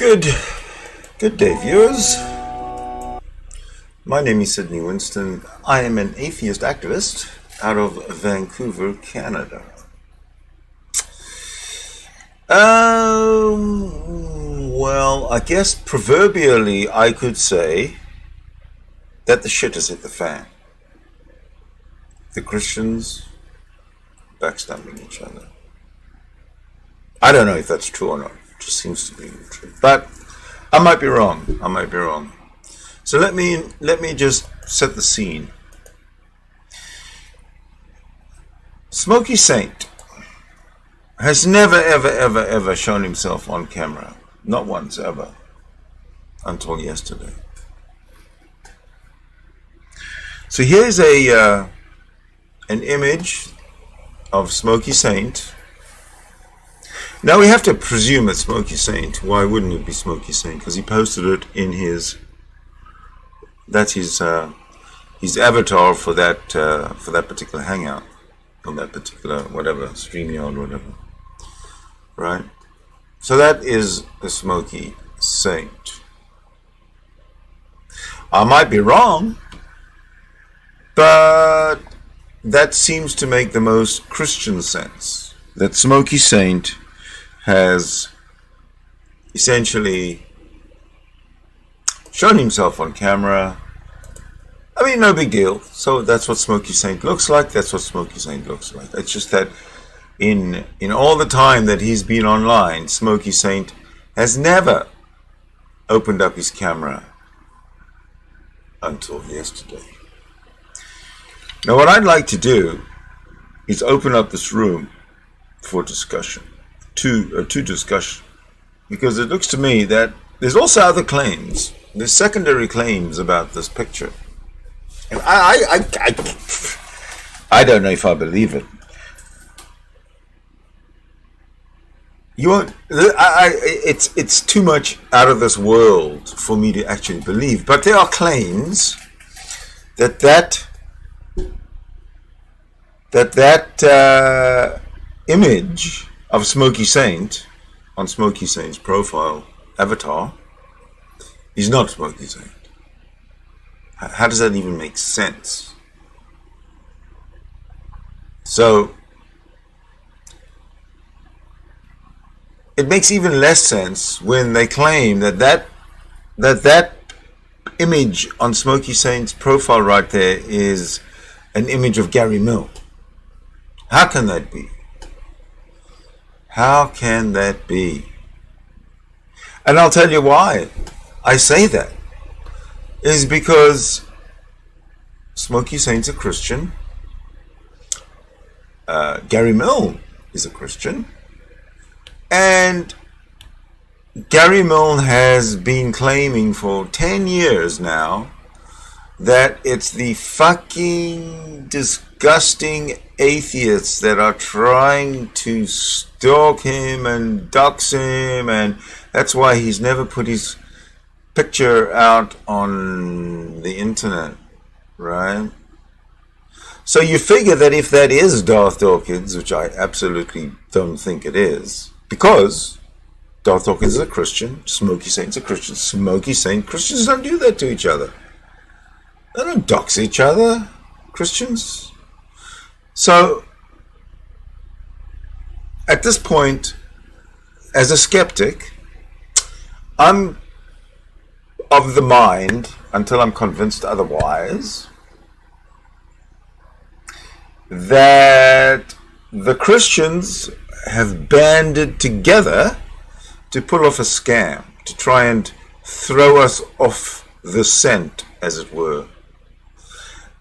Good day, viewers. My name is Sydney Winston. I am an atheist activist out of Vancouver, Canada. Well, I guess proverbially I could say that the shit has hit the fan. The Christians backstabbing each other. I don't know if that's true or not. It just seems to be true. But I might be wrong. So let me just set the scene. Smokey Saint has never, ever shown himself on camera. Not once, ever. Until yesterday. So here's an image of Smokey Saint. Now we have to presume it's Smokey Saint. Why wouldn't it be Smokey Saint? Because he posted it in that's his avatar for that particular hangout, or that particular whatever, StreamYard, whatever. Right? So that is the Smokey Saint. I might be wrong, but that seems to make the most Christian sense. That Smokey Saint has essentially shown himself on camera. I mean, no big deal. So that's what Smokey Saint looks like. That's what Smokey Saint looks like. It's just that in all the time that he's been online, Smokey Saint has never opened up his camera until yesterday. Now, what I'd like to do is open up this room for discussion. To discussion, because it looks to me that there's also other claims. There's secondary claims about this picture, and I don't know if I believe it. You won't. It's too much out of this world for me to actually believe. But there are claims that image of Smokey Saint on Smokey Saint's profile avatar is not Smokey Saint. How does that even make sense? So it makes even less sense when they claim that image on Smokey Saint's profile right there is an image of Gary Mill. How can that be? How can that be? And I'll tell you why I say that. Is because Smokey Saint's a Christian. Gary Mill is a Christian. And Gary Mill has been claiming for 10 years now that it's the fucking disgusting atheists that are trying to stalk him and dox him, and that's why he's never put his picture out on the internet, right? So you figure that if that is Darth Dawkins, which I absolutely don't think it is, because Darth Dawkins is a Christian, Smokey Saint's a Christian, Smokey Saint, Christians don't do that to each other. They don't dox each other, Christians. So, at this point, as a skeptic, I'm of the mind, until I'm convinced otherwise, that the Christians have banded together to pull off a scam, to try and throw us off the scent, as it were.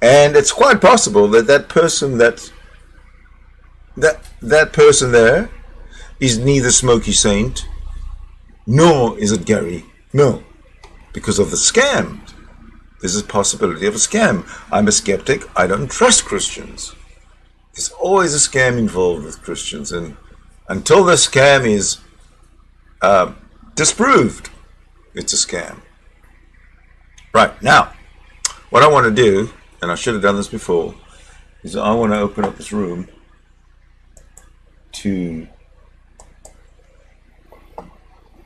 And it's quite possible that that person there is neither Smokey Saint nor is it Gary Mill, because of the scam. There's a possibility of a scam. I'm a skeptic. I don't trust Christians. There's always a scam involved with Christians, and until the scam is disproved, it's a scam. Right, now, what I want to do, and I should have done this before, is I want to open up this room to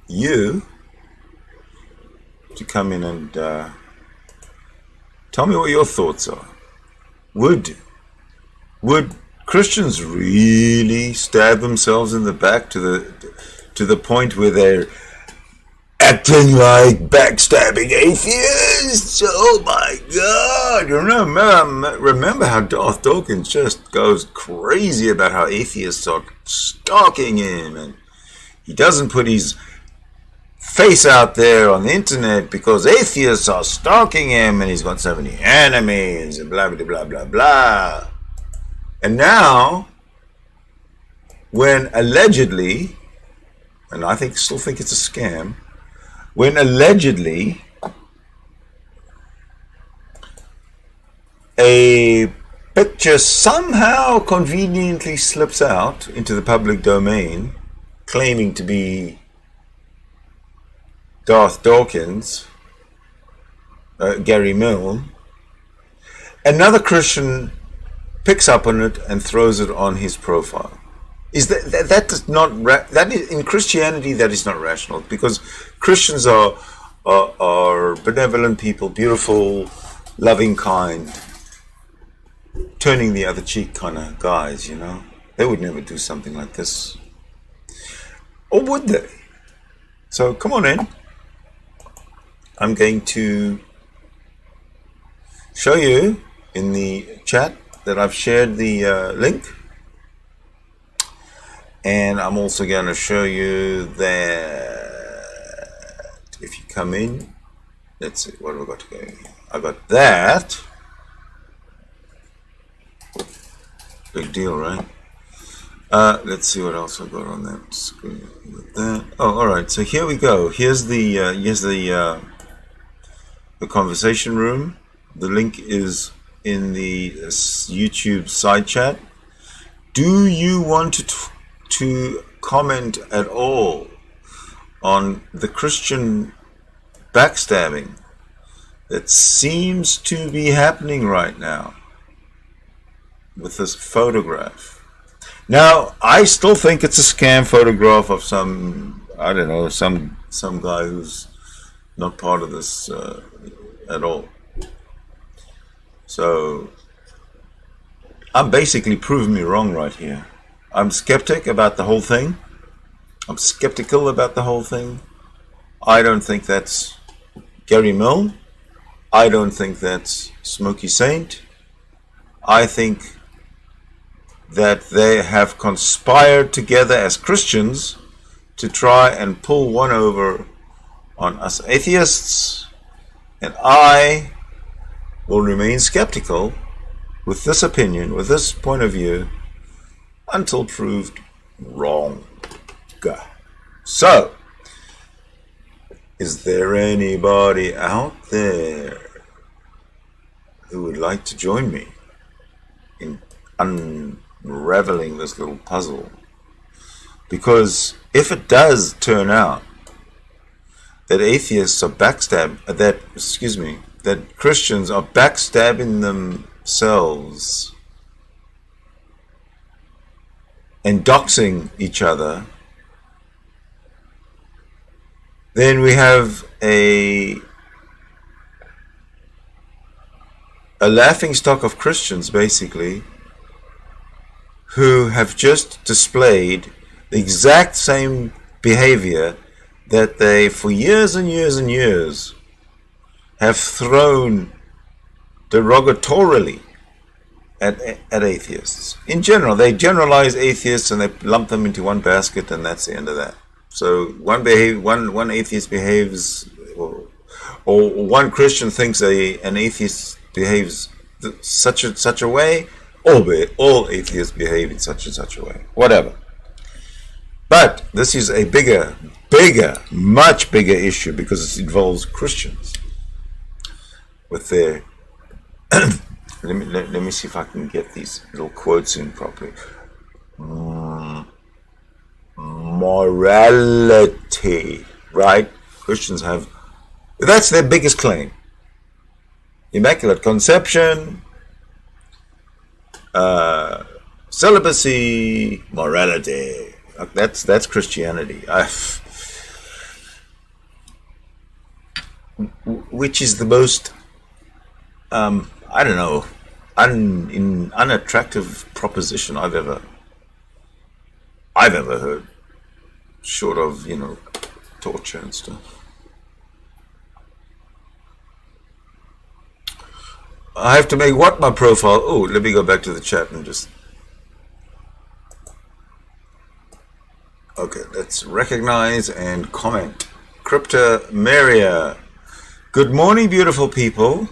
you to come in and tell me what your thoughts are. Would Christians really stab themselves in the back to the point where they're acting like backstabbing atheists? Oh my God! Remember how Darth Dawkins just goes crazy about how atheists are stalking him, and he doesn't put his face out there on the internet because atheists are stalking him, and he's got so many enemies, and blah blah blah blah blah. And now, when allegedly, and I still think it's a scam, when allegedly a picture somehow conveniently slips out into the public domain, claiming to be Darth Dawkins, Gary Milne, another Christian picks up on it and throws it on his profile. Is that is not that is, in Christianity, that is not rational, because Christians are benevolent people, beautiful, loving, kind, turning the other cheek kind of guys. They would never do something like this, or would they? So come on in. I'm going to show you in the chat that I've shared the link. And I'm also going to show you that if you come in, let's see, what have I got to go here? I got that. Big deal, right? Let's see what else I've got on that screen. That. Oh, all right. So here we go. Here's the conversation room. The link is in the YouTube side chat. Do you want to comment at all on the Christian backstabbing that seems to be happening right now with this photograph? Now, I still think it's a scam photograph of some guy who's not part of this at all. So I'm basically proving me wrong right here. I'm skeptical about the whole thing. I don't think that's Gary Milne. I don't think that's Smokey Saint. I think that they have conspired together as Christians to try and pull one over on us atheists, and I will remain skeptical with this opinion, with this point of view, until proved wrong. So, is there anybody out there who would like to join me in unraveling this little puzzle? Because if it does turn out that atheists are that Christians are backstabbing themselves and doxing each other, then we have a laughing stock of Christians, basically, who have just displayed the exact same behavior that they, for years and years and years, have thrown derogatorily at atheists. In general, they generalize atheists and they lump them into one basket, and that's the end of that. So one atheist behaves, or one Christian thinks an atheist behaves such a way, all atheists behave in such and such a way. Whatever. But this is a bigger, much bigger issue, because it involves Christians with their let me see if I can get these little quotes in properly. Morality, right? Christians have, that's their biggest claim. Immaculate conception, celibacy, morality. That's Christianity. which is the most, I don't know, unattractive proposition I've ever heard, short of, torture and stuff. I have to make what my profile? Oh, let me go back to the chat and just. Okay, let's recognize and comment. Crypta Maria. Good morning, beautiful people.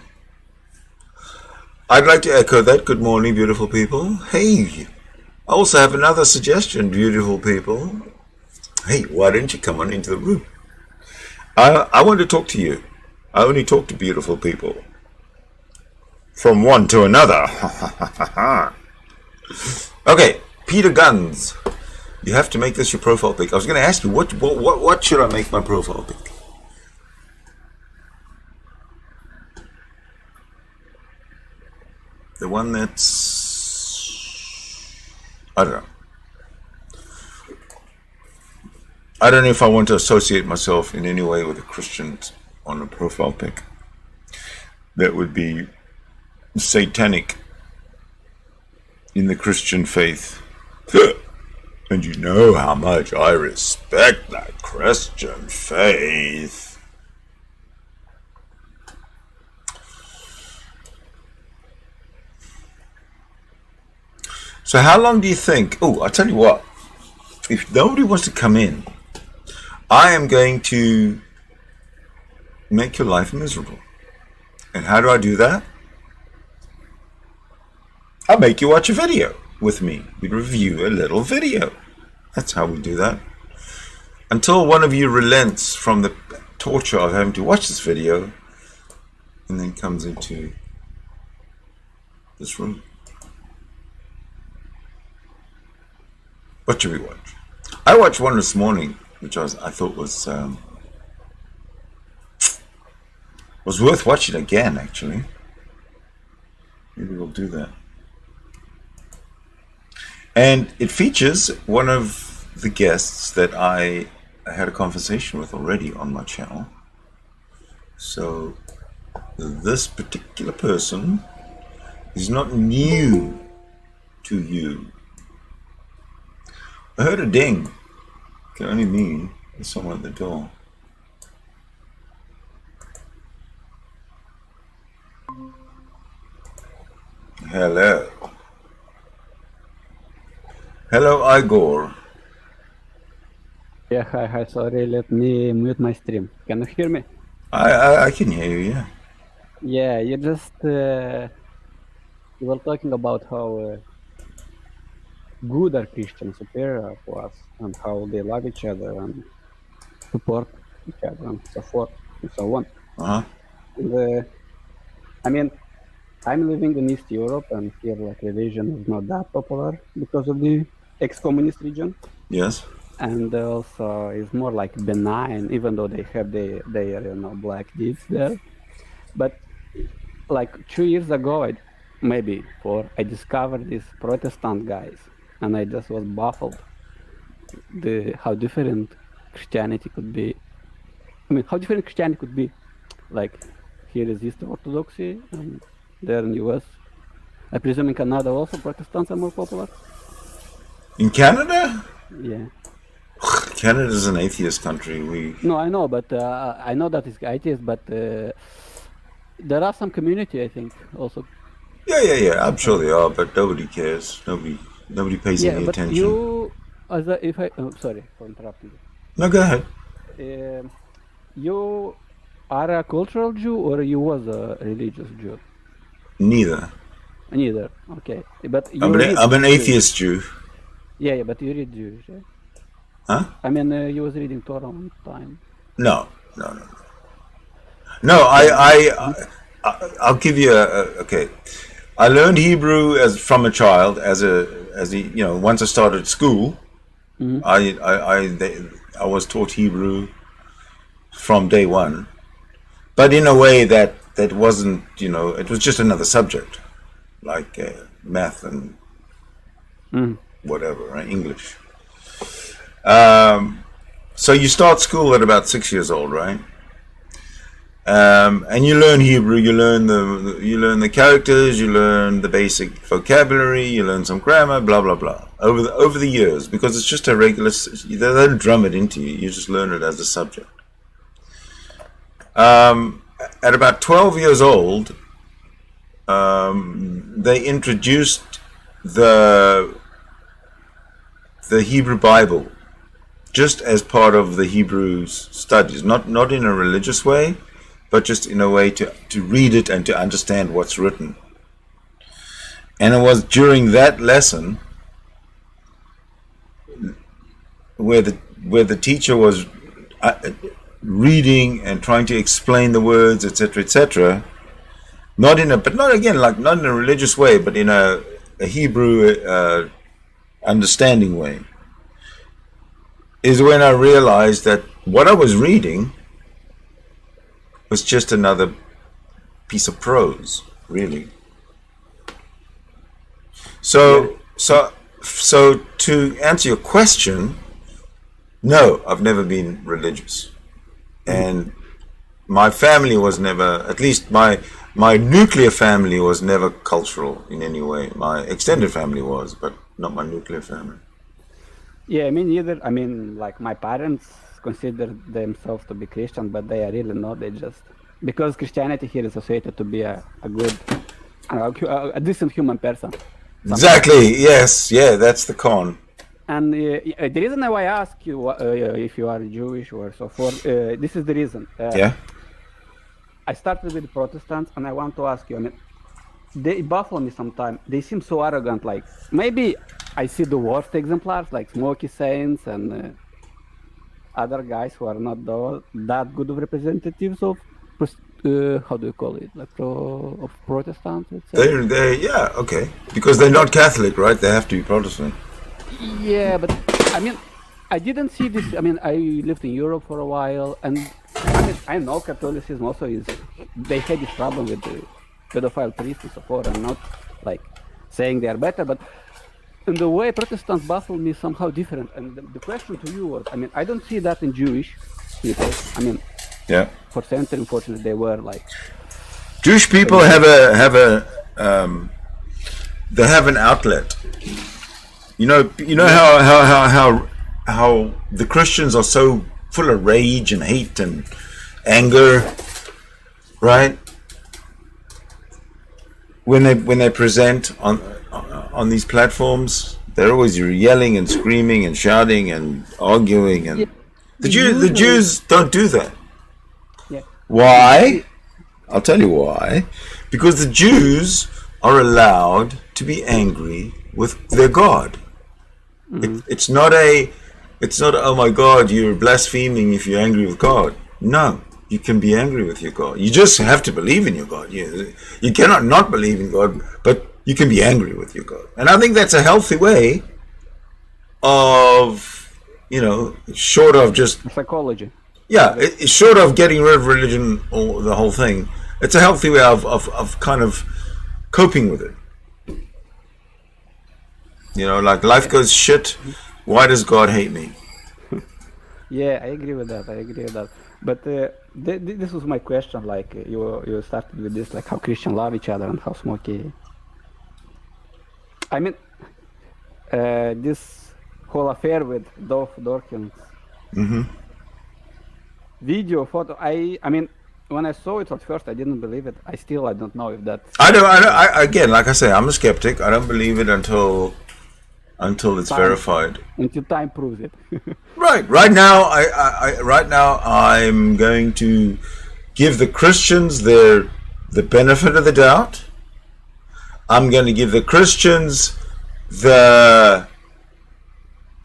I'd like to echo that. Good morning, beautiful people. Hey, I also have another suggestion, beautiful people. Hey, why don't you come on into the room? I want to talk to you. I only talk to beautiful people. From one to another. Okay, Peter Guns. You have to make this your profile pic. I was going to ask you, what should I make my profile pic? The one that's... I don't know. I don't know if I want to associate myself in any way with the Christians on a profile pic. That would be satanic in the Christian faith. And you know how much I respect that Christian faith. So how long do you think? Oh, I'll tell you what. If nobody wants to come in, I am going to make your life miserable. And how do I do that? I'll make you watch a video with me. We review a little video. That's how we do that. Until one of you relents from the torture of having to watch this video and then comes into this room. What should we watch? I watched one this morning, which I thought was worth watching again, actually. Maybe we'll do that. And it features one of the guests that I had a conversation with already on my channel. So this particular person is not new to you. I heard a ding. Can only mean there's someone at the door. Hello. Hello, Igor. Yeah, hi, sorry, let me mute my stream. Can you hear me? I can hear you, yeah. Yeah, you just, you were talking about how good are Christians, superior to us, and how they love each other and support each other and so forth and so on. Uh-huh. And, I mean, I'm living in East Europe, and here, like, religion is not that popular because of the ex-communist region. Yes. And also it's more like benign, even though they have their black deeds there. But like 2 years ago, I discovered these Protestant guys, and I just was baffled how different Christianity could be. I mean, how different Christianity could be. Like, here is Eastern Orthodoxy, and there in US. I presume in Canada also Protestants are more popular. In Canada? Yeah. Canada is an atheist country. No, I know, but I know that it's atheist, but there are some community, I think, also. Yeah. I'm sure they are, but nobody cares. Nobody pays any attention. You, sorry for interrupting you. No, go ahead. You are a cultural Jew, or you was a religious Jew? Neither. Okay, but I'm an atheist Jew. Yeah, but you read Jewish, right? Huh? I mean, you was reading Torah one time. No. I'll give you okay. I learned Hebrew from a child once I started school. Mm-hmm. I was taught Hebrew from day one, but in a way that wasn't, it was just another subject, like math and whatever, right? English. So you start school at about 6 years old, right? And you learn Hebrew, you learn the characters, you learn the basic vocabulary, you learn some grammar, blah blah blah, over the years, because it's just a regular. They don't drum it into you; you just learn it as a subject. At about 12 years old, they introduced the Hebrew Bible just as part of the Hebrew studies, not in a religious way, but just in a way to read it and to understand what's written. And it was during that lesson where the teacher was reading and trying to explain the words, etc., etc. Not in a religious way, but in a Hebrew understanding way. Is when I realized that what I was reading was just another piece of prose, really. So to answer your question, no, I've never been religious, and my family was never, at least my nuclear family was never cultural in any way. My extended family was, but not my nuclear family. Yeah, I mean, either. I mean, like my parents consider themselves to be Christian, but they are really not. They just, because Christianity here is associated to be a good, a decent human person. Exactly. Yes. Yeah. That's the con. And the reason why I ask you if you are Jewish or so forth, this is the reason. Yeah. I started with Protestants, and I want to ask you. I mean, they baffle me sometimes. They seem so arrogant. Like maybe I see the worst exemplars, like Smoky Saints and other guys who are not that good of representatives of how do you call it, like of Protestants. They yeah, okay, because they're not Catholic, right? They have to be Protestant. Yeah, but I mean, I didn't see this. I mean, I lived in Europe for a while, and I mean, I know Catholicism also is. They had this problem with the pedophile priests and so forth. I'm not like saying they are better, but in the way Protestants baffle me somehow different. And the question to you was, I mean, I don't see that in Jewish people. I mean, yeah, for centuries, unfortunately, they were like Jewish people have they have an outlet. You know how the Christians are so full of rage and hate and anger, right? When they present on these platforms, they're always yelling and screaming and shouting and arguing, and the Jews don't do that. Yeah. Why? I'll tell you why. Because the Jews are allowed to be angry with their God. Mm-hmm. It's not oh my God, you're blaspheming if you're angry with God. No, you can be angry with your God. You just have to believe in your God. You cannot not believe in God, but you can be angry with your God. And I think that's a healthy way of, short of just psychology. Yeah, it's short of getting rid of religion or the whole thing. It's a healthy way of kind of coping with it. Like life goes shit. Why does God hate me? Yeah, I agree with that. But this was my question. Like you started with this, like how Christians love each other and how Smoky. I mean, this whole affair with Dawkins. Mm-hmm. Video, photo. I mean, when I saw it at first, I didn't believe it. I don't know if that's. Again, like I say, I'm a skeptic. I don't believe it until it's verified. Until time proves it. Right. Right now, I'm going to give the Christians the benefit of the doubt. I'm going to give the Christians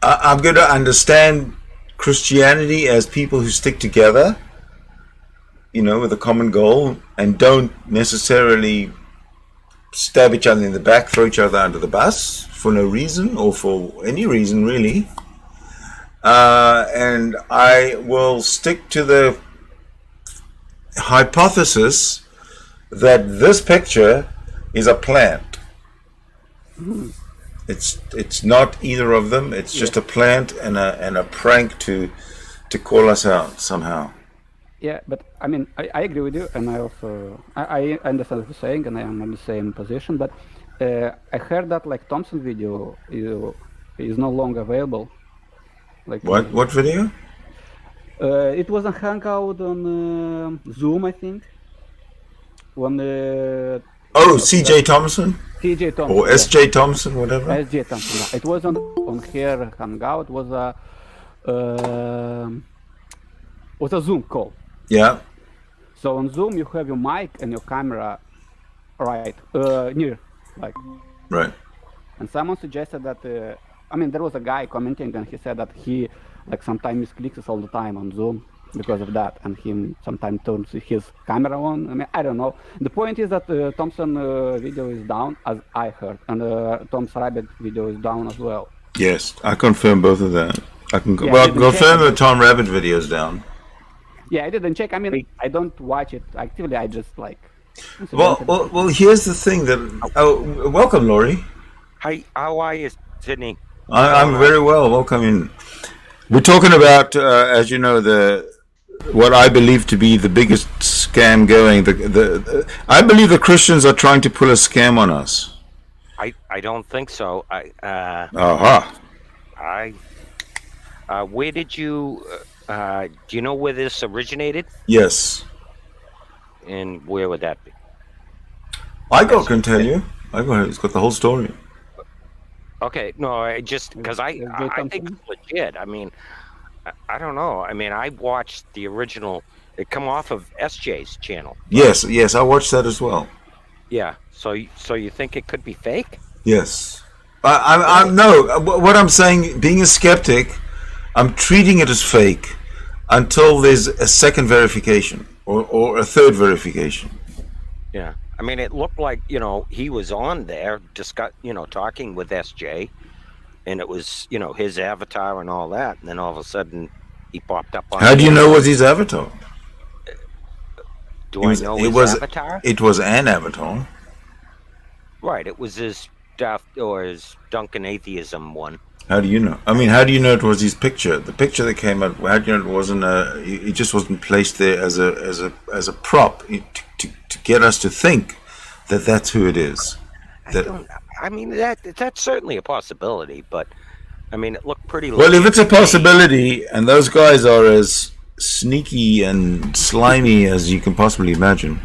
I'm going to understand Christianity as people who stick together, with a common goal, and don't necessarily stab each other in the back, throw each other under the bus for no reason or for any reason really. And I will stick to the hypothesis that this picture is a plant. Mm. It's not either of them. It's just a plant and a prank to call us out somehow. Yeah, but I mean, I agree with you, and I understand what you're saying, and I am on the same position. But I heard that like Thompson video is no longer available. Like What video? it was a hangout on Zoom, I think. When CJ Thompson CJ Thompson or SJ Thompson, whatever. SJ Thompson. Yeah. It was on her hangout. Was a Zoom call. Yeah. So on Zoom you have your mic and your camera right near, like. Right. And someone suggested that I mean, there was a guy commenting, and he said that he like sometimes clicks all the time on Zoom because of that, and he sometimes turns his camera on. I mean, I don't know. The point is that Thompson video is down, as I heard, and Tom's Rabbit video is down as well. Yes, I confirm both of that. I can confirm the Tom Rabbit video is down. Yeah, I didn't check. I mean, I don't watch it actively. I just like. Well. Here's the thing that. Oh, welcome, Laurie. Hi, how are you, Sydney? I'm very well. Welcome in. We're talking about, as you know, what I believe to be the biggest scam going. I believe the Christians are trying to pull a scam on us. I don't think so. Where did you? Do you know where this originated? Yes. And where would that be? I can tell you. It's got the whole story. Okay, no, I just because I think it's legit. I mean, I don't know. I mean, I watched the original. It come off of SJ's channel. Yes, I watched that as well. Yeah. So you think it could be fake? Yes. I'm no. What I'm saying, being a skeptic, I'm treating it as fake until there's a second verification or a third verification. Yeah. I mean, it looked like, he was on there, talking with SJ, and it was, his avatar and all that, and then all of a sudden he popped up on. How do you know it was his avatar? I know his avatar? It was an avatar. Right, it was his his Duncan Atheism one. How do you know? I mean, how do you know it was his picture? The picture that came out. How do you know it wasn't it just wasn't placed there as a prop to get us to think that that's who it is. I mean, that's certainly a possibility, but I mean, it looked pretty. Well, if it's a possibility, and those guys are as sneaky and slimy as you can possibly imagine.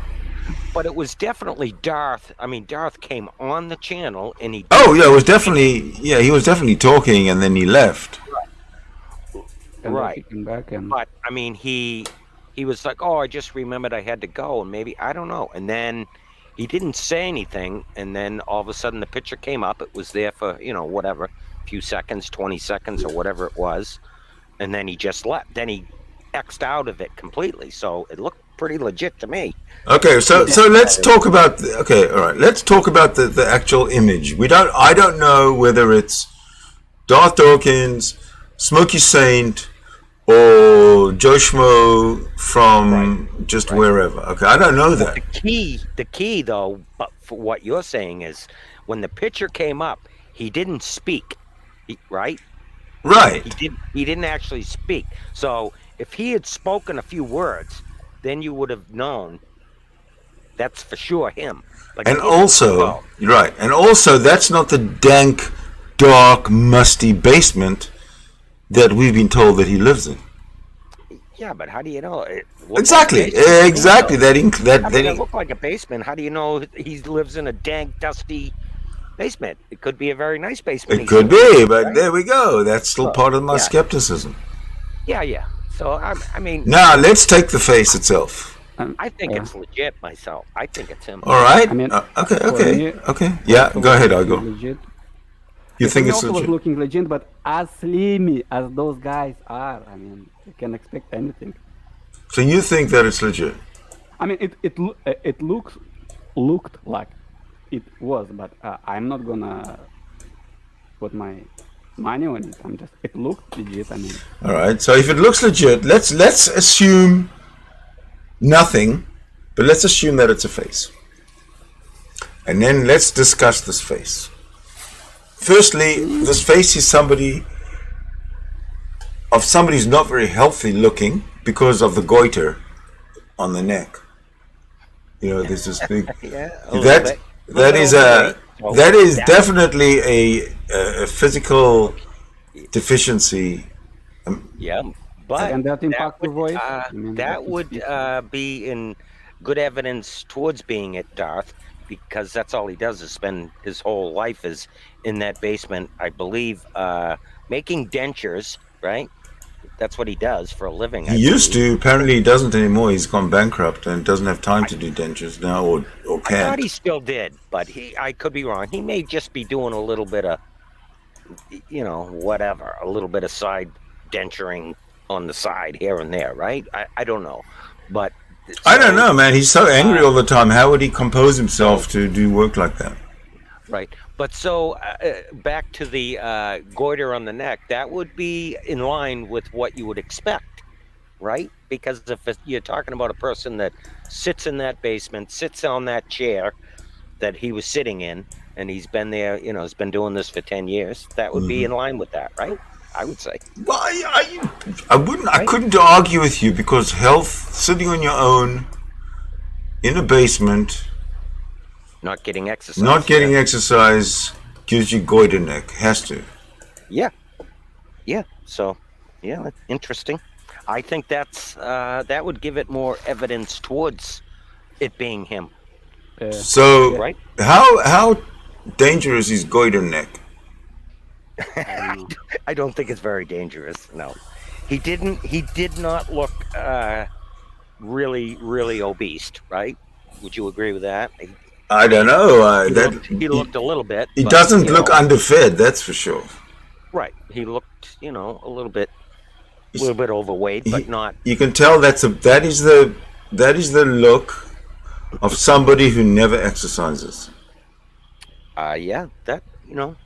But it was definitely Darth. I mean, Darth came on the channel and he. Oh yeah, it was definitely he was definitely talking, and then he left. Right. But I mean, he was like, "Oh, I just remembered I had to go," and maybe I don't know. And then he didn't say anything, and then all of a sudden the picture came up. It was there for whatever, a few seconds, 20 seconds, or whatever it was, and then he just left. Then he X'd out of it completely. So it looked pretty legit to me. Okay, so let's talk about let's talk about the actual image. I don't know whether it's Darth Dawkins, Smokey Saint, or Joe Schmo from wherever. Okay, I don't know that. The key though, but for what you're saying is when the picture came up, he didn't speak. Right. He didn't actually speak. So if he had spoken a few words, then you would have known that's for sure him. And also, that's not the dank, dark, musty basement that we've been told that he lives in. Yeah, but how do you know? Exactly. That looked like a basement. How do you know he lives in a dank, dusty basement? It could be a very nice basement. It could be, but right? There we go. That's still part of my skepticism. Yeah. So, I mean... Now, let's take the face itself. I think it's legit myself. I think it's him. All right. I mean, okay. Yeah, go ahead, Argo. Legit. You think it's legit? Was looking legit, but as slimy as those guys are, I mean, you can expect anything. So you think that it's legit? I mean, it looked like it was, but I'm not gonna put my money on it. It looked legit. I mean. All right. So if it looks legit, let's assume nothing, but let's assume that it's a face, and then let's discuss this face. Firstly, this face is somebody who's not very healthy looking because of the goiter on the neck. You know, there's this big. Yeah, That is definitely a physical deficiency. Yeah, but And that impacts the voice. that would be in good evidence towards being it, Darth, because that's all he does is spend his whole life is in that basement, I believe, making dentures, right? That's what he does for a living. He used to. Apparently, he doesn't anymore. He's gone bankrupt and doesn't have time to do dentures now, or I can't. thought he still did, but I could be wrong. He may just be doing a little bit of, whatever, a little bit of side denturing on the side here and there, right? I don't know, but I don't know, man. He's so angry all the time. How would he compose himself to do work like that? Right. But so back to the goiter on the neck, that would be in line with what you would expect, right? Because if you're talking about a person that sits in that basement, sits on that chair that he was sitting in, and he's been there, has been doing this for 10 years, that would be in line with that, right? I would say. Well, I wouldn't. Right? I couldn't argue with you because health, sitting on your own in a basement, not getting exercise, gives you goiter neck. Has to. Yeah. So, that's interesting. I think that would give it more evidence towards it being him. So, right? How dangerous is goiter neck? I don't think it's very dangerous. No, he did not look really, really obese, right? Would you agree with that? I don't know. He looked a little bit. He doesn't look underfed, that's for sure. Right. He looked, a little bit overweight, but not. You can tell that is the look of somebody who never exercises. Yeah, that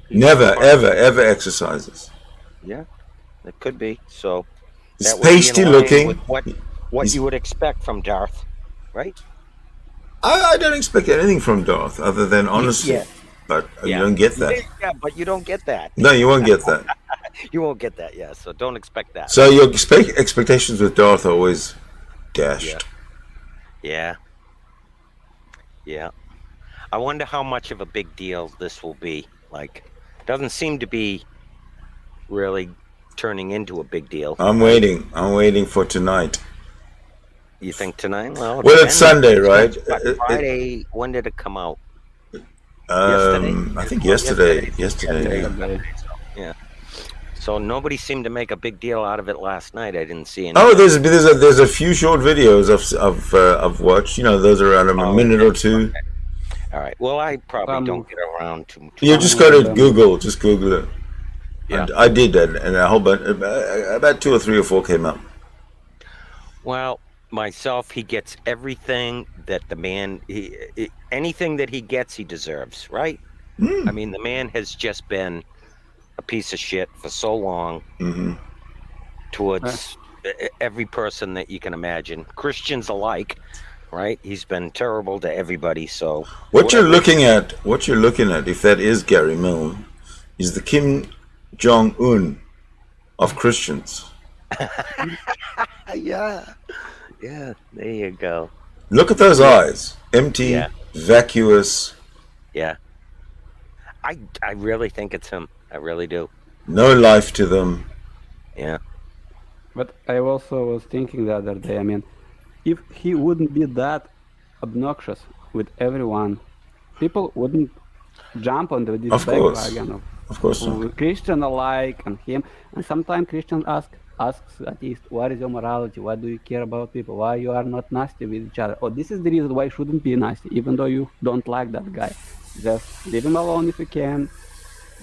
never, ever exercises. Yeah, it could be. So he's pasty looking. With what you would expect from Darth, right? I don't expect anything from Darth other than honesty. Yeah. But you don't get that. Yeah, but you don't get that. No, you won't get that. You won't get that, yeah. So don't expect that. So your expectations with Darth are always dashed. Yeah. I wonder how much of a big deal this will be. Like, doesn't seem to be really turning into a big deal. I'm waiting for tonight. You think tonight? Well, it's Sunday, right? Friday. When did it come out? Yesterday? I think yesterday. Yeah. So nobody seemed to make a big deal out of it last night. I didn't see any. Oh, there's a few short videos I've watched. Those are around a minute or two. Okay. All right. Well, I probably don't get around to. You just go to Google. Just Google it. Yeah. And I did that, and a whole bunch, about 2 or 3 or 4 came up. Well, myself, he gets everything that the man, anything that he gets, he deserves, right? I mean, the man has just been a piece of shit for so long towards every person that you can imagine, Christians alike, right? He's been terrible to everybody. So what you're looking at, if that is Gary Milne, is the Kim Jong-un of Christians. Yeah, there you go. Look at those eyes, empty, vacuous. Yeah, I really think it's him. I really do. No life to them. Yeah. But I also was thinking the other day, I mean, if he wouldn't be that obnoxious with everyone, people wouldn't jump on this bandwagon of course Christian alike and him. And sometimes Christians asks atheists, what is your morality? Why do you care about people? Why you are not nasty with each other? Oh, this is the reason why you shouldn't be nasty, even though you don't like that guy. Just leave him alone if you can,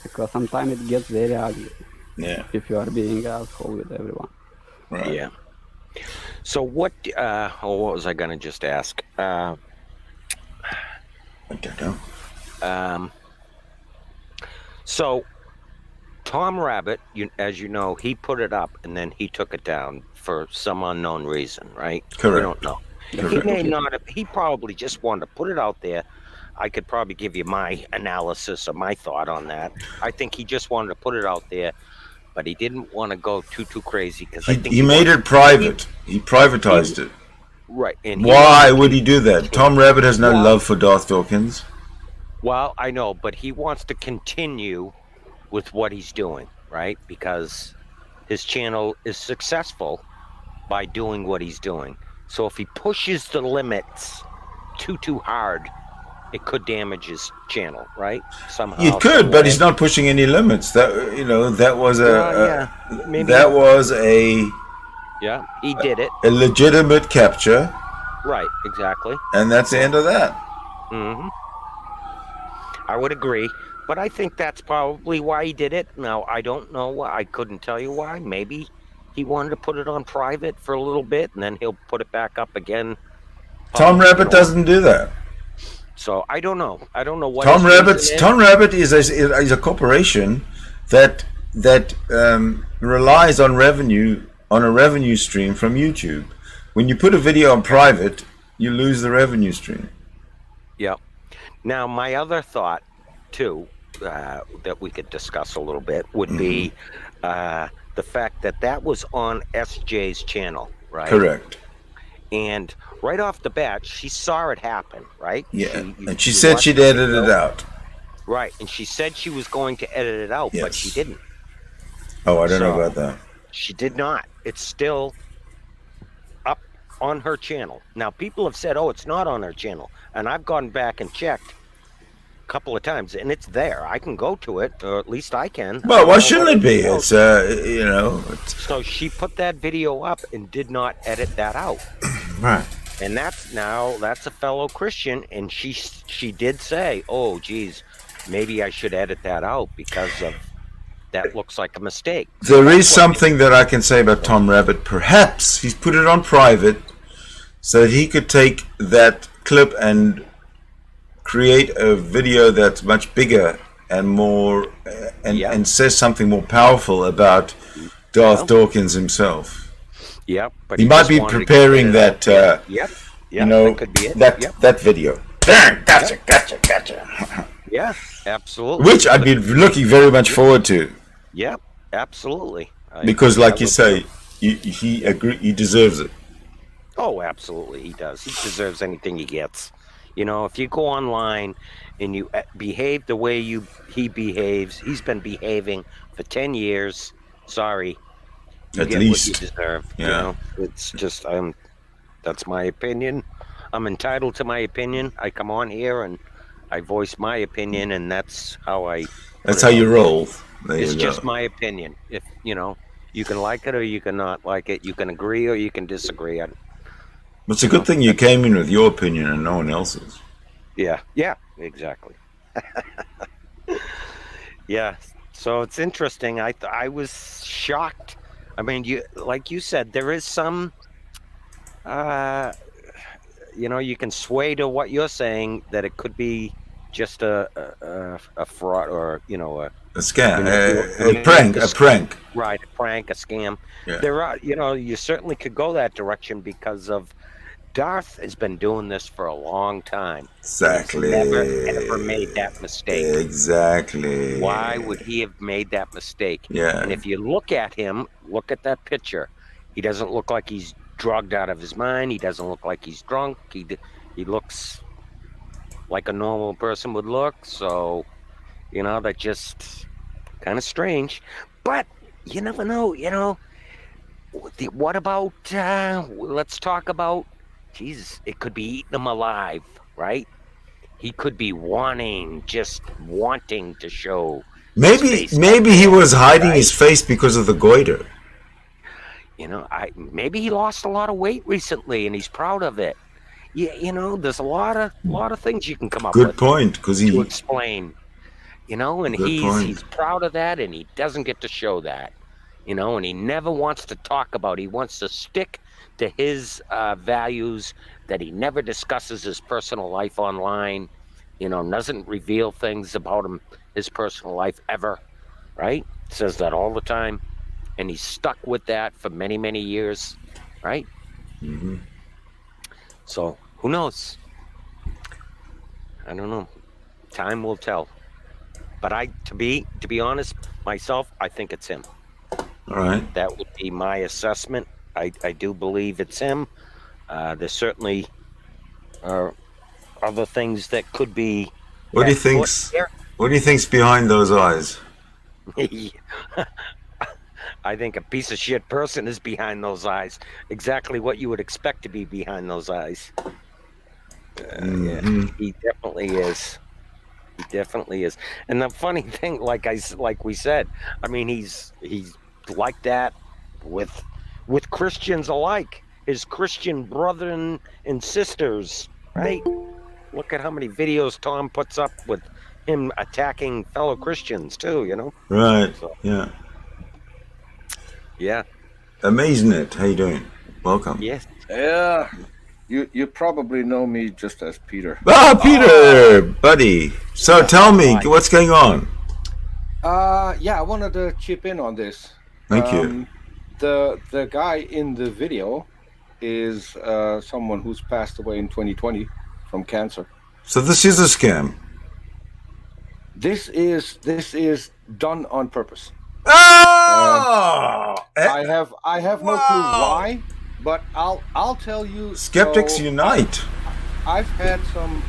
because sometimes it gets very ugly. Yeah. If you are being an asshole with everyone. Right. Yeah. So what was I going to just ask? I don't know. So Tom Rabbit, as you know, he put it up and then he took it down for some unknown reason, right? Correct. We don't know. He may not have, he probably just wanted to put it out there. I could probably give you my analysis or my thought on that. I think he just wanted to put it out there, but he didn't want to go too crazy because I think he made it private. He privatized it. Right. And Why would he do that? Tom Rabbit has no love for Darth Dawkins. Well, I know, but he wants to continue with what he's doing, right? Because his channel is successful by doing what he's doing. So if he pushes the limits too hard, it could damage his channel, right? Somehow. It could, but he's not pushing any limits. That that was yeah, he did it. A legitimate capture. Right, exactly. And that's the end of that. Mm-hmm. I would agree, but I think that's probably why he did it. Now, I don't know why. I couldn't tell you why. Maybe he wanted to put it on private for a little bit, and then he'll put it back up again. Tom Rabbit doesn't do that. So I don't know. I don't know what Tom Rabbit is a corporation that relies on a revenue stream from YouTube. When you put a video on private, you lose the revenue stream. Yep. Now, my other thought, too, that we could discuss a little bit would be the fact that was on SJ's channel, right? Correct. And right off the bat, she saw it happen, right? Yeah, and she said she'd edit it out. Right, and she said she was going to edit it out, but she didn't. Oh, I don't know about that. She did not. It's still up on her channel. Now, people have said, oh, it's not on her channel. And I've gone back and checked a couple of times, and it's there. I can go to it, or at least I can. Well, why shouldn't it be? It's, So she put that video up and did not edit that out. Right. And that's a fellow Christian, and she did say, oh, geez, maybe I should edit that out because of that looks like a mistake. There is something that I can say about Tom Rabbit. Perhaps he's put it on private so that he could take that clip and create a video that's much bigger and more and says something more powerful about Darth Dawkins himself. Yep, but he might be preparing that. That could be it. That video. Gotcha. Yeah, absolutely. Which I'd be looking very much forward to. Yep, absolutely. Because, like you say, he deserves it. Oh, absolutely, he does. He deserves anything he gets. You know, if you go online and you behave the way he behaves, he's been behaving for 10 years. Sorry. At least. What you deserve. Yeah. You know, it's just, that's my opinion. I'm entitled to my opinion. I come on here and I voice my opinion, and that's how That's how you roll. It's just my opinion. If, you can like it or you can not like it. You can agree or you can disagree. It's a good thing you came in with your opinion and no one else's. Yeah, exactly. Yeah, so it's interesting. I was shocked. I mean, like you said, there is some, you can sway to what you're saying that it could be just a fraud or, a scam, a prank. Right, a prank, a scam. Yeah. There are, you certainly could go that direction because of Darth has been doing this for a long time. Exactly. He's never, ever made that mistake. Exactly. Why would he have made that mistake? Yeah. And if you look at him, look at that picture. He doesn't look like he's drugged out of his mind. He doesn't look like he's drunk. He looks like a normal person would look. So, that's just kind of strange. But you never know, What about, let's talk about, Jesus, it could be eating him alive, right? He could be wanting to show. Maybe he was hiding his face because of the goiter. Maybe he lost a lot of weight recently and he's proud of it. Yeah, there's a lot of things you can come up with. Good point, because to explain. And he's proud of that, and he doesn't get to show that. And he never wants to talk about. He wants to stick to his values, that he never discusses his personal life online. Doesn't reveal things about his personal life ever, right? Says that all the time, and he's stuck with that for many, many years, right? Mm-hmm. So who knows? I don't know. Time will tell. But to be honest, myself, I think it's him. All right. That would be my assessment. I do believe it's him. There certainly are other things that could be. What do you at foot think's here. What do you think's behind those eyes? I think a piece of shit person is behind those eyes. Exactly what you would expect to be behind those eyes. Yeah, he definitely is. He definitely is. And the funny thing, like we said, I mean, he's like that with Christians alike, his Christian brethren and sisters, right? Look at how many videos Tom puts up with him attacking fellow Christians too. Right. So Yeah. yeah, Amazing it. How you doing? Welcome. yes. Yeah, you probably know me just as Peter. Ah, Peter, buddy. So tell me, what's going on? Yeah, I wanted to chip in on this. Thank you. The guy in the video is someone who's passed away in 2020 from cancer. So this is a scam. This is done on purpose. Oh! I have no clue why, but I'll tell you. Skeptics so unite. I've had some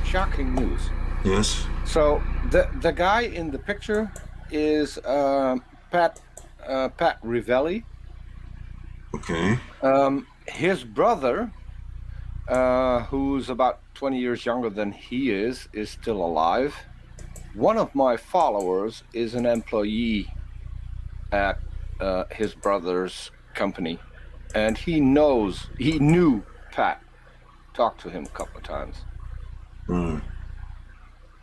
shocking news. Yes. So the guy in the picture is Pat Rivelli. Okay. His brother, who's about 20 years younger than he is still alive. One of my followers is an employee at his brother's company, and he knew Pat, talked to him a couple of times.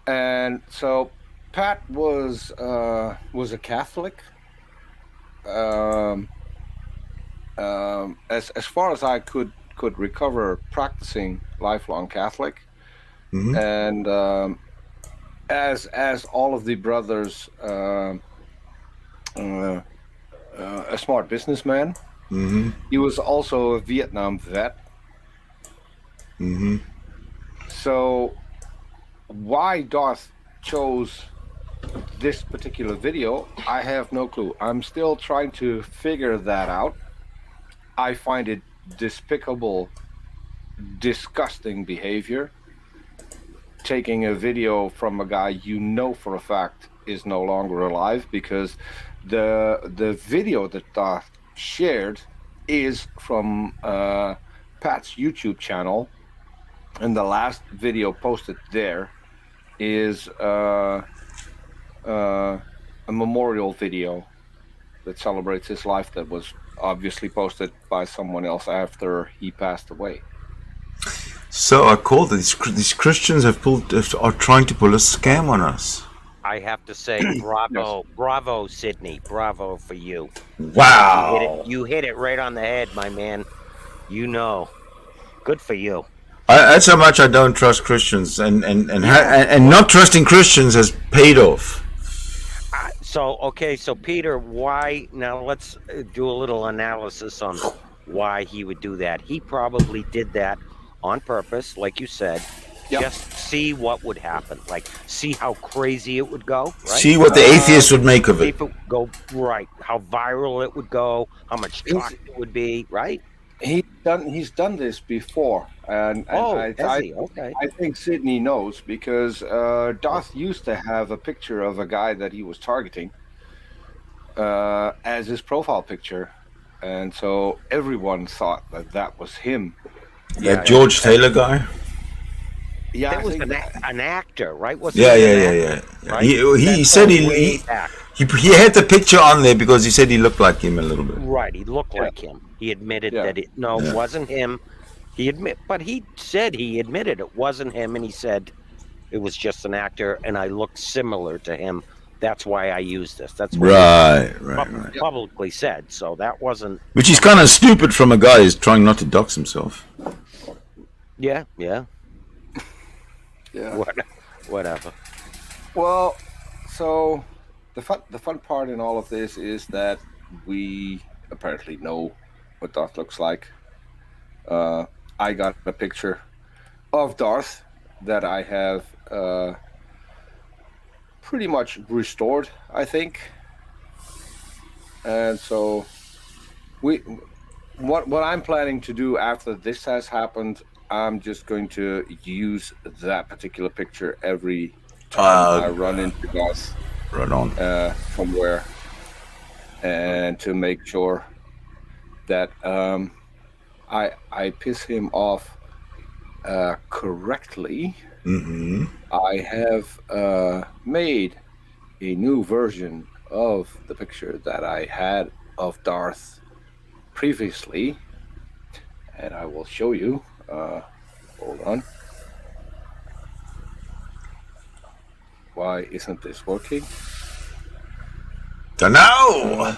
And so Pat was a Catholic. As far as I could recover, practicing lifelong Catholic, and as all of the brothers, a smart businessman. He was also a Vietnam vet. So why Darth chose this particular video, I have no clue. I'm still trying to figure that out. I find it despicable, disgusting behavior. Taking a video from a guy you know for a fact is no longer alive, because the video that Darth shared is from Pat's YouTube channel, and the last video posted there is a memorial video that celebrates his life, that was obviously posted by someone else after he passed away. So I called these Christians are trying to pull a scam on us. I have to say, bravo, Sydney, bravo for you. Wow. You hit it right on the head, my man. Good for you. That's how much I don't trust Christians, and not trusting Christians has paid off. So Peter, why? Now let's do a little analysis on why he would do that. He probably did that on purpose, like you said. Yep. Just see what would happen, like see how crazy it would go, right? See what the atheists would make of it. If it would go right, how viral it would go, how much talk it would be, right? He's done this before, and I think Sydney knows, because Darth used to have a picture of a guy that he was targeting as his profile picture, and so everyone thought that was him. That George Taylor guy. Yeah, that was an actor, right? Yeah. Right? He said he had the picture on there because he said he looked like him a little bit. Right, he looked like him. He admitted that it wasn't him. But he said he admitted it wasn't him, and he said it was just an actor, and I looked similar to him. That's why I used this. That's what he publicly said. So that wasn't. Which is kind of stupid from a guy who's trying not to dox himself. Yeah. Yeah. Whatever. Well, so the fun part in all of this is that we apparently know what Darth looks like. I got a picture of Darth that I have pretty much restored, I think. And so what I'm planning to do after this has happened, I'm just going to use that particular picture every time I run into Gus Right on. somewhere, and to make sure that I piss him off correctly. Mm-hmm. I have made a new version of the picture that I had of Darth previously, and I will show you. Hold on. Why isn't this working? Dunno.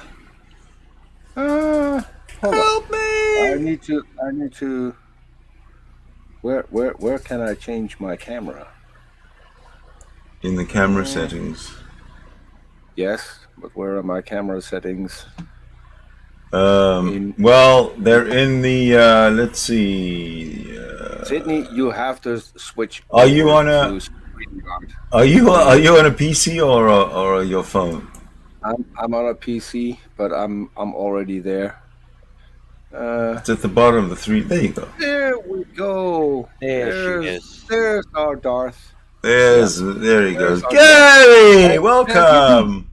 Hold Help on. me. I need to. Where can I change my camera? In the camera settings. Yes, but where are my camera settings? Well, they're in the. Let's see. Sydney, you have to switch. Are you over on a? to StreamYard. Are you on a PC or your phone? I'm on a PC, but I'm already there. It's at the bottom of the three. There you go. There we go. There she is. There's our Darth. There he goes. There's our Gary, Darth. welcome.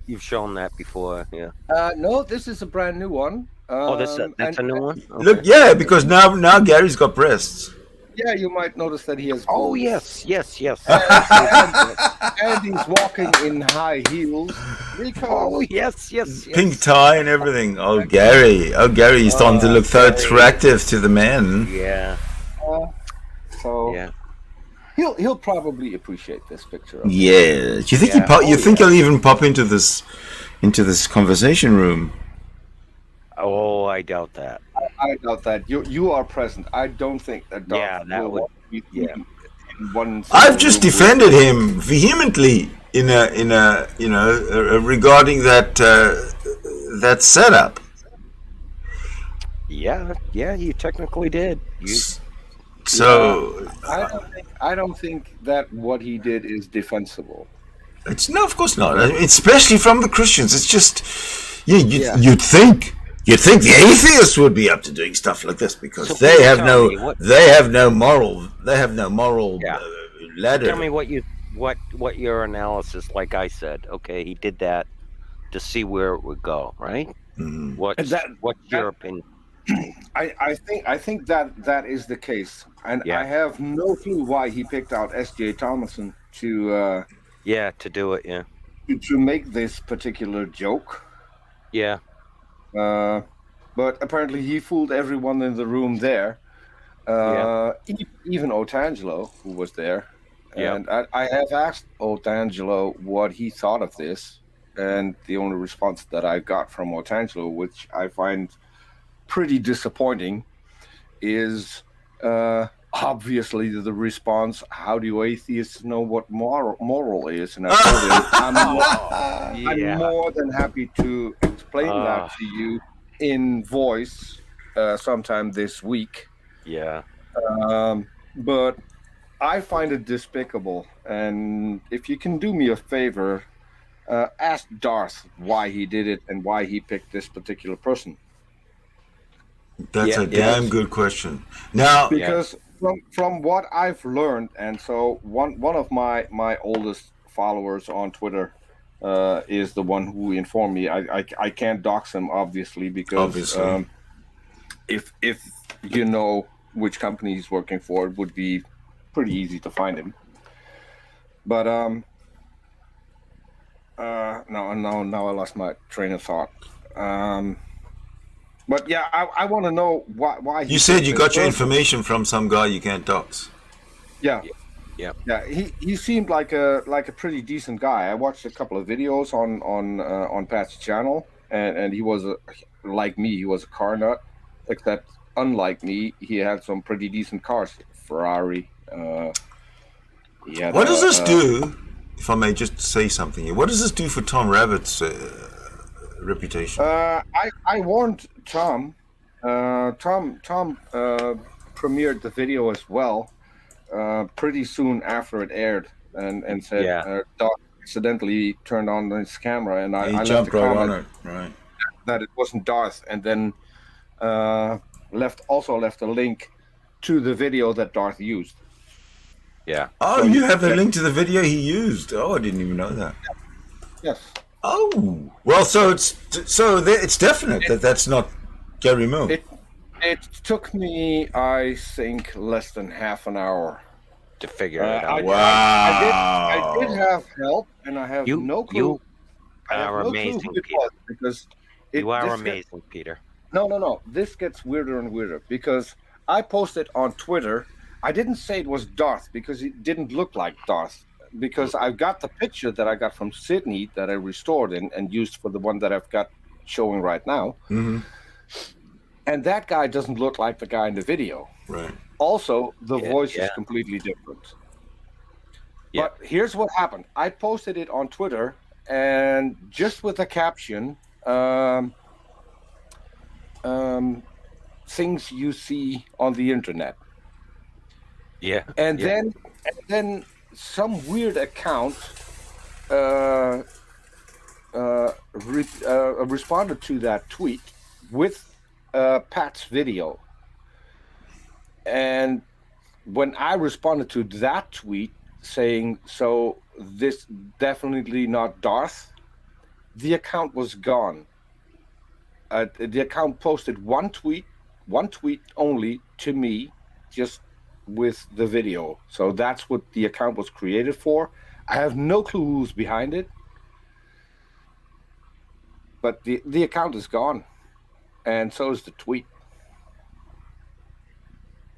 You've shown that before, yeah. No, this is a brand new one. That's a new one. Okay. Look, yeah, because now Gary's got breasts. Yeah, you might notice that he has. Oh boobs. yes. And he's walking in high heels. Oh yes. Pink tie and everything. Oh, Gary, he's starting to look so attractive to the men. Yeah. So Yeah. he'll probably appreciate this picture. Yeah. Do you think Yeah. he'll even pop into this conversation room? Oh, I doubt that. I doubt that. You are present. I don't think that. Darth Yeah, that will would- be yeah. in one. I've just room with- defended him vehemently in a regarding that setup. Yeah, you technically did. So I don't think that what he did is defensible. it's no, of course not. Especially from the Christians. It's just you'd think the atheists would be up to doing stuff like this because So they please have tell me no moral Yeah. ladder. Tell me what your analysis, like I said. Okay, he did that to see where it would go, right? Mhm. What's your opinion? I think that is the case, and Yeah. I have no clue why he picked out S.J. Thomason to To do it, yeah. make this particular joke. Yeah. But apparently he fooled everyone in the room there, even Otangelo, who was there. Yeah. And I have asked Otangelo what he thought of this, and the only response that I got from Otangelo, which I find pretty disappointing, is obviously the response, how do atheists know what moral is? And I told him, I'm more than happy to explain that to you in voice sometime this week. Yeah. But I find it despicable. And if you can do me a favor, ask Darth why he did it and why he picked this particular person. That's a damn good question. Now, Because from what I've learned, and so one of my oldest followers on Twitter is the one who informed me. I can't dox him obviously because if you know which company he's working for, it would be pretty easy to find him. But now I lost my train of thought. But yeah, I want to know why. you said you got your information from some guy you can't dox. Yeah. Yeah. Yeah, he seemed like a pretty decent guy. I watched a couple of videos on Pat's channel, and he was like me. He was a car nut, except unlike me, he had some pretty decent cars. Ferrari. What does this do? If I may just say something here, what does this do for Tom Rabbit's reputation? I warned Tom. Tom premiered the video as well. Pretty soon after it aired, and said Doc accidentally turned on his camera, and I he left jumped a right comment on it, right? that it wasn't Darth, and then left a link to the video that Darth used. Yeah. Oh, So you you have a can- link to the video he used. Oh, I didn't even know that. Yes. Oh, well, so it's definite that that's not Gary Moon. It took me, I think, less than half an hour. To figure it out. I did have help, and I have You- no clue. you I have are no clue amazing, who it Peter. was because You are this amazing, Peter. No. This gets weirder and weirder because I posted on Twitter. I didn't say it was Darth because it didn't look like Darth. Because I've got the picture that I got from Sydney that I restored and used for the one that I've got showing right now. Mm-hmm. And that guy doesn't look like the guy in the video. Right. Also, the voice is yeah. completely different. Yeah. But here's what happened. I posted it on Twitter, and just with a caption, things you see on the internet. Yeah. And yeah. then some weird account responded to that tweet with Pat's video. And when I responded to that tweet saying, so this definitely not Darth, the account was gone. The account posted one tweet only to me, just with the video. So that's what the account was created for. I have no clue who's behind it. But the account is gone. And so is the tweet.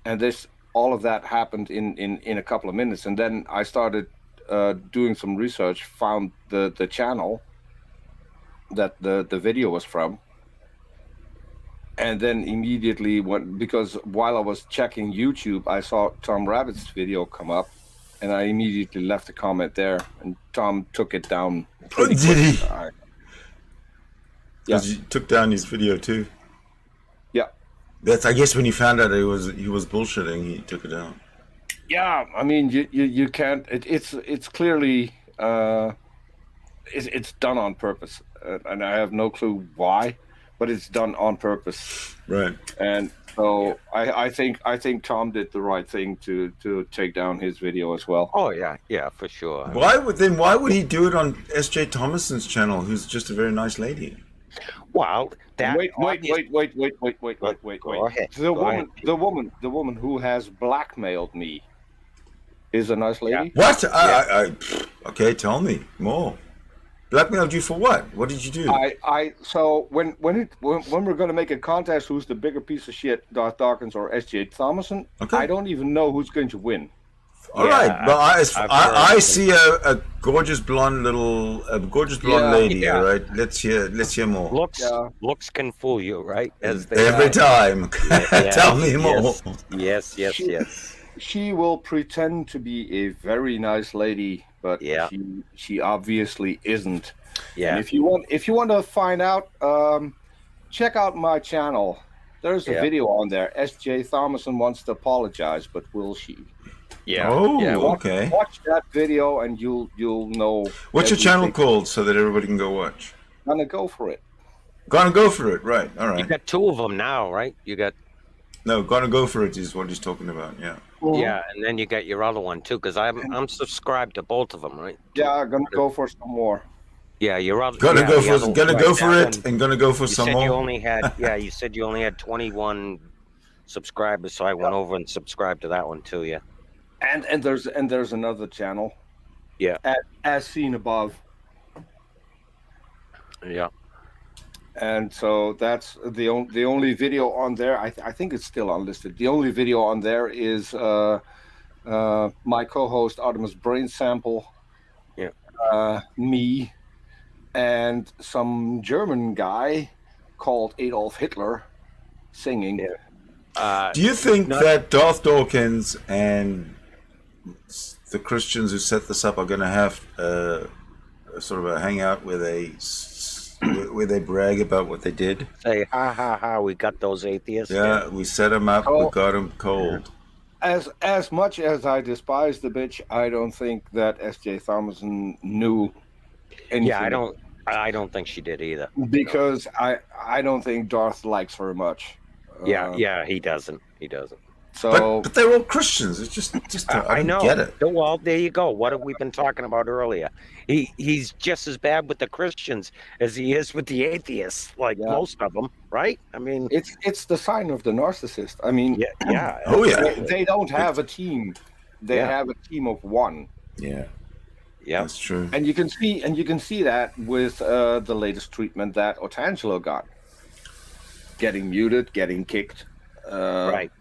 And all of that happened in a couple of minutes. And then I started doing some research, found the channel that the video was from. And then immediately because while I was checking YouTube, I saw Tom Rabbit's video come up, and I immediately left a comment there, and Tom took it down. Pretty Did he? quick. Yeah. Because you took down his video too. Yeah. That's, I guess, when he found out he was bullshitting, he took it down. Yeah, I mean, you can't. It's clearly it's done on purpose, and I have no clue why, but it's done on purpose. Right. And so I think Tom did the right thing to take down his video as well. Oh yeah, for sure. Why would he do it on S.J. Thomason's channel, who's just a very nice lady? Well, that Wait. Go ahead. The woman who has blackmailed me is a nice lady. What? Okay, tell me more. Blackmailed you for what? What did you do? So when we're going to make a contest, who's the bigger piece of shit, Darth Dawkins or S.J. Thomason? Okay. I don't even know who's going to win. All right, but I see a gorgeous blonde lady. Yeah. All right, let's hear more. Looks can fool you, right? As they Every time. Yeah, Tell me more. Yes. She will pretend to be a very nice lady, but Yeah. she obviously isn't. Yeah. And if you want to find out, check out my channel. There's a video on there. S.J. Thomason wants to apologize, but will she? Yeah. Oh, yeah. okay. Watch that video and you'll know. What's your channel everything. called so that everybody can go watch? Gonna go for it. Gonna go for it, right? All You right. got two of them now, right? You got No, gonna go for it is what he's talking about. Yeah. yeah, and then you got your other one too, because I'm subscribed to both of them, right? Yeah, I'm gonna go for some more. Yeah, your other Gonna go for that it, one. and gonna go for You some said you more. only had you said you only had 21 subscribers, so I went over and subscribed to that one too. Yeah. And there's another channel. Yeah. As seen above. Yeah. And so that's the only video on there. I think it's still unlisted. The only video on there is my co-host Artemis Brain Sample, me, and some German guy called Adolf Hitler singing. Yeah. Do you think that Darth Dawkins and the Christians who set this up are going to have sort of a hangout where they brag about what they did? Say ha, we got those atheists. Yeah, we set them up, we got them cold. As much as I despise the bitch, I don't think that S.J. Thomason knew anything. Yeah, I don't think she did either. Because I don't think Darth likes her much. Yeah, he doesn't. So but they're all Christians. It's just I know. don't get it. Well, there you go. What have we been talking about earlier? He's just as bad with the Christians as he is with the atheists, like most of them, right? I mean, it's the sign of the narcissist. I mean, yeah. Oh yeah, they don't have a team; they have a team of one. yeah, Yeah, that's true. And you can see that with the latest treatment that Otangelo got, getting muted, getting kicked. right.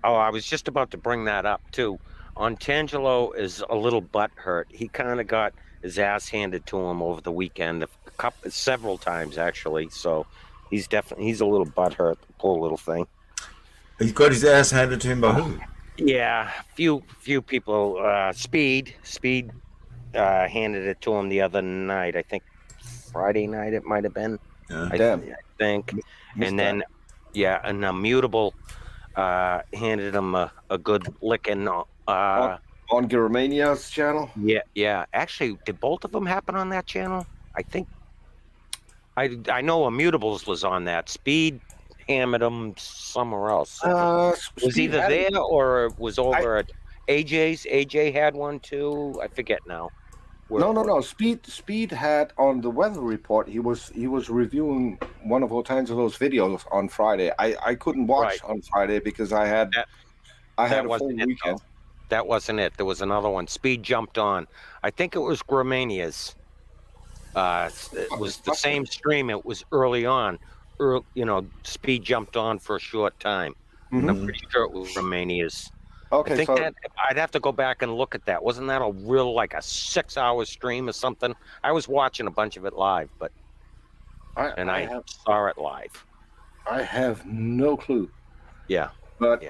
Oh, I was just about to bring that up too. Ontangelo is a little butthurt. He kind of got his ass handed to him over the weekend, several times actually. So he's a little butthurt, poor little thing. He got his ass handed to him by who? Yeah, few people. Speed handed it to him the other night. I think Friday night it might have been. Yeah. I think, and then and Mutable handed him a good licking. On Giromania's channel. Yeah. Actually, did both of them happen on that channel? I think. I know Immutables was on that. Speed hammered him somewhere else. Was either there or it was over at AJ's. AJ had one too. I forget now. No. Speed had on the weather report. He was reviewing one of Otangelo's videos on Friday. I couldn't watch on Friday because I had a full weekend. That wasn't it. There was another one. Speed jumped on. I think it was Gromania's. It was the same stream. It was early on. Speed jumped on for a short time. And I'm pretty sure it was Romania's. Okay, I think that I'd have to go back and look at that. Wasn't that a real, like a 6-hour stream or something? I was watching a bunch of it live, but I saw it live. I have no clue. Yeah, but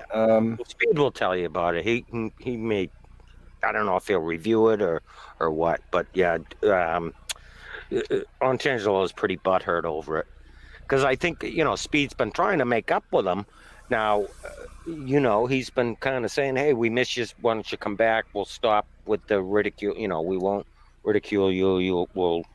Speed will tell you about it. He may, I don't know if he'll review it or what, but yeah, Ontangelo is pretty butthurt over it because I think Speed's been trying to make up with him. Now, he's been kind of saying, hey, we miss you. Why don't you come back? We'll stop with the ridicule. We won't ridicule you. We'll,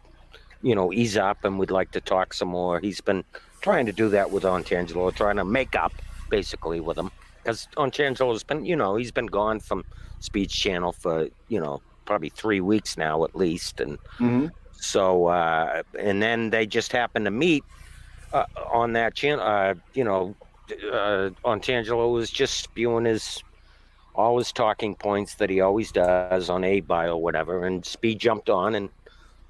ease up and we'd like to talk some more. He's been trying to do that with Ontangelo, trying to make up basically with him. Because Ontangelo's been, he's been gone from Speed's channel for, probably 3 weeks now at least. And so, and then they just happened to meet on that channel, Ontangelo was just spewing all his talking points that he always does on A-Bio or whatever, and Speed jumped on and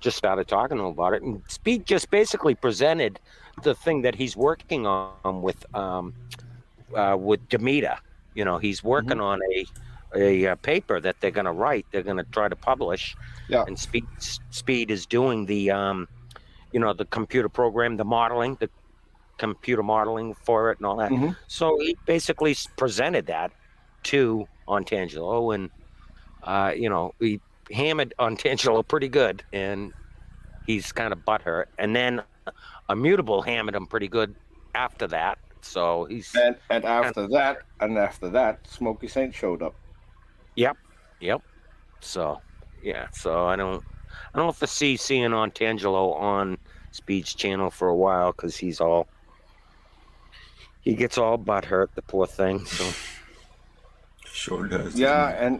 just started talking to him about it. And Speed just basically presented the thing that he's working on with Demeter. He's working on a paper that they're going to write. They're going to try to publish. Yeah. And Speed is doing the the computer program, the modeling, the computer modeling for it and all that. So he basically presented that to Ontangelo, and he hammered Ontangelo pretty good, and he's kind of butthurt. And then Immutable hammered him pretty good after that. So he's and after that, Smokey Saint showed up. Yep. So I don't foresee seeing Ontangelo on Speed's channel for a while because he gets all butthurt, the poor thing. So sure does. Yeah,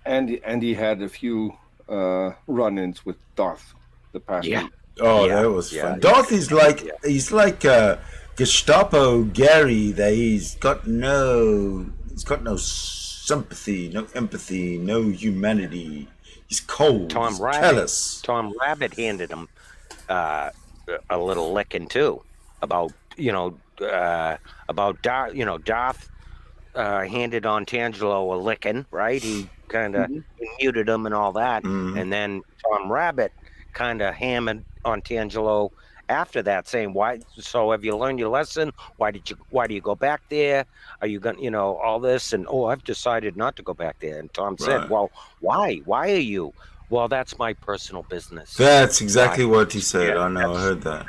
and he had a few run-ins with Darth the past week. Oh, that was fun. Darth is like he's like Gestapo Gary. That he's got no sympathy, no empathy, no humanity. He's cold. He's callous. Tom Rabbit handed him a little licking too about Darth handed Ontangelo a licking, right? He kind of muted him and all that, and then Tom Rabbit kind of hammered Ontangelo after that, saying, "Why? So have you learned your lesson? Why do you go back there? Are you going, all this?" And I've decided not to go back there. And Tom said, "Well, why? Why are you?" Well, that's my personal business. That's exactly what he said. I know. I heard that.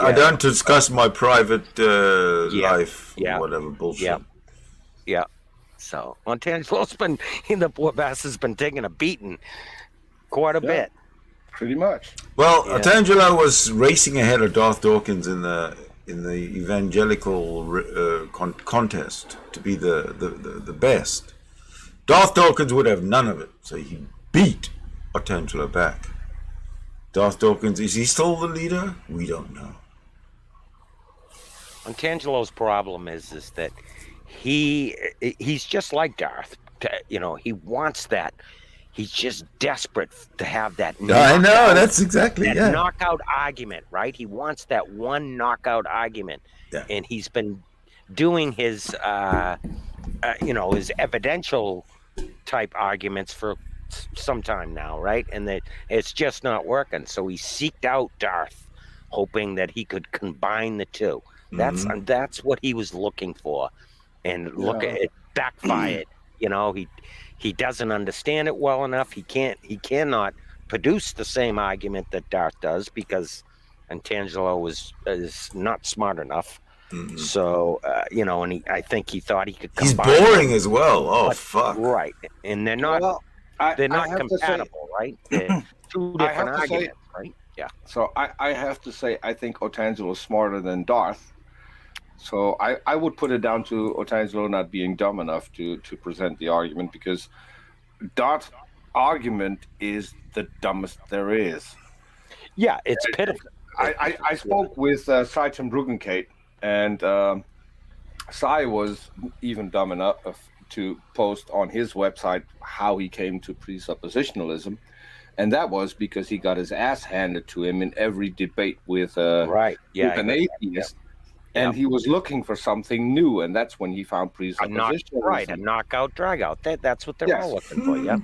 I don't discuss my private life or whatever bullshit. Yeah. So Ontangelo's the poor bastard's been taking a beating quite a bit. Pretty much. Well, Ontangelo was racing ahead of Darth Dawkins in the evangelical contest to be the best. Darth Dawkins would have none of it, so he beat Otangelo back. Darth Dawkins, is he still the leader? We don't know. Antangelo's problem is that he's just like Darth. He wants that. He's just desperate to have that. I know, that's exactly knockout argument, right? He wants that one knockout argument, and he's been doing his, his evidential type arguments for some time now, right? And that it's just not working. So he seeked out Darth, hoping that he could combine the two. That's what he was looking for, and look at it backfired. He doesn't understand it well enough. He cannot produce the same argument that Darth does because Antangelo is not smart enough. So and I think he thought he could combine. He's boring as well. Oh, fuck. Right, and they're not. They're not compatible, right? They're two different arguments, right? Yeah. So I have to say, I think Otangelo is smarter than Darth. So I would put it down to Otangelo not being dumb enough to present the argument, because Darth's argument is the dumbest there is. Yeah, it's pitiful. I spoke with Cy Bruggencate, and Cy was even dumb enough to post on his website how he came to presuppositionalism, and that was because he got his ass handed to him in every debate with an atheist. And he was looking for something new, and that's when he found presuppositionalism. A knockout, drag-out. That's what they're all looking for, yeah.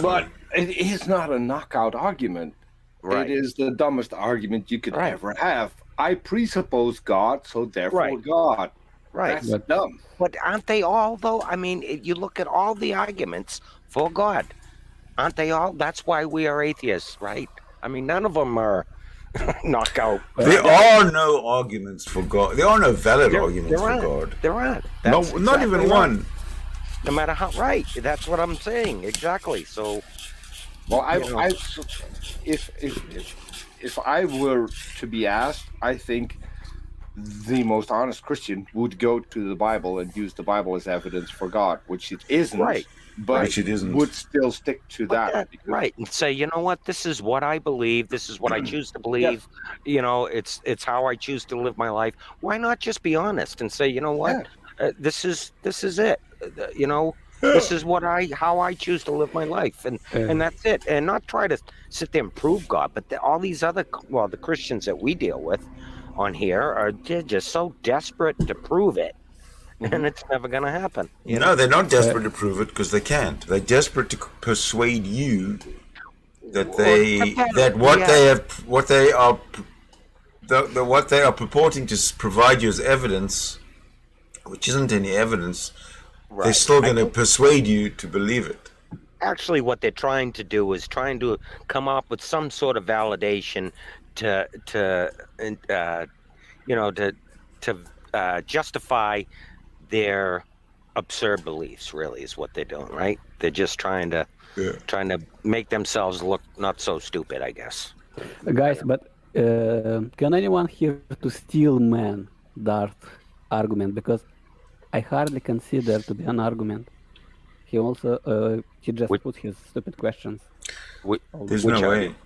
But it is not a knockout argument. Right. It is the dumbest argument you could ever have. I presuppose God, so therefore God. Right. That's dumb. But aren't they all, though? I mean, you look at all the arguments for God. Aren't they all? That's why we are atheists, right? I mean, none of them are knockout. There are no arguments for God. There are no valid arguments for God. There aren't. Not even one. No matter how that's what I'm saying exactly. So, well, if I were to be asked, I think the most honest Christian would go to the Bible and use the Bible as evidence for God, which it isn't. Right. But would still stick to that. Right. And say, you know what, this is what I believe. This is what I choose to believe. Yes. It's how I choose to live my life. Why not just be honest and say, you know what, this is it. This is how I choose to live my life. And that's it. And not try to sit there and prove God. But all these other, the Christians that we deal with on here they're just so desperate to prove it. And it's never going to happen. No, they're not desperate to prove it because they can't. They're desperate to persuade you that what they are purporting to provide you as evidence, which isn't any evidence, they're still going to persuade you to believe it. Actually, what they're trying to do is trying to come up with some sort of validation to justify their absurd beliefs. Really is what they're doing, right? They're just trying to make themselves look not so stupid, I guess. Guys, but can anyone here to steal man Darth argument? Because I hardly consider to be an argument. He also he just put his stupid questions. There's no way.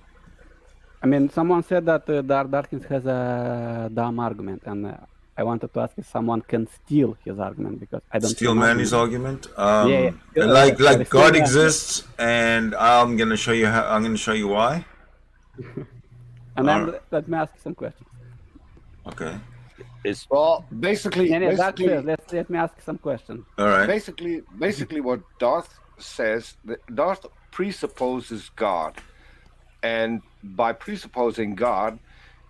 I mean, someone said that Darth Dawkins has a dumb argument, and I wanted to ask if someone can steal his argument, because I don't steal Manny's argument. Like God exists, and I'm gonna show you how. I'm gonna show you why. And then let me ask you some questions. Okay. Basically, let me ask you some questions. All right. Basically, what Darth says, Darth presupposes God, and by presupposing God,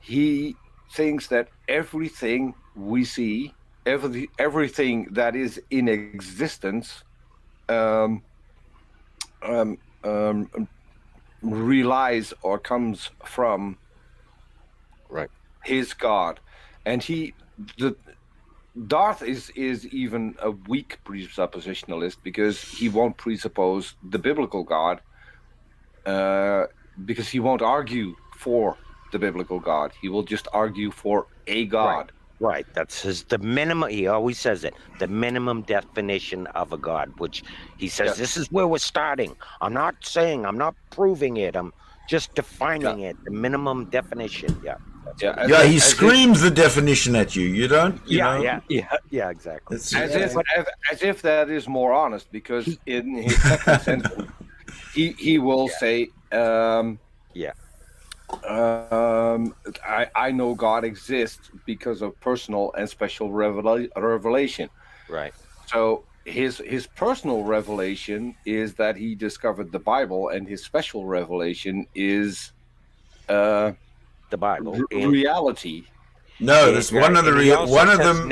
he thinks that everything we see, everything that is in existence, relies or comes from his God, and Darth is even a weak presuppositionalist, because he won't presuppose the biblical God, because he won't argue for the biblical God. He will just argue for a God. Right. That's the minimum. He always says it. The minimum definition of a God, which he says, Yeah. this is where we're starting. I'm not proving it. I'm just defining it. The minimum definition. Yeah. That's Yeah, what as Yeah, if- he as if- screams the definition at you. You don't, you know? Yeah, exactly. It's, As if that is more honest, because in his second sentence, he will say, Yeah. I know God exists because of personal and special revelation. Right. So his personal revelation is that he discovered the Bible, and his special revelation is The Bible. And- reality. no, there's one of the and he also one of says them.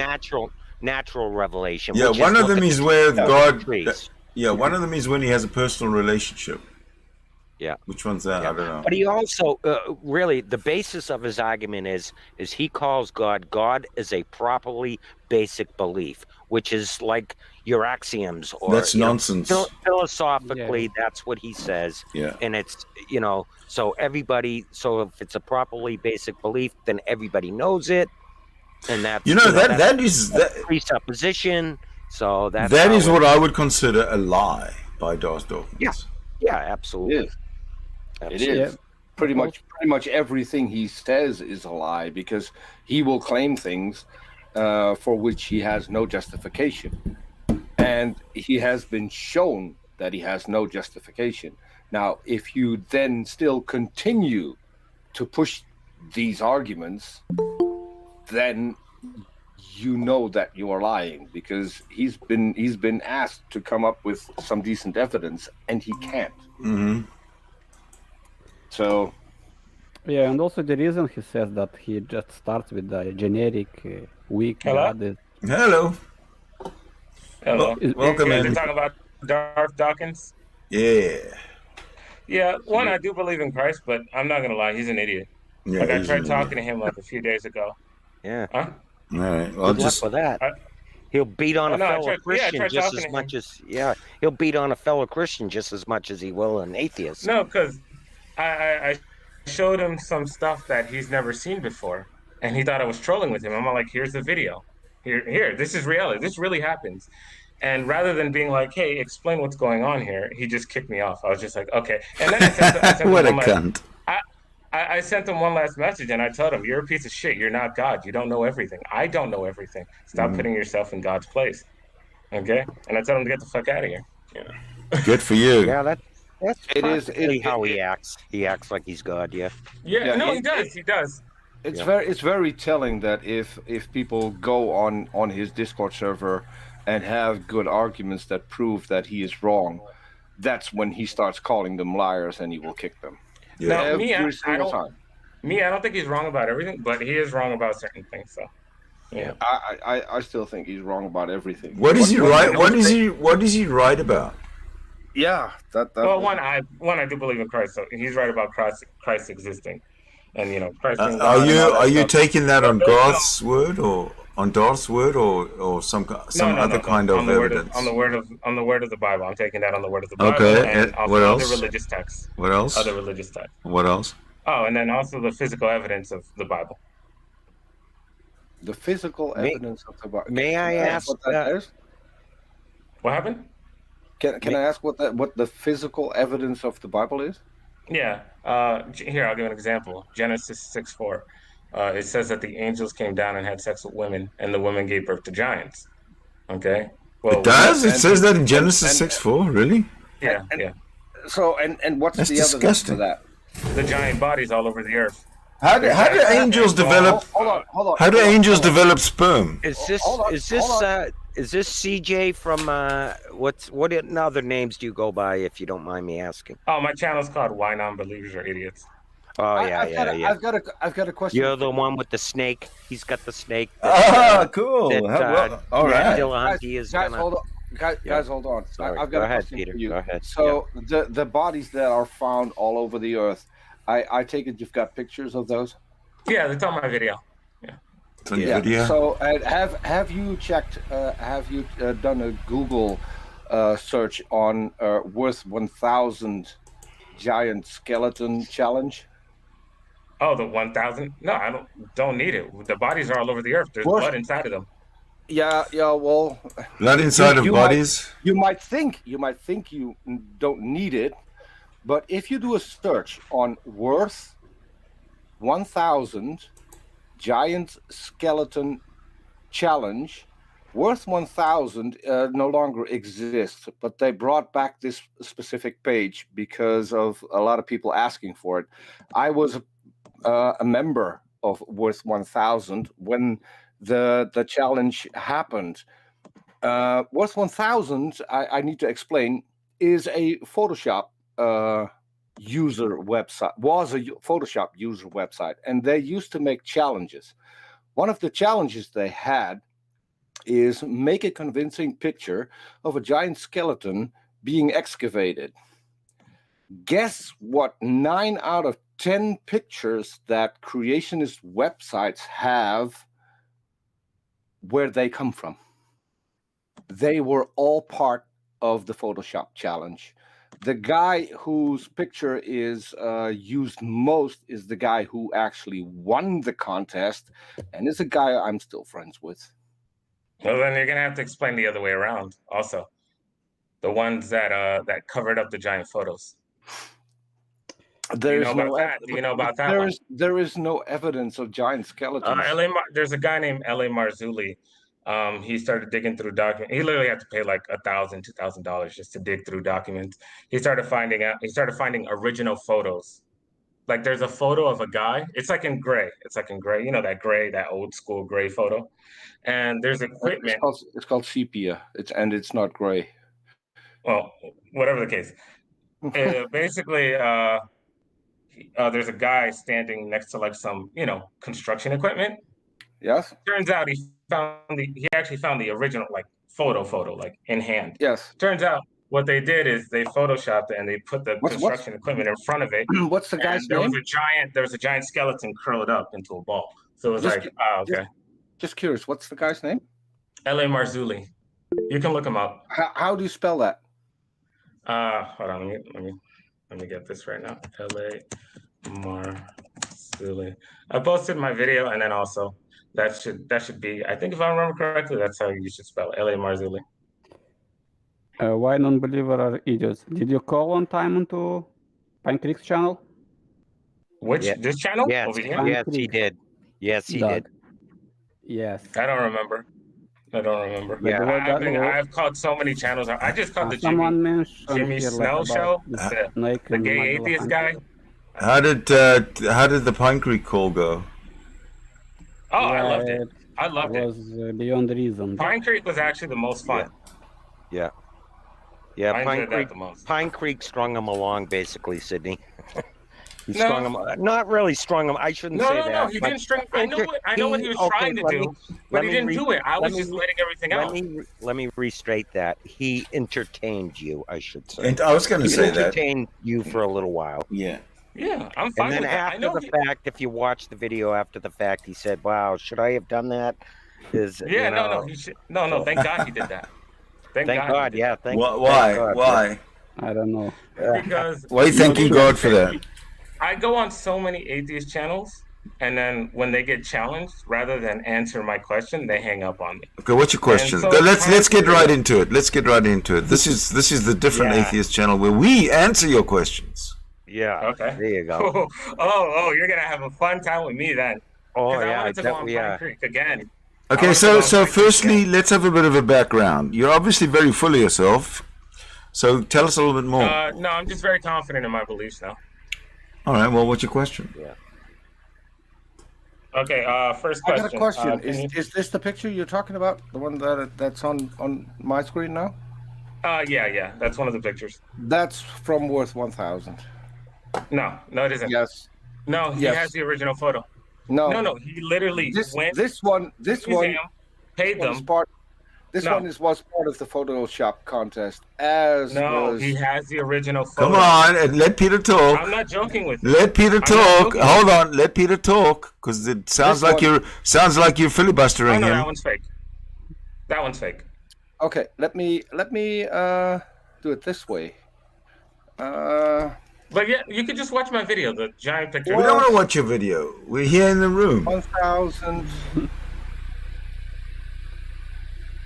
natural revelation. Yeah, which one of look them at is the where God. trees. Yeah, one of them is when he has a personal relationship. Yeah. Which one's that? I don't know. But he also really the basis of his argument is he calls God is a properly basic belief, which is like your axioms or That's nonsense. Philosophically, that's what he says. Yeah. And it's so if it's a properly basic belief, then everybody knows it. And that's that is presupposition. So that is what I would consider a lie by Darth Dawkins. Yeah, absolutely. It is. Pretty much everything he says is a lie, because he will claim things for which he has no justification, and he has been shown that he has no justification. Now, if you then still continue to push these arguments, then you know that you are lying, because he's been asked to come up with some decent evidence, and he can't. Mm-hmm. So, Yeah, and also the reason he says that he just starts with the generic weak Hello? God is Hello. Hello. Welcome You guys in. are talking about Darth Dawkins? Yeah. Yeah, one, I do believe in Christ, but I'm not gonna lie, he's an idiot. Yeah. Like I he's tried an talking to him like a few days ago. Yeah. Huh? idiot. All right. Well, Good luck with that. I- He'll beat on Oh, a no, I fellow tried Christian just talking as to much him. as he'll beat on a fellow Christian just as much as he will an atheist. No, because I showed him some stuff that he's never seen before, and he thought I was trolling with him. I'm like, here's the video. Here, this is reality. This really happens. And rather than being like, hey, explain what's going on here, he just kicked me off. I was just like, okay. And then I sent What a him one cunt. I sent him one last message, and I told him, you're a piece of shit. You're not God. You don't know everything. I don't know everything. Stop putting yourself in God's place. Okay? And I told him to get the fuck out of here. Yeah. Good for you. Yeah, that's It is- practically it- how it- he acts. He acts like he's God. Yeah. Yeah, Yeah, no, it- he does. He does. It's Yeah. it's very telling that if people go on his Discord server and have good arguments that prove that he is wrong, that's when he starts calling them liars, and he will kick them. Yeah. No, Every me, I single don't. time. I don't think he's wrong about everything, but he is wrong about certain things. So, yeah. I still think he's wrong about everything. What is he right? what What is he right about? Yeah, that. Well, one, I do believe in Christ. So he's right about Christ existing, and Christ. being God Are and you all that are you stuff. taking that on No. Darth's word or on Darth's word or some other kind of on the evidence? on the word of the Bible. I'm taking that on the word of the Bible. Okay, and and also what other else? religious texts. What else? Other religious texts. What else? Oh, and then also the physical evidence of the Bible. The physical evidence of the Bible. may I ask, what that is? What happened? Can I ask what the physical evidence of the Bible is? Yeah. Here, I'll give an example. Genesis 6:4. It says that the angels came down and had sex with women, and the women gave birth to giants. Okay. Well, It does. It and- says that in Genesis and- 6:4. Really? Yeah, and- yeah. So and what's That's the evidence for disgusting. that? The giant bodies all over the earth. How do angels develop? Hold on. How do angels develop sperm? is this Hold on, is this hold is this CJ from what other names do you go by, if you don't mind me asking? Oh, my channel's called Why Non-Believers Are Idiots. Oh I've got a question. You're the one with the snake. He's got the snake. Cool. That, All right. Dillahunty is guys, gonna. hold on. Guys, Yeah. hold on. Sorry. I've Go got a ahead, question Peter. for you. Go ahead. So the bodies that are found all over the earth, I take it you've got pictures of those? Yeah, that's on my video. It's on your video. So have you checked? Have you done a Google search on worth 1,000 giant skeleton challenge? Oh, the 1,000? No, I don't need it. The bodies are all over the earth. There's Worth- blood inside of them. Yeah. Well, Blood inside of you bodies. you might think you don't need it, but if you do a search on worth 1,000 giant skeleton challenge, worth 1,000 no longer exists, but they brought back this specific page because of a lot of people asking for it. I was a member of worth 1,000 when the challenge happened. Worth 1,000, I need to explain, is a Photoshop user website, was a Photoshop user website, and they used to make challenges. One of the challenges they had is make a convincing picture of a giant skeleton being excavated. Guess what 9 out of 10 pictures that creationist websites have, where they come from? They were all part of the Photoshop challenge. The guy whose picture is used most is the guy who actually won the contest, and is a guy I'm still friends with. Well, then you're gonna have to explain the other way around. Also, the ones that covered up the giant photos. Do you know about that one? There is no evidence of giant skeletons. There's a guy named L.A. Marzulli. He started digging through documents. He literally had to pay like $1,000, $2,000 just to dig through documents. He started finding original photos. Like there's a photo of a guy. It's like in gray. You know that gray, that old school gray photo. And there's equipment. It's called sepia. It's not gray. Well, whatever the case. Basically, there's a guy standing next to like some, construction equipment. Yes. Turns out he actually found the original like photo like in hand. Yes. Turns out what they did is they photoshopped it and they put the construction equipment in front of it. What's the guy's name? There was a giant skeleton curled up into a ball. So it was okay. Just curious, what's the guy's name? L.A. Marzulli. You can look him up. How do you spell that? Hold on, let me get this right now. L.A. Marzulli. I posted my video, and then also that should be. I think if I remember correctly, that's how you should spell it, L.A. Marzulli. Why non-believer are idiots? Did you call on time onto Pine Creek's channel? This channel? Yes, over here? yes, he did. Yes, he did. Yes. I don't remember. Yeah, I've called so many channels. I just called the Jimmy Snell like show, the gay atheist guy. How did the Pine Creek call go? Oh, I loved it. It was beyond reason. Pine Creek was actually the most fun. Yeah. Pine Creek strung him along, basically, Sydney. He strung him, not really strung him. I shouldn't say that. No, he didn't string. I know what he was trying to do, but he didn't do it. I was just letting everything out. Let me restate that. He entertained you, I should say. And I was going to say that. He entertained you for a little while. Yeah. Yeah, I'm fine. And then after the fact, if you watch the video after the fact, he said, "Wow, should I have done that?" No. Thank God he did that. Thank God. Yeah. Why? I don't know. Because why are you thanking God for that? I go on so many atheist channels, and then when they get challenged, rather than answer my question, they hang up on me. Okay, what's your question? So let's get right into it. This is the different atheist channel where we answer your questions. Yeah. Okay. There you go. Oh, you're gonna have a fun time with me then. Oh yeah. I wanted to go on Pine Creek again. Okay, so firstly, let's have a bit of a background. You're obviously very full of yourself. So tell us a little bit more. No, I'm just very confident in my beliefs now. All right. Well, what's your question? Yeah. Okay. First question. I got a question. Is this the picture you're talking about? The one that's on my screen now? Yeah. That's one of the pictures. That's from Worth 1,000. No, it isn't. Yes. No, he has the original photo. No. He literally went. This one, paid them. Was part of the Photoshop contest. He has the original photo. Come on, and let Peter talk. I'm not joking with you. Let Peter talk. Hold on, let Peter talk, because it sounds like you're filibustering him. That one's fake. Okay, let me do it this way. But yeah, you could just watch my video, the giant picture. We don't want to watch your video. We're here in the room. 1,000.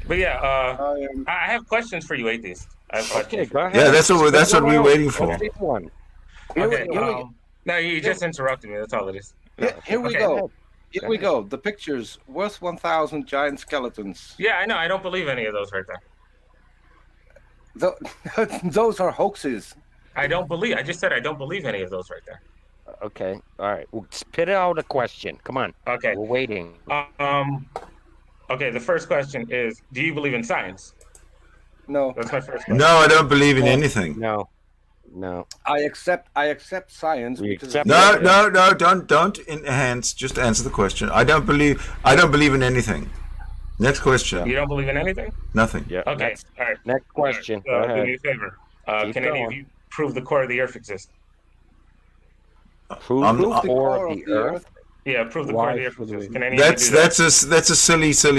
But yeah, I am. I have questions for you, atheist. I have questions. Okay, go ahead. Yeah, that's what we're waiting for. Let's take one. Okay. Here we- No, you just interrupted me. That's all it is. Here we Okay. go. Here we go. The pictures worth 1,000 giant skeletons. Yeah, I know. I don't believe any of those right there. Those are hoaxes. I don't believe. I just said I don't believe any of those right there. Okay, all right. Well, spit out a question. Come on. Okay. We're waiting. Okay. The first question is: do you believe in science? No, That's my first question. No, I don't believe in anything. No. I accept science. We because accept No, don't enhance. Just answer the question. I don't believe in anything. Next question. You don't believe in anything? Nothing. Yeah. Okay. All right. Next question. All right. Go Do me ahead. a favor. Keep Can any of going. you prove the core of the Earth exists? Prove I'm- the Prove the core of the earth. Yeah, prove the Why core of the Earth should we? exists. Can any of you do that? That's a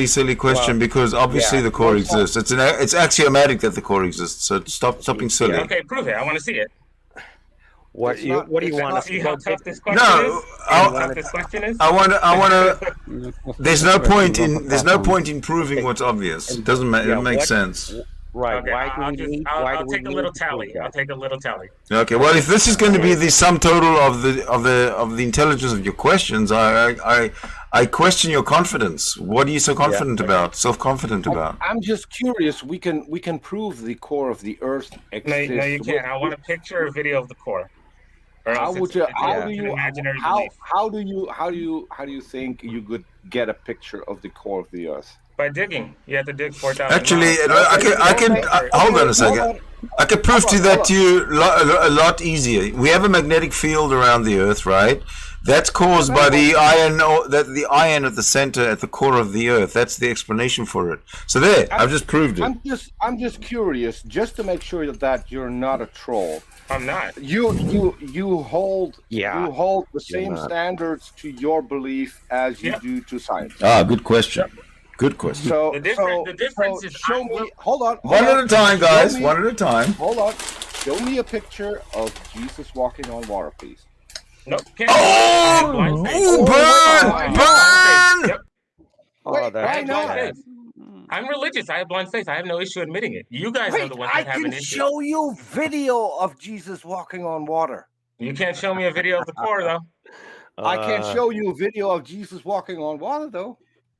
silly question because obviously yeah, the core also- exists. It's axiomatic that the core exists. So stop being silly. Yeah. Okay, prove it. I want to see it. What It's do you not- what do you it's want not- us See to how go tough get? this question No, is? See I'll- how tough this question is? I want to. There's no point in proving what's obvious. It doesn't Yeah, make what- sense. Right. Okay, Why do I'll we just need? I'll, Why I'll do we take a need little to tally. prove that? I'll take a little tally. Okay. Well, if this is going to be the sum total of the intelligence of your questions, I question your confidence. What are you so confident about? Self-confident about? I'm just curious. We can prove the core of the Earth No, exists. no, you can't. I want a picture or video of the core. Or How else would it's- you? it's How an do you? imaginary How belief. how do you think you could get a picture of the core of the Earth? By digging, you have to dig 4,000 Actually, miles. I can hold on a second. Hold on. I can prove to that to you a lot easier. We have a magnetic field around the Earth, right? That's caused by the iron at the center, at the core of the Earth. That's the explanation for it. So there, I've just proved it. I'm just curious, just to make sure that you're not a troll. I'm not. You hold Yeah. you hold the You're same not. standards to your belief as you Yeah. do to science. Ah, good question. Good question. So The difference is show I me. will- Hold on. One at a time, Show guys. me- One at a time. Hold on. Show me a picture of Jesus walking on water, please. Nope. Can't. I have blind faith. Oh, I have blind faith. burn! Yep. Oh, Wait, I that's have blind not? bad. faith. I'm religious. I have blind faith. I have no issue admitting it. You guys are the ones that have an issue. you video of Jesus walking on water. You can't show me a video of the core though. I can't show you a video of Jesus walking on water, though.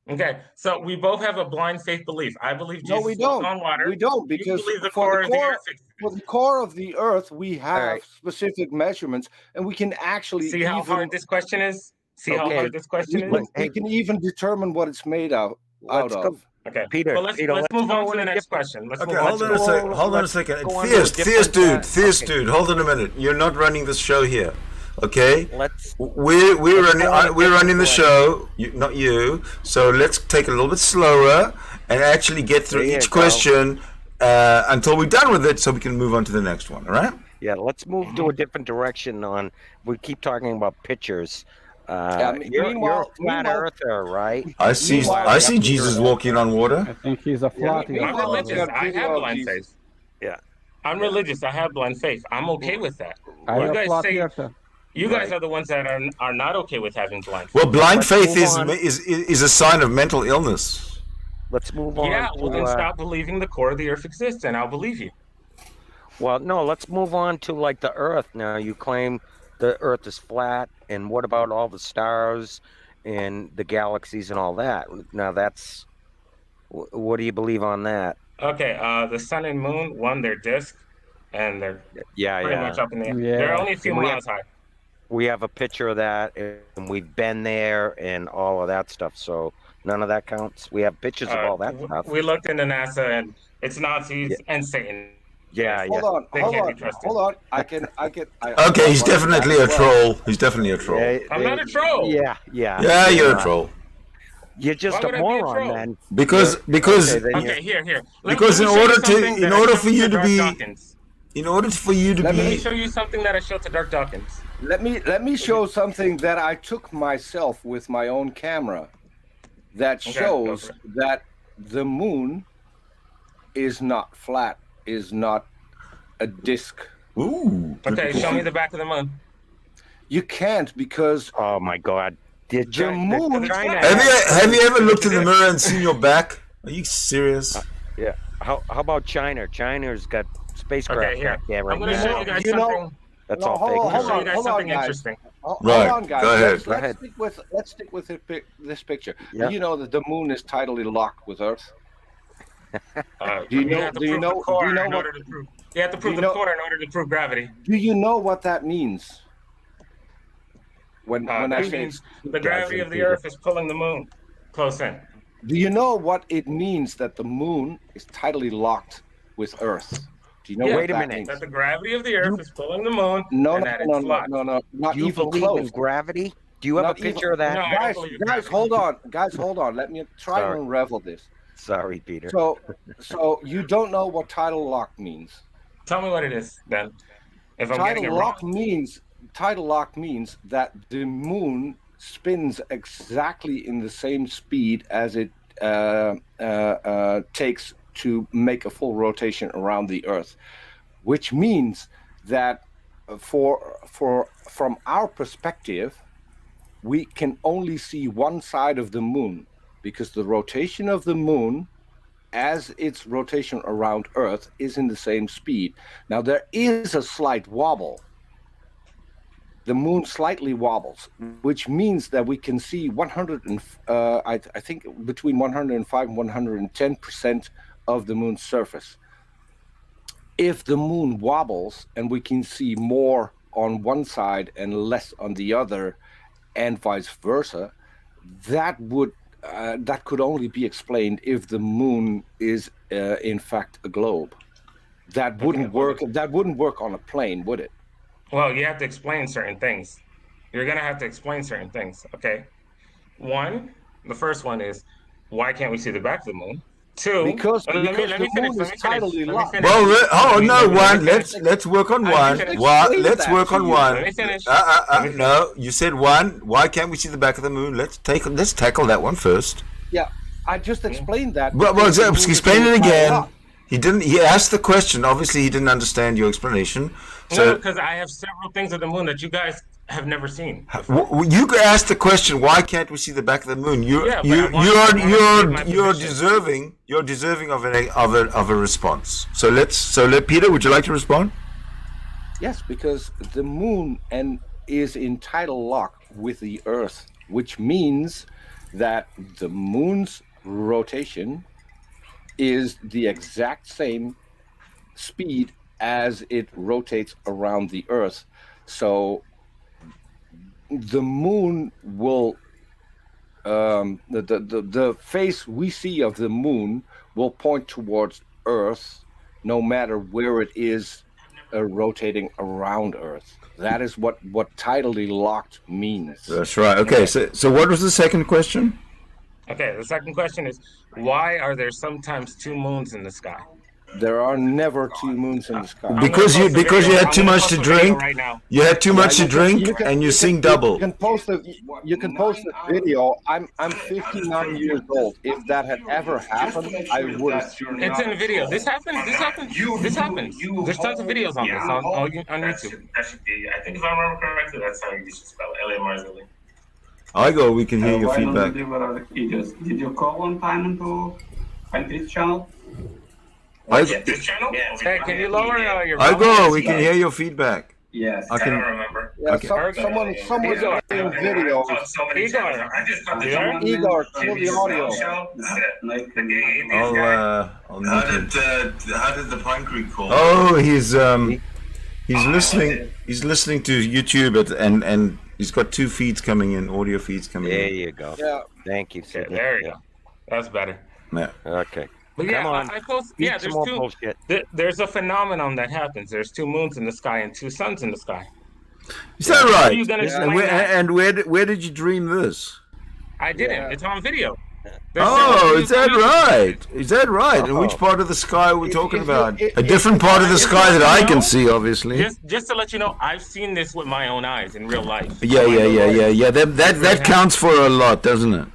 Okay, so we both have a blind faith belief. I believe Jesus No, we walked don't. on water. We don't, You because believe the for core the of the core, earth. for the core of the Earth, we have right. specific measurements, and we can actually See how even, hard this question is? See how Okay. hard this question is? we can even determine what it's made out Let's go. of. Okay, Peter, well, let's Peter, move let's on go to the in a next different- question. Let's Okay, move on hold to on a the- second. Hold on a let's second. go on to a Theist different dude. okay. Dude. Hold on a minute. You're not running this show here, okay? Let's We're Let's go on a we're running the different show, not you. So let's take it a little bit slower and actually get through There you each go. question until we're done with it, so we can move on to the next one. All right? yeah, let's move to a different direction. On we keep talking about pictures. You're a flat earther, right? I see Jesus walking on water. I think he's a flat I'm earther. religious. I have blind faith. Yeah. I'm religious. I have blind faith. I'm okay with that. I'm You a guys flat say earther. you guys are the ones that are not okay with having blind faith. Well, blind Let's faith move is a sign of mental illness. Let's move on. Yeah, to, well then stop believing the core of the earth exists, and I'll believe you. Well, no, let's move on to like the Earth. Now you claim the Earth is flat, and what about all the stars and the galaxies and all that? Now that's what do you believe on that? Okay, the sun and moon, one, their disk, and they're Yeah, pretty yeah. much up in the air. Yeah. They're only a few And we miles high. We have a picture of that, and we've been there, and all of that stuff. So none of that counts. We have pictures of all that stuff. We looked into NASA, and it's Nazis and Satan. Yeah, yeah. Hold They on, can't be trusted. hold on. I can. Okay, he's definitely a troll. He's definitely a troll. I'm not a troll. Yeah, yeah. Yeah, you're a troll. You're just Why a would I be a moron, troll? then. Because Okay, then you're- Okay, here. Because Let in me show order you to- something in that I order showed for you to Dark be- Dawkins. in order for you to Let Let me be, show you something that I showed to Dark Dawkins. Let me show something that I took myself with my own camera that Okay, shows go for that the moon is not flat, is not a disk Ooh. Okay, show me the back of the moon. You can't because Oh my God! the moon. China Have you ever looked in the mirror and seen your back? Are you serious? Yeah. How about China? China's got spacecraft Okay, here. back there I'm right going to show now. you guys You know- something. That's No, all fake. I'm going to hold show on, you guys hold on, something guys. interesting. Right, Hold on, guys. go ahead. Go ahead. Let's stick with this picture. Yeah. You know that the moon is tidally locked with Earth. Do you know? do you know the core what- in order to prove? You have to prove you the know- core in order to prove gravity. Do you know what that means? When I That say, means the gravity of the Earth is pulling the moon close in. do you know what it means that the moon is tidally locked with Earth? Do you know Yeah. what Wait a that minute. means? That the gravity of the Earth is pulling the moon, No, and no, that no, it's no, locked. no, no, not Do you even believe close. in gravity? Do you have Not a picture even- of that? No. I don't Guys, believe in guys, gravity. hold on. Guys, hold on. Let me try Sorry. and unravel this. Sorry, Peter. So you don't know what tidal lock means. Tell me what it is, then. If I'm getting it Tidal lock means that the moon spins exactly in the same speed as it takes to make a full rotation around the Earth, which means that from our perspective, we can only see one side of the moon because the rotation of the moon as its rotation around Earth is in the same speed. Now there is a slight wobble. The moon slightly wobbles, which means that we can see 100 and I think between 105 and 110% of the moon's surface. If the moon wobbles and we can see more on one side and less on the other, and vice versa, that could only be explained if the moon is in fact a globe. That wouldn't work. That wouldn't work on a plane, would it? Well, you have to explain certain things. You're going to have to explain certain things, okay? The first one is, why can't we see the back of the moon? Two, Because let me the finish. moon Let is me finish. tidally Let me locked. finish. Well, Let me finish. let's work on I one. can explain Let's that work to on you. one. Let me finish. Let me finish. No, you said one. Why can't we see the back of the moon? Let's tackle that one first. Yeah, I just explained that. Well, because the moon is explain it tidally again. locked. He didn't. He asked the question. Obviously, he didn't understand your explanation. No, So because I have several things of the moon that you guys have never seen before. you asked the question. Why can't we see the back of the moon? Yeah, but I want to get my You're position. deserving. You're deserving of a response. So let Peter. Would you like to respond? Yes, because the moon is in tidal lock with the Earth, which means that the moon's rotation is the exact same speed as it rotates around the Earth. So the moon will the face we see of the moon will point towards Earth no matter where it is rotating around Earth. That is what tidally locked means. That's right. Okay. So what was the second question? Okay, the second question is, why are there sometimes two moons in the sky? There are never two moons in the sky. Because you had too much to drink. Right now. You had too much to you drink, can- and you sing You double. can post a video. I'm 59 years old. If that had ever happened, I would have seen It's in video. This happens. This happens. There's tons of videos on this on YouTube. That should be, I think if I remember correctly, that's how you should spell it. L-A-M-R-Z-L-E. Igor, we can hear your Why don't feedback. you deliver the videos? Did you call one time to find this channel? Igor, This channel? Yeah. Hey, can you lower your Igor, we can hear your feedback. Yes. I I can- don't remember. Yeah, Okay. someone's Igor. playing video. So many Igor. channels. I just thought that Igor? someone Igor, maybe kill the a audio. show, like the game. I'll How mute him. did the Pine Creek call? Oh, he's listening. He's listening to YouTube and he's got two feeds coming in, audio feeds coming There in. you go. Yeah, Thank you, Okay, Sidney. there you go. That's better. Yeah. Okay. But yeah, Come on. I post. Feed Yeah, some there's more two. bullshit. There's a phenomenon that happens. There's two moons in the sky and two suns in the sky. Is that How are right? you gonna explain And that? where did you dream this? I didn't. Yeah. It's on video. Oh, is that right? Is that right? And which part of the sky are we talking about? A different part of the sky that I can see, obviously. Just to let you know, I've seen this with my own eyes in real life. Yeah. That counts for a lot, doesn't it?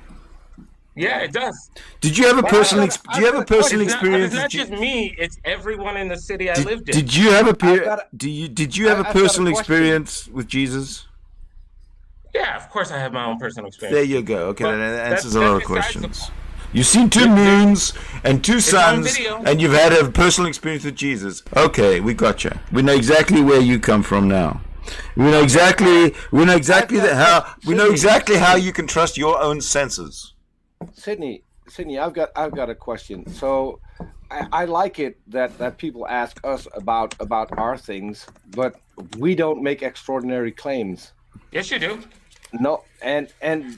Yeah, it does. Did you have a personal? Do you have a personal It's experience? not just me. It's everyone in the city I lived in. Did you have a I've got a personal question. experience with Jesus? Yeah, of course I have my own personal experience. There you go. Okay, But that answers that's a lot of besides the questions. You've seen two moons and two on suns, video. and you've had a personal experience with Jesus. Okay, we got you. We know exactly where you come from now. We know exactly. We know exactly how you can trust your own senses. Sydney, I've got a question. So I like it that people ask us about our things, but we don't make extraordinary claims. Yes, you do. No, and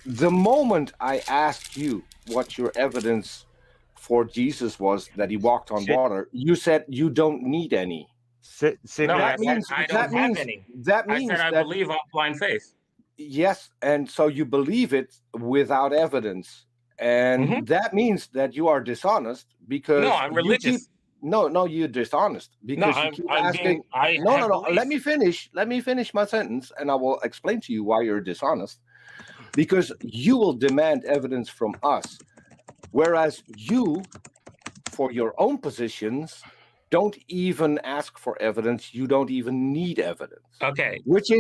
the moment I asked you what your evidence for Jesus was that he walked on water, you said you don't need any. Sydney, No, I That said means I that don't have means any. that I means said I that believe on blind faith. yes, and so you believe it without evidence, and Mhm. that means that you are dishonest because No, I'm you keep religious. no, you're dishonest No, because you keep I'm asking. being. I No, have no. Let belief. me finish my sentence, and I will explain to you why you're dishonest. Because you will demand evidence from us, whereas you, for your own positions, don't even ask for evidence. You don't even need evidence, Okay. which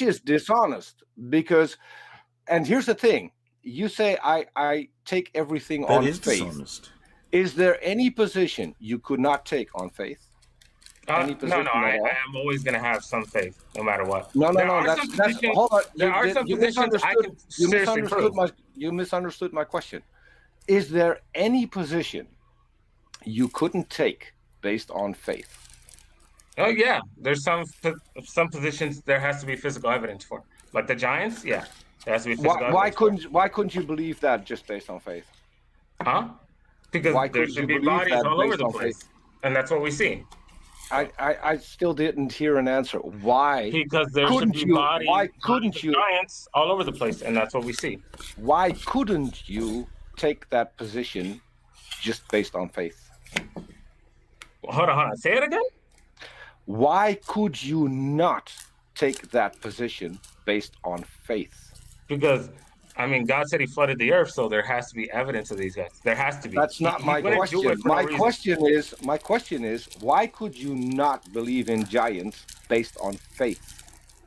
is dishonest. Because, and here's the thing: you say I take everything That on is faith. dishonest. Is there any position you could not take on faith? Any No, position no. at I all? am always going to have some faith, no matter what. No. There are some That's positions. hold on. There are some You positions I misunderstood. can You seriously misunderstood prove. you misunderstood my question. Is there any position you couldn't take based on faith? Oh yeah, there's some positions there has to be physical evidence for, like the Giants. Yeah, there has to be physical evidence. Why couldn't you believe that just based on faith? Huh? Because Why there couldn't should you be believe bodies that all over based the on place, faith? and that's what we see. I still didn't hear an answer. Why Because there should couldn't be you? bodies, Why bodies couldn't of you? Giants all over the place, and that's what we see. Why couldn't you take that position just based on faith? Hold on. Say it again. Why could you not take that position based on faith? Because I mean, God said He flooded the earth, so there has to be evidence of these guys. There has to be. That's not my wouldn't do question. it for no reason. My question is, why could you not believe in giants based on faith?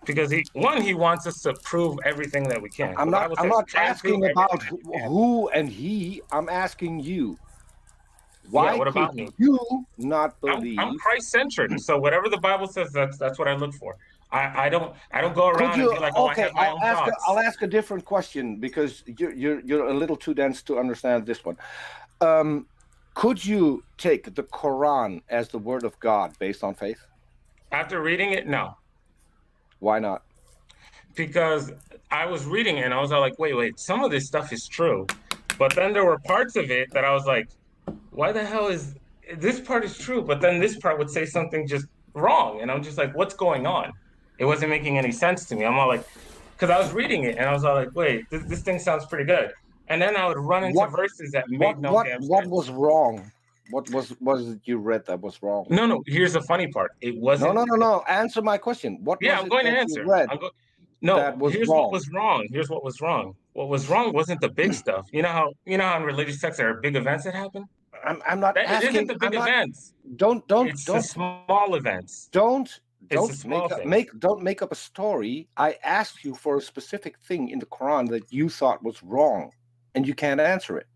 Because he wants us to prove everything that we can. I'm The Bible not says, "Try and asking prove about everything that you can." who and he. I'm asking you. Yeah, Why what could about me? you not believe? I'm Christ-centered, so whatever the Bible says, that's what I look for. I don't go around and be like, oh, I have my own thoughts. I'll ask a different question because you're a little too dense to understand this one. Could you take the Quran as the word of God based on faith? After reading it, no, Why not? because I was reading it and I was all like, wait, some of this stuff is true, but then there were parts of it that I was like, why the hell is this part is true, but then this part would say something just wrong, and I'm just like, what's going on? It wasn't making any sense to me. I'm all like, because I was reading it and I was all like, wait, this thing sounds pretty good, and then I would run into verses that made no damn sense. What was wrong? What was it you read that was wrong? No. Here's the funny part. It wasn't. No. Answer my question. What? Yeah, was I'm it going to that answer. you read No, that was here's wrong? what was wrong. Here's what was wrong. What was wrong wasn't the big stuff. You know how in religious sects there are big events that happen? I'm not It asking. isn't the big events. Don't It's the small events. don't It's the small things. don't make up a story. I asked you for a specific thing in the Quran that you thought was wrong, and you can't answer it.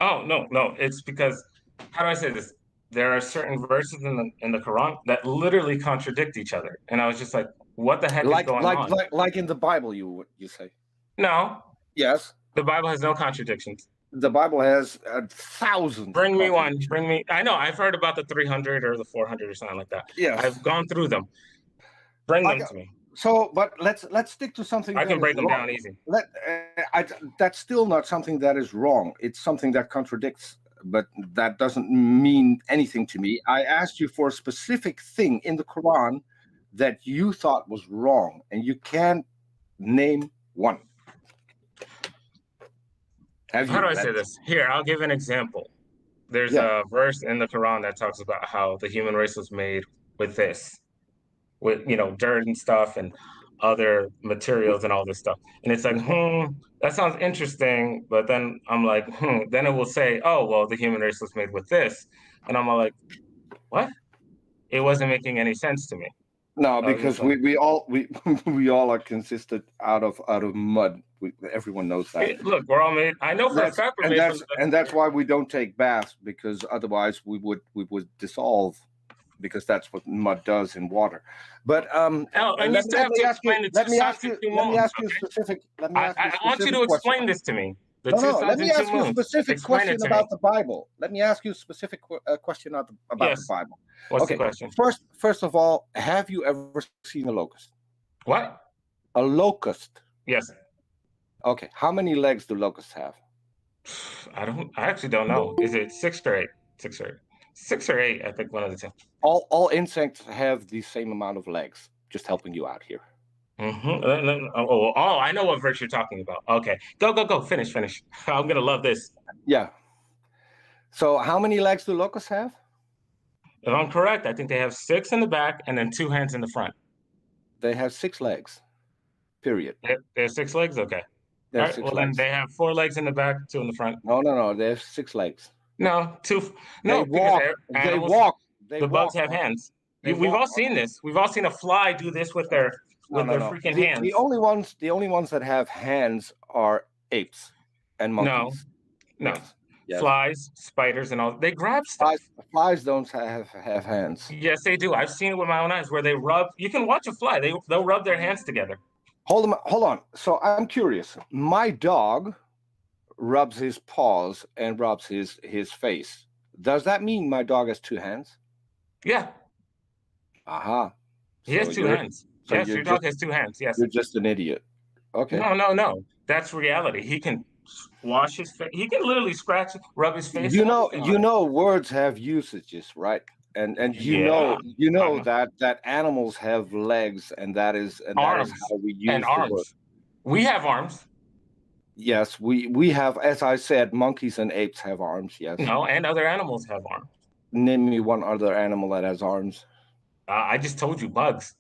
Oh no. It's because, how do I say this? There are certain verses in the Quran that literally contradict each other, and I was just like, what the heck is going on? Like in the Bible, you say. No, Yes, the Bible has no contradictions. the Bible has thousands. Bring me one. Bring me. I know. I've heard about the 300 or the 400 or something like that. Yes. I've gone through them. Bring them to me. So, but let's stick to something. I can break them wrong. down easy. That's still not something that is wrong. It's something that contradicts, but that doesn't mean anything to me. I asked you for a specific thing in the Quran that you thought was wrong, and you can't name one. How do I say this? Here, I'll give an example. There's a verse in the Quran that talks about how the human race was made with this, with dirt and stuff, and other materials and all this stuff. And it's like, that sounds interesting. But then I'm like, then it will say, oh, well, the human race was made with this. And I'm all like, what? It wasn't making any sense to me. No, because we all are consisted out of mud. Everyone knows that. Look, we're all made. I know for a fact we're made and that's why we don't take baths, because otherwise we would dissolve, because that's what mud does in water. But I want you to explain this to me. Let me ask you a specific question about the Bible. Let me ask you a specific question about the Bible. What's the question? First of all, have you ever seen a locust? What? A locust. Yes. Okay. How many legs do locusts have? I actually don't know. Is it 6 or 8? 6 or 8, I think, one of the two. All insects have the same amount of legs. Just helping you out here. Oh, I know what verse you're talking about. Okay. Go. Finish. I'm going to love this. Yeah. So how many legs do locusts have? If I'm correct, I think they have 6 in the back and then 2 hands in the front. They have 6 legs. Period. They have 6 legs? Okay. All right, well, then they have 4 legs in the back, 2 in the front. No. They have 6 legs. No, 2. No, they walk. The bugs have hands. We've all seen this. We've all seen a fly do this with their freaking hands. The only ones that have hands are apes and monkeys. No. Yes. Flies, spiders, and all. They grab stuff. Flies don't have hands. Yes, they do. I've seen it with my own eyes where they rub. You can watch a fly. They'll rub their hands together. Hold on. So I'm curious. My dog rubs his paws and rubs his face. Does that mean my dog has 2 hands? Yeah. Aha. He has 2 hands. So yes, your dog has 2 hands. Yes. You're just an idiot. Okay. No. That's reality. He can wash his face. He can literally rub his face. You know, words have usages, right? And you know that animals have legs, and that is how we use and arms. Word. We have arms. Yes, we have, as I said, monkeys and apes have arms. Yes. No, and other animals have arms. Name me one other animal that has arms. I just told you, bugs.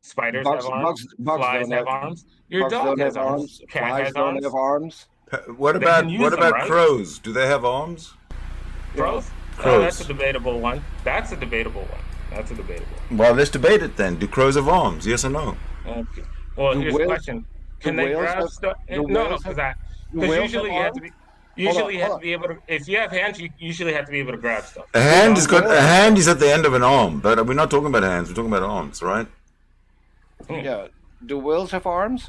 Spiders have arms. Flies have arms. Your dog has arms. Cat has arms. Have arms. What about crows? Do they have arms? Crows? Oh, that's a debatable one. That's a debatable one. Well, let's debate it then. Do crows have arms? Yes or no? Okay. Well, here's the question: Can they grab stuff? No, because usually you have to be. Usually, you have to be able to. If you have hands, you usually have to be able to grab stuff. A hand is at the end of an arm, but we're not talking about hands. We're talking about arms, right? Yeah. Do whales have arms?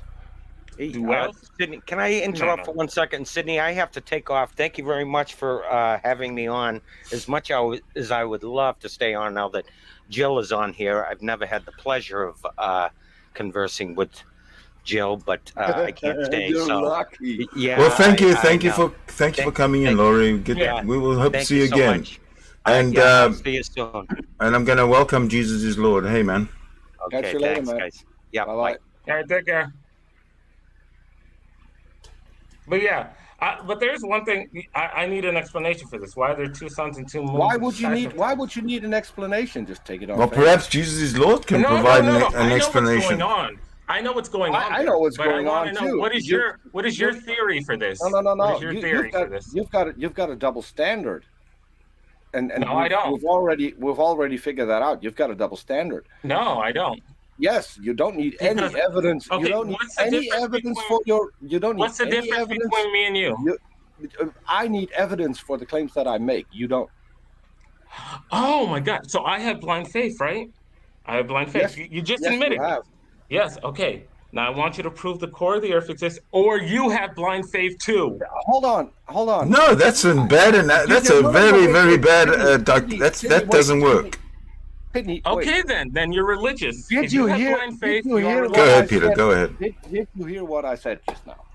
Sydney, can I interrupt for 1 second? Sydney, I have to take off. Thank you very much for having me on. As much as I would love to stay on now that Jill is on here, I've never had the pleasure of conversing with Jill, but I can't stay. You're so lucky. Yeah. Well, thank you for coming in, Laurie. We will hope to see you again. And see you soon. And I'm going to welcome Jesus is Lord. Hey, man. Okay, catch you later, thanks, man. guys. Yeah, bye. All right, take care. But yeah, but there's one thing I need an explanation for this. Why are there 2 suns and 2 moons? Why would you need an explanation? Just take it off. Well, perhaps Jesus is Lord can provide an explanation. I know what's going on. I know what's going on too. What is your theory for this? No. What is your theory for this? You've got a double standard. And no, I don't. We've already figured that out. You've got a double standard. No, I don't. Yes, you don't need any evidence. Okay, you don't need any evidence for your. You don't need. What's the difference between me and you? I need evidence for the claims that I make. You don't. Oh my God! So I have blind faith, right? I have blind faith. Yes, you just admitted. Yes. Okay. Now I want you to prove the core of the earth exists, or you have blind faith too. Hold on. No, that's a bad, and that's a very bad. That doesn't work. Okay, then you're religious. Did you hear? Blind faith, go ahead, Peter. Go ahead. Did you hear what I said just now?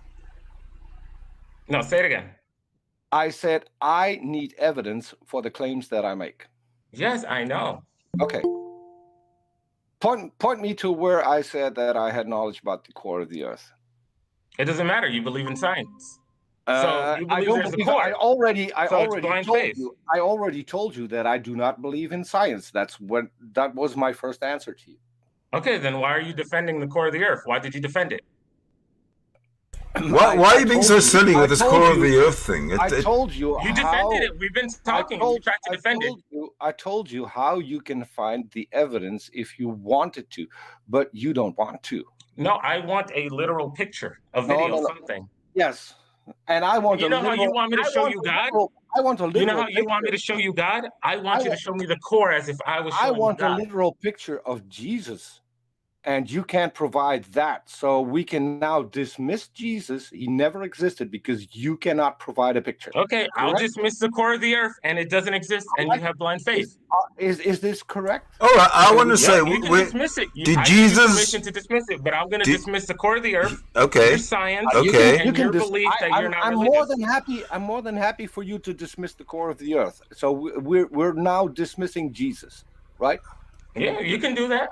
No, say it again. I said I need evidence for the claims that I make. Yes, I know. Okay. Point me to where I said that I had knowledge about the core of the earth. It doesn't matter. You believe in science. So you believe there's a core. I already told you that I do not believe in science. That was my first answer to you. Okay, then why are you defending the core of the earth? Why did you defend it? Why are you being so silly with this core of the earth thing? I told you. You defended it. We've been talking. You tried to defend it. I told you how you can find the evidence if you wanted to, but you don't want to. No, I want a literal picture, a video, something. Yes, and I want. You know how you want me to show you God? I want a literal. You know how you want me to show you God? I want you to show me the core as if I was showing you God. I want a literal picture of Jesus. And you can't provide that. So we can now dismiss Jesus. He never existed because you cannot provide a picture. Okay, correct? I'll dismiss the core of the earth and it doesn't exist and you have blind faith. Is this correct? All right, I want to say, you can dismiss it. Did Jesus... permission to dismiss it, but I'm going to dismiss the core of the earth, okay. your science, okay. and your belief that you're not religious. I'm more than happy for you to dismiss the core of the earth. So we're now dismissing Jesus, right? Yeah, you can do that.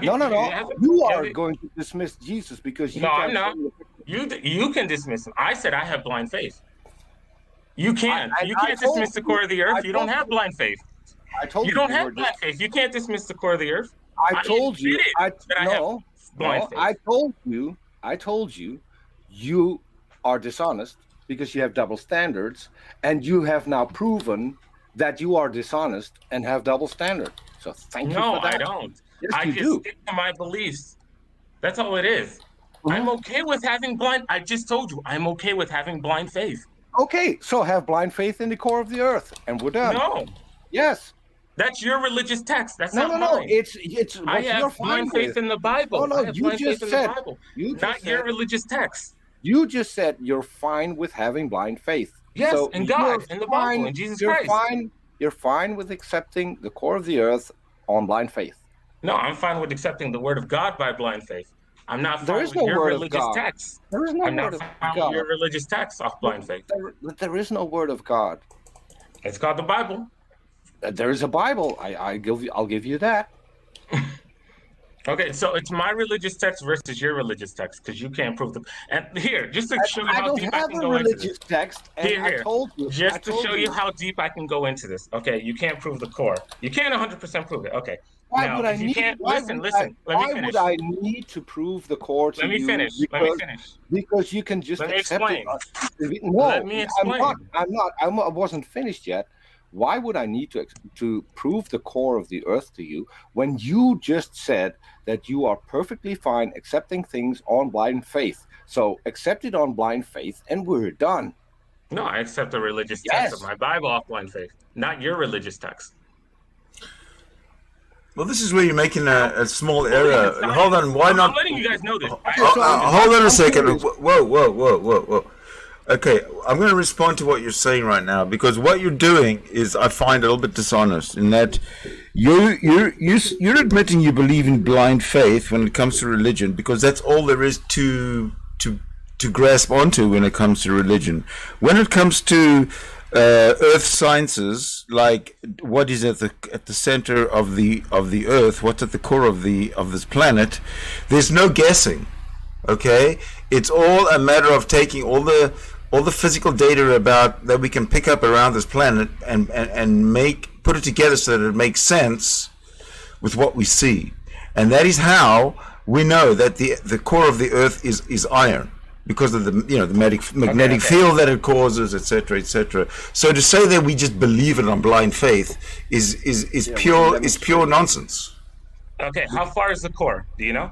No. You are going to dismiss Jesus because you. No, I'm not. You can dismiss him. I said I have blind faith. You can. You can't dismiss the core of the earth. You don't have blind faith. I told you. You don't have blind faith. You can't dismiss the core of the earth. I told you. I told you. You are dishonest because you have double standards, and you have now proven that you are dishonest and have double standards. So thank you for that. No, I don't. Yes, I just stick to my beliefs. That's all it is. Mm-hmm. I'm okay with having blind. I just told you, I'm okay with having blind faith. Okay, so have blind faith in the core of the earth, and we're done. No. Yes. That's your religious text. That's not mine. No. It's. I have blind faith in the Bible. No, you just said. Not your religious text. You just said you're fine with having blind faith. Yes, so in God, in the Bible, in Jesus Christ. You're fine with accepting the core of the earth on blind faith. No, I'm fine with accepting the word of God by blind faith. I'm not fine with your religious text. There is no word of God. I'm not fine with your religious text off blind faith. There is no word of God. It's called the Bible. There is a Bible. I'll give you that. Okay, so it's my religious text versus your religious text because you can't prove them. And here, just to show you how deep I can go into this. Text, and I told you. Just to show you how deep I can go into this. Okay, you can't prove the core. You can't 100% prove it. Okay. Why would I need? Listen. Let me finish. Why would I need to prove the core to you? Let me finish. Because you can just accept it. No, let me explain. I'm not. I wasn't finished yet. Why would I need to prove the core of the earth to you when you just said that you are perfectly fine accepting things on blind faith? So accept it on blind faith, and we're done. No, I accept the religious text of my Bible off blind faith, not your religious text. Well, this is where you're making a small error. Hold on, why not? I'm letting you guys know this. Hold on a second. Whoa. Okay, I'm going to respond to what you're saying right now because what you're doing is, I find, a little bit dishonest in that you're admitting you believe in blind faith when it comes to religion because that's all there is to grasp onto when it comes to religion. When it comes to earth sciences, like what is at the center of the earth, what's at the core of this planet, there's no guessing. Okay, it's all a matter of taking all the physical data about that we can pick up around this planet and put it together so that it makes sense with what we see, and that is how we know that the core of the earth is iron. Because of the magnetic field that it causes, etc. So to say that we just believe it on blind faith is pure nonsense. Okay, how far is the core? Do you know?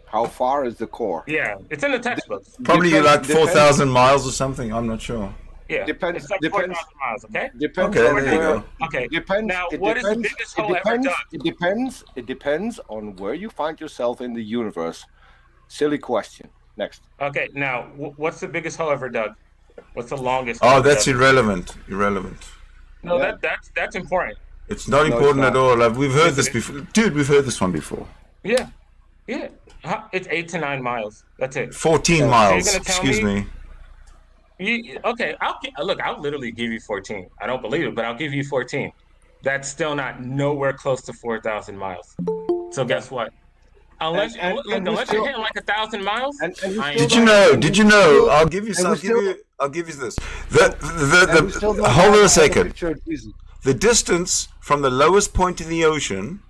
How far is the core? Yeah, it's in the textbook. Probably like 4,000 miles or something. I'm not sure. Yeah, depends. It's like 4,000 miles. Okay. Depends. Okay, there you go. Okay. Depends. Now, what is the biggest hole ever dug? It depends on where you find yourself in the universe. Silly question. Next. Okay, now, what's the biggest hole ever dug? What's the longest? Oh, that's irrelevant. No, yeah. that's important. It's not important at all. We've heard this before. Dude, we've heard this one before. Yeah. It's 8 to 9 miles. That's it. 14 miles. Excuse me. Okay, I'll literally give you 14. I don't believe it, but I'll give you 14. That's still not nowhere close to 4,000 miles. So guess what? Unless you're hitting like 1,000 miles. Did you know? I'll give you some. I'll give you this. Hold on a second. The distance from the lowest point in the ocean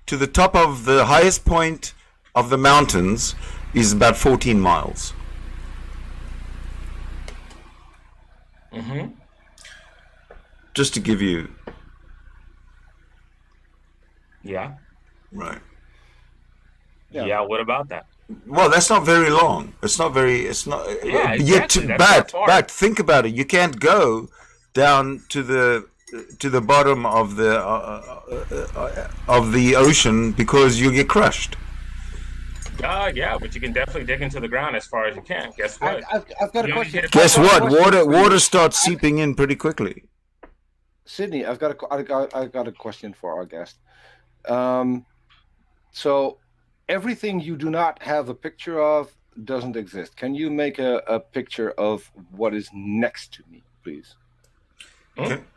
to the top of the highest point of the mountains is about 14 miles. Mm-hmm. Just to give you... Yeah. Right. Yeah. What about that? Well, that's not very long. It's not. Yeah, Yet, exactly. That's not far. but think about it. You can't go down to the bottom of the ocean because you get crushed. Yeah, but you can definitely dig into the ground as far as you can. Guess what? I've got a question. Guess what? Water starts seeping in pretty quickly. Sydney, I've got a question for our guest. So everything you do not have a picture of doesn't exist. Can you make a picture of what is next to me, please?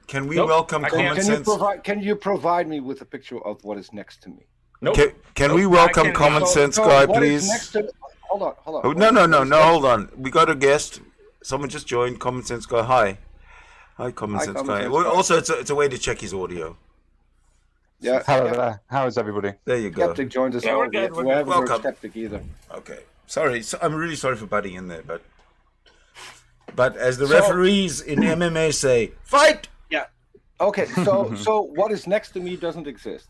Can we welcome common sense? Can you provide me with a picture of what is next to me? Nope. Can we welcome common sense guy, please? Hold on. Oh, no, hold on. We got a guest. Someone just joined. Common sense guy. Hi, common sense guy. Also, it's a way to check his audio. Yeah. Hello there. How is everybody? There you go. Skeptic joined us. Yeah, we're good. We haven't heard Welcome. Skeptic either. Okay. Sorry. I'm really sorry for butting in there, but as the referees in MMA say, fight. Yeah. Okay. So what is next to me doesn't exist.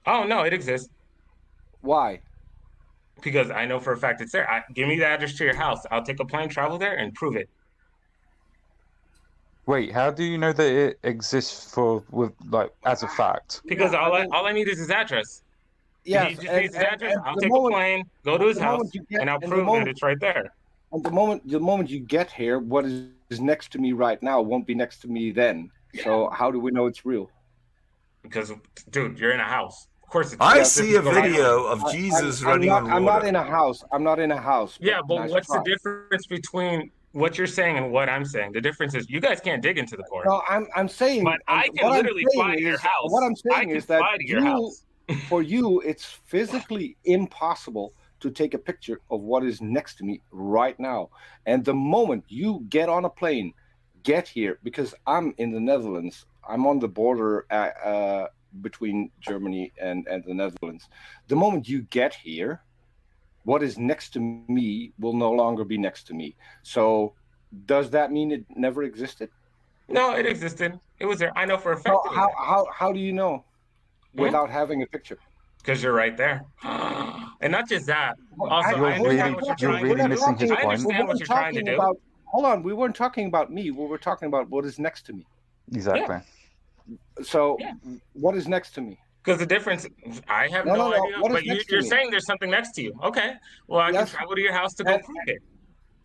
Oh no, it exists. Why? Because I know for a fact it's there. Give me the address to your house. I'll take a plane, travel there, and prove it. Wait, how do you know that it exists as a fact? Because all I need is his address. Yeah. He just needs his address. I'll take a plane, go to his house, and I'll prove that it's right there. And the moment you get here, what is next to me right now won't be next to me then. Yeah. So how do we know it's real? Because, dude, you're in a house. Of course, I see a video of Jesus running on water. I'm not in a house. Yeah, but what's the difference between what you're saying and what I'm saying? The difference is you guys can't dig into the core. No, I'm saying. But I can literally fly to your house. What I'm saying is that for you, it's physically impossible to take a picture of what is next to me right now. And the moment you get on a plane, get here, because I'm in the Netherlands. I'm on the border between Germany and the Netherlands. The moment you get here, what is next to me will no longer be next to me. So does that mean it never existed? No, it existed. It was there. I know for a fact. So how do you know without having a picture? Because you're right there. And not just that. Also, you're really missing his point. I understand what you're trying to do. Hold on, we weren't talking about me. We were talking about what is next to me. Exactly. Yeah. So what is next to me? Because the difference, I have no idea. But you're saying there's something next to you. Okay. Well, I can travel to your house to go prove it.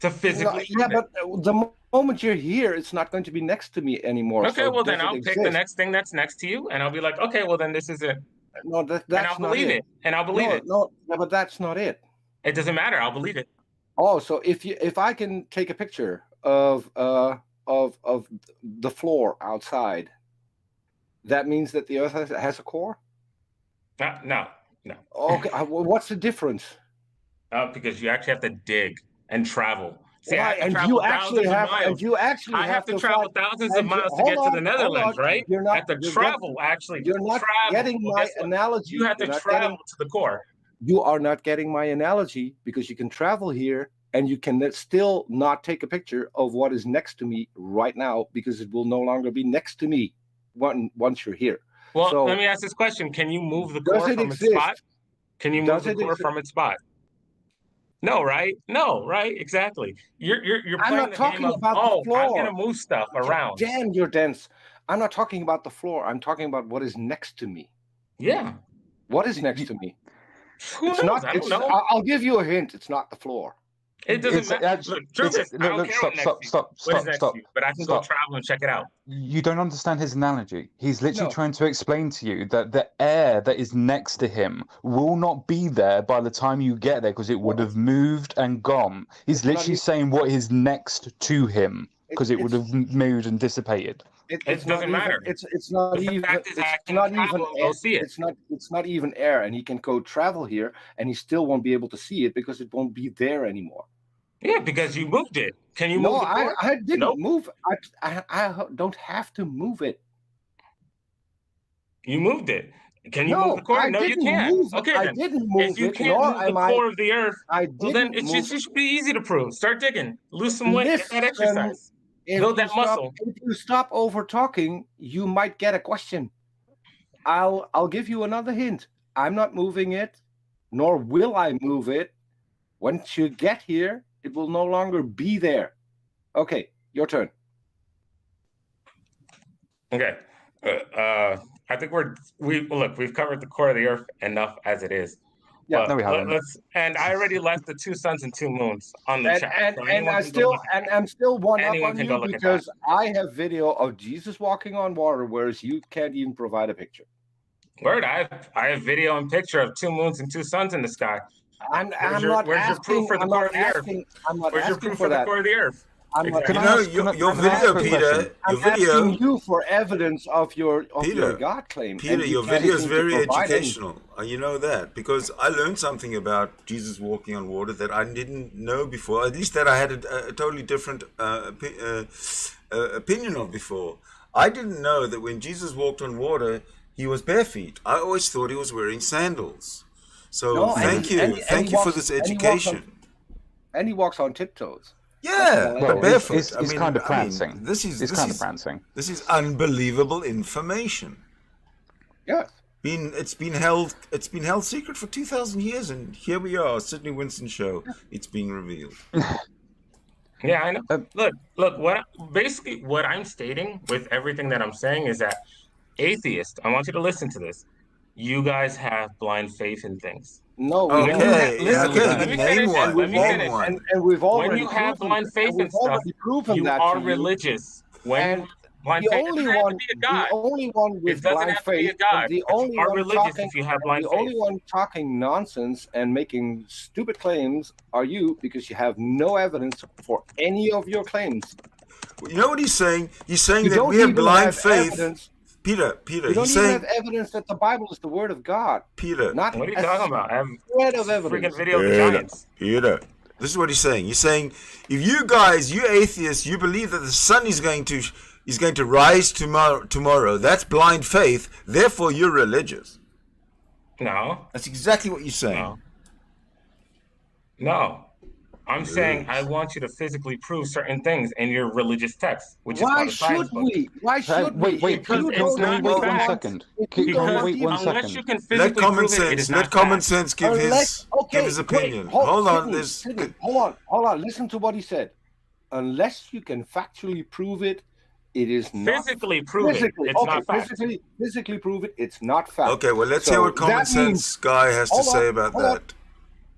To physically prove it. But the moment you're here, it's not going to be next to me anymore. Okay, so well then I'll pick the next thing that's next to you, and I'll be like, okay, well then this is it. No, that's and I'll believe it. And I'll believe it. No, but that's not it. It doesn't matter. I'll believe it. Oh, so if I can take a picture of the floor outside, that means that the Earth has a core? No. Okay, what's the difference? Because you actually have to dig and travel. See, and you actually have to travel thousands of miles to get to the Netherlands, right? You're not getting my analogy. You have to travel to the core. You are not getting my analogy because you can travel here and you can still not take a picture of what is next to me right now because it will no longer be next to me once you're here. Well, so, let me ask this question. Can you move the core from its spot? Can you move the core from its spot? No, right? No, right? Exactly. You're I'm not talking about the floor. I'm gonna move stuff around. Damn, you're dense. I'm not talking about the floor. I'm talking about what is next to me. Yeah. What is next to me? Who knows? I don't know. I'll give you a hint. It's not the floor. It doesn't matter. Stop. But I can go travel and check it out. You don't understand his analogy. He's literally trying to explain to you that the air that is next to him will not be there by the time you get there because it would have moved and gone. He's literally saying what is next to him because it would have moved and dissipated. It doesn't matter. It's not even air, and he can go travel here, and he still won't be able to see it because it won't be there anymore. Yeah, because you moved it. Can you move the core? I didn't move. I don't have to move it. You moved it. Can you move the core? I No, you didn't can't. move it. Okay, I then. didn't move If you it, can't nor move the am I. core of the earth, I well, then didn't it move. should be easy to prove. Start digging. Lose some weight. Get that Listen, exercise. If Build you that muscle. If you stop over talking, you might get a question. I'll give you another hint. I'm not moving it, nor will I move it. Once you get here, it will no longer be there. Okay, your turn. Okay. I think we've covered the core of the earth enough as it is. Yeah. But No, we haven't. and I already left the 2 suns and 2 moons on the chat. So And anyone can go look at that. I'm still one up Anyone on can go you look at because I have video of Jesus walking on water, whereas you can't even provide a picture. Word, I have video and picture of 2 moons and 2 suns in the sky. I'm not where's your asking. proof for the I'm core not of the earth? asking. I'm not Where's your asking proof for for the that. core of the earth? I'm not Exactly. You know, asking. your can I ask video, a Peter, question? I'm your video, asking you for evidence of your Peter, God claim. Peter, and you your can't video is seem to very provide any. educational. You know that because I learned something about Jesus walking on water that I didn't know before. At least that I had a totally different opinion of before. I didn't know that when Jesus walked on water, he was bare feet. I always thought he was wearing sandals. So No, thank you for this education. And he walks on tiptoes. Yeah, Well, but barefoot. It's kind of prancing. This is prancing. This is unbelievable information. Yes. It's been held secret for 2,000 years, and here we are, Sidney Winston show. It's being revealed. Yeah, I know. Look. What I'm stating with everything that I'm saying is that atheists. I want you to listen to this. You guys have blind faith in things. No. Okay. Let me Name finish. one. Let me Name finish. one. And we've already When you have proven, blind faith and in we've stuff, already proven you that are to you. religious. When And you blind the faith, it only doesn't have one, to be a god. the only one It with doesn't blind have to be a faith, god. and the But you only are one religious talking, if you have blind the faith. only one talking nonsense and making stupid claims are you, because you have no evidence for any of your claims. You know what he's saying? He's saying You that don't we have even blind have faith. evidence. Peter, You don't he's even saying, have evidence that the Bible is the word of God. Peter, Not What are you a talking about? I have shred of freaking evidence. video of the Giants. Peter. This is what he's saying. He's saying, if you guys, you atheists, you believe that the sun is going to rise tomorrow, that's blind faith. Therefore, you're religious. No. That's exactly what you're saying. No. I'm saying I want you to physically prove certain things in your religious text, which is called a science book. Why should we? Wait, Because can it's we not wait fact. 1 second? If you don't Can we want wait to- 1 Unless second? you can Let physically common prove it, it is sense. not Let common fact. sense give his opinion. Hold on. Sidney, hold on. Listen to what he said. Unless you can factually prove it, it is not. Physically prove it. It's not fact. Physically prove it. It's not fact. Okay, well, let's So hear what common that sense means- guy has to hold on, say about hold on. that.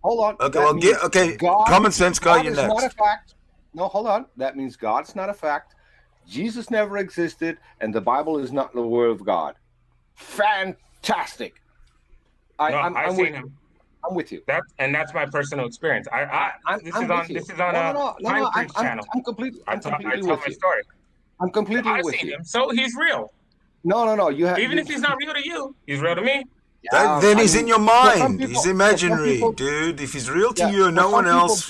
Hold on. Okay, That well, means God- common sense guy, God you're is not a next. fact. No, hold on. That means God's not a fact. Jesus never existed, and the Bible is not the word of God. Fantastic. I've I'm seen with him. you. I'm with you. That's my personal experience. This I'm is on with you. this is on No, Pine Creek's channel. I'm completely I tell with my you. story. I'm completely I've with seen you. him, so he's real. No. You have Even if he's not real to you, he's real to me. Then he's in your mind. He's imaginary, people- dude. If he's real to Yeah, you and for no some one people, else,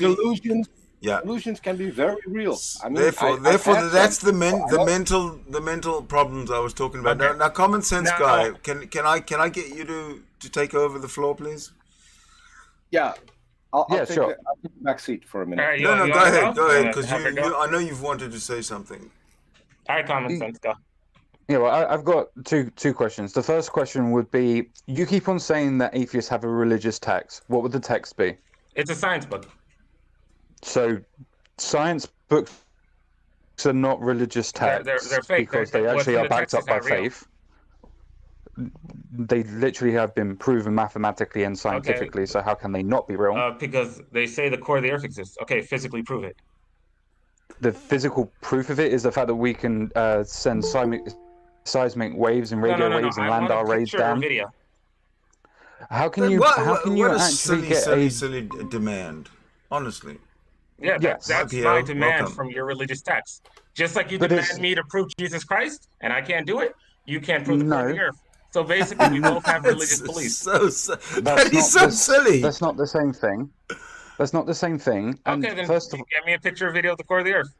delusions can be very real. I mean, therefore, I've had that's some- the mental problems I was talking about. Okay. Now, common sense Now- guy, can I get you to take over the floor, please? Yeah. I'll Yeah, take sure. I'll take the back seat for a minute. All right, No, you go wanna ahead, You wanna because have her go? I know you've wanted to say something. All right, common sense, go. Yeah, well, I've got two questions. The first question would be: you keep on saying that atheists have a religious text. What would the text be? It's a science book. So, science books are not religious texts They're fake. because They're- they what's actually in are the backed text up is by not real. faith. They literally have been proven mathematically and scientifically. So how can they not be real? Because they say the core of the earth exists. Okay, physically prove it. The physical proof of it is the fact that we can send seismic waves and radio waves and I land want a our rays picture or down. video. How can you? What a actually get silly demand? Honestly. Yeah, Yes. that's IPO, my demand welcome. from your religious text. Just like you But demand it's- me to prove Jesus Christ, and I can't do it, you can't prove the core of No. the earth. So basically, we both have religious It's beliefs. that is so silly. That's not the same thing. That's not the same thing. And Okay, then first of all, get me a picture or video of the core of the earth.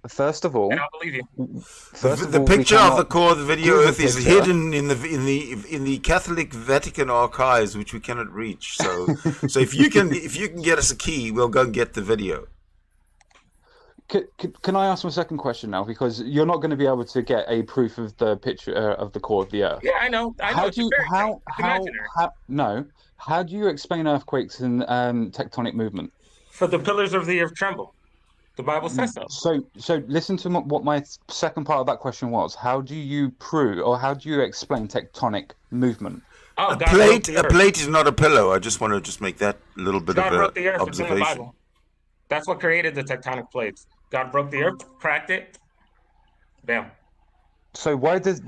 First of all, and I'll believe you. The picture of the core of the video earth is hidden in the Catholic Vatican archives, which we cannot reach. So if you can get us a key, we'll go get the video. Can I ask my second question now? Because you're not going to be able to get a proof of the picture of the core of the earth. Yeah, I know. How do you explain earthquakes and tectonic movement? For the pillars of the earth tremble. The Bible says so. So listen to what my second part of that question was. How do you prove, or how do you explain tectonic movement? Oh, a plate is not a pillow. I just want to make that little bit God of broke the earth. observation. It's in the Bible. That's what created the tectonic plates. God broke the earth, cracked it, bam. So why do the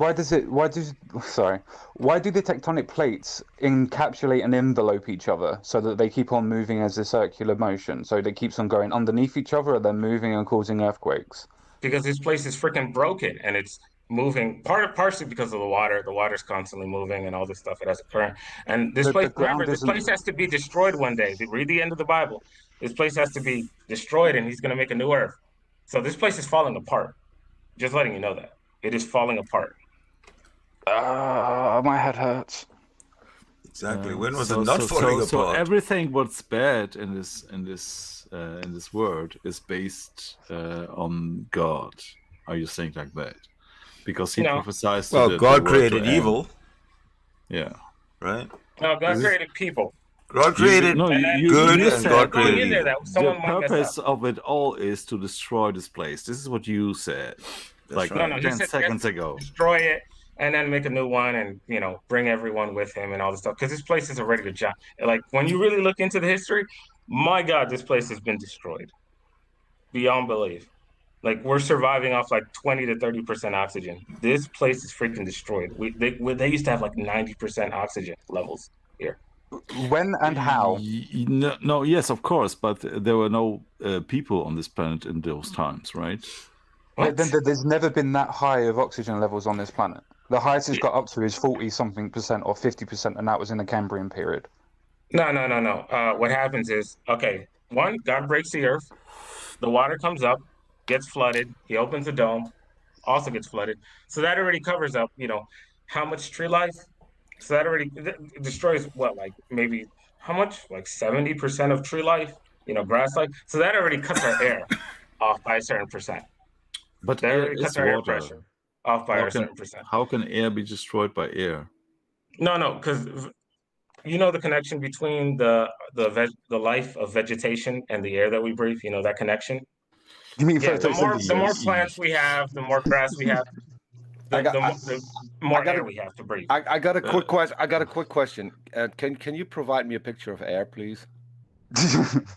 tectonic plates encapsulate and envelope each other so that they keep on moving as a circular motion? So they keeps on going underneath each other and then moving and causing earthquakes? Because this place is freaking broken and it's moving partially because of the water. The water's constantly moving and all this stuff that has occurring. And this place has to be destroyed one day. Read the end of the Bible. This place has to be destroyed and he's going to make a new earth. So this place is falling apart. Just letting you know that. It is falling apart. My head hurts. Exactly. When was it not falling apart? So everything what's bad in this world is based on God. Are you saying like that? Because he prophesied. Well, God created evil. Yeah. Right. No, God created people. God created good, and God created evil. The purpose of it all is to destroy this place. This is what you said. Like 10 seconds ago. Destroy it and then make a new one and, bring everyone with him and all this stuff. Because this place is already a giant. Like, when you really look into the history, my God, this place has been destroyed. Beyond belief. Like, we're surviving off like 20 to 30% oxygen. This place is freaking destroyed. They used to have like 90% oxygen levels here. When and how? No, yes, of course. But there were no people on this planet in those times, right? Then there's never been that high of oxygen levels on this planet. The highest it's got up to is 40-something% or 50%, and that was in the Cambrian period. No. What happens is, one, God breaks the earth. The water comes up, gets flooded. He opens the dome, also gets flooded. So that already covers up, how much tree life? So that already destroys maybe how much? Like 70% of tree life, grass life. So that already cuts our air off by a certain percent. But that already cuts our air pressure off by a certain percent. How can air be destroyed by air? No, because the connection between the life of vegetation and the air that we breathe. That connection. You mean the more plants we have, the more grass we have. The more air we have to breathe. I got a quick question. Can you provide me a picture of air, please?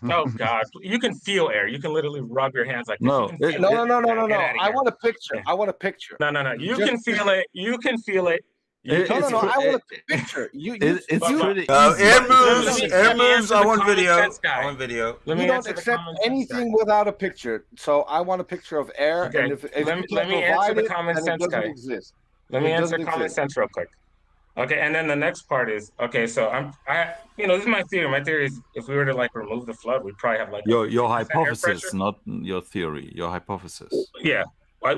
Oh God! You can feel air. You can literally rub your hands like this. No. I want a picture. No. You can feel it. You can feel it. I want a picture. It's pretty. Air moves. I want video. You don't accept anything without a picture. So I want a picture of air. Okay. And if let me answer the common sense guy. Let me answer common sense real quick. Okay, and then the next part is so this is my theory. My theory is if we were to remove the flood, we'd probably have your hypothesis, not your theory. Your hypothesis. Yeah,